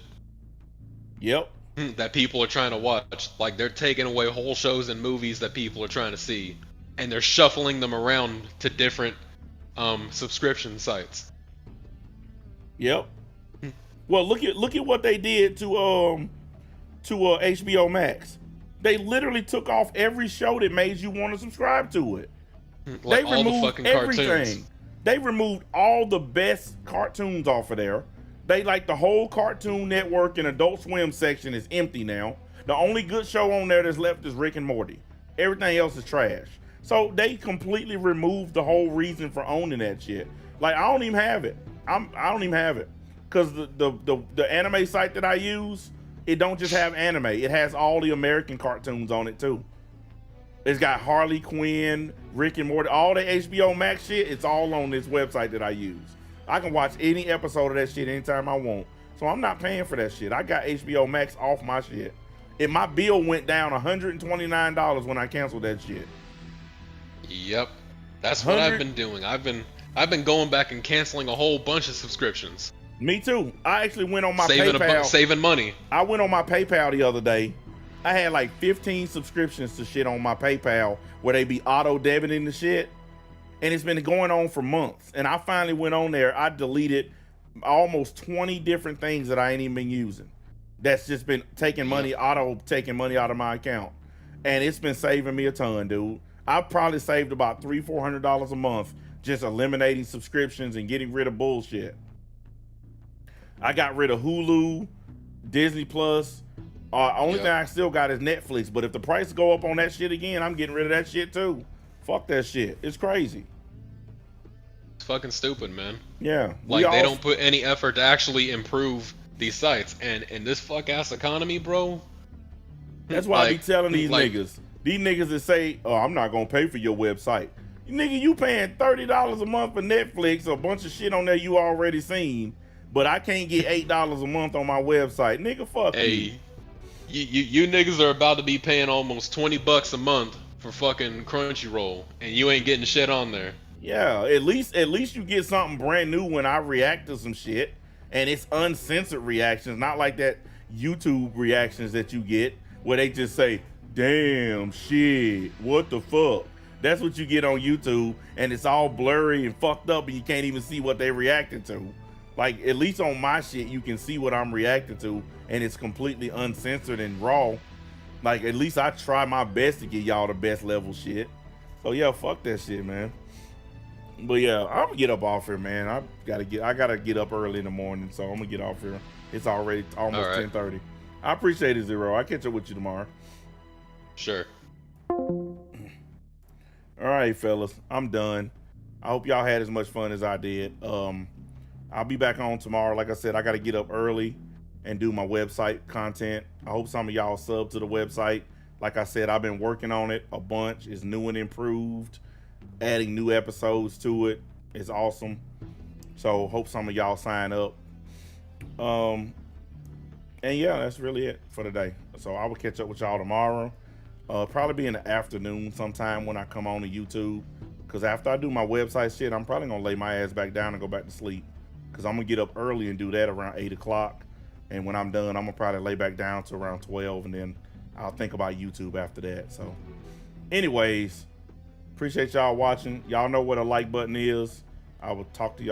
Yep. That people are trying to watch. Like, they're taking away whole shows and movies that people are trying to see, and they're shuffling them around to different subscription sites. Yep. Well, look at what they did to HBO Max. They literally took off every show that made you want to subscribe to it. Like, they all removed the fucking everything. cartoons. They removed all the best cartoons off of there. They, like, the whole Cartoon Network and Adult Swim section is empty now. The only good show on there that's left is Rick and Morty. Everything else is trash. So they completely removed the whole reason for owning that shit. Like, I don't even have it. I don't even have it. Because the anime site that I use, it don't just have anime. It has all the American cartoons on it too. It's got Harley Quinn, Rick and Morty, all the HBO Max shit. It's all on this website that I use. I can watch any episode of that shit anytime I want. So I'm not paying for that shit. I got HBO Max off my shit. And my bill went down $129 when I canceled that shit. Yep. That's what I've been doing. I've been going back and canceling a whole bunch of subscriptions. Me too. I actually went on my PayPal. Saving money. I went on my PayPal the other day. I had like 15 subscriptions to shit on my PayPal where they be auto debiting the shit. And it's been going on for months. And I finally went on there. I deleted almost 20 different things that I ain't even been using. That's just been taking money, taking money out of my account. And it's been saving me a ton, dude. I've probably saved about $300-400 a month just eliminating subscriptions and getting rid of bullshit. I got rid of Hulu, Disney Plus. Only thing I still got is Netflix. But if the price go up on that shit again, I'm getting rid of that shit too. Fuck that shit. It's crazy. It's fucking stupid, man. Yeah. Like, they don't put any effort to actually improve these sites. And in this fuck ass economy, bro. That's why I be telling these niggas. These niggas that say, oh, I'm not gonna pay for your website. Nigga, you paying $30 a month for Netflix, a bunch of shit on there you already seen, but I can't get $8 a month on my website. Nigga, fuck you. You niggas are about to be paying almost $20 a month for fucking Crunchyroll, and you ain't getting shit on there. Yeah, at least you get something brand new when I react to some shit, and it's uncensored reactions, not like that YouTube reactions that you get where they just say, damn shit, what the fuck? That's what you get on YouTube, and it's all blurry and fucked up, and you can't even see what they reacted to. Like, at least on my shit, you can see what I'm reacting to, and it's completely uncensored and raw. Like, at least I try my best to get y'all the best level shit. So yeah, fuck that shit, man. But yeah, I'm gonna get up off here, man. I gotta get up early in the morning, so I'm gonna get off here. It's already almost 10:30. I appreciate it, Zero. I'll catch up with you tomorrow. Sure. All right, fellas, I'm done. I hope y'all had as much fun as I did. I'll be back on tomorrow. Like I said, I got to get up early and do my website content. I hope some of y'all sub to the website. Like I said, I've been working on it a bunch. It's new and improved. Adding new episodes to it is awesome. So hope some of y'all sign up. And yeah, that's really it for today. So I will catch up with y'all tomorrow. Probably be in the afternoon sometime when I come on to YouTube. Because after I do my website shit, I'm probably going to lay my ass back down and go back to sleep. Because I'm going to get up early and do that around 8 o'clock. And when I'm done, I'm going to probably lay back down to around 12. And then I'll think about YouTube after that. So anyways, appreciate y'all watching. Y'all know what a like button is. I will talk to y'all.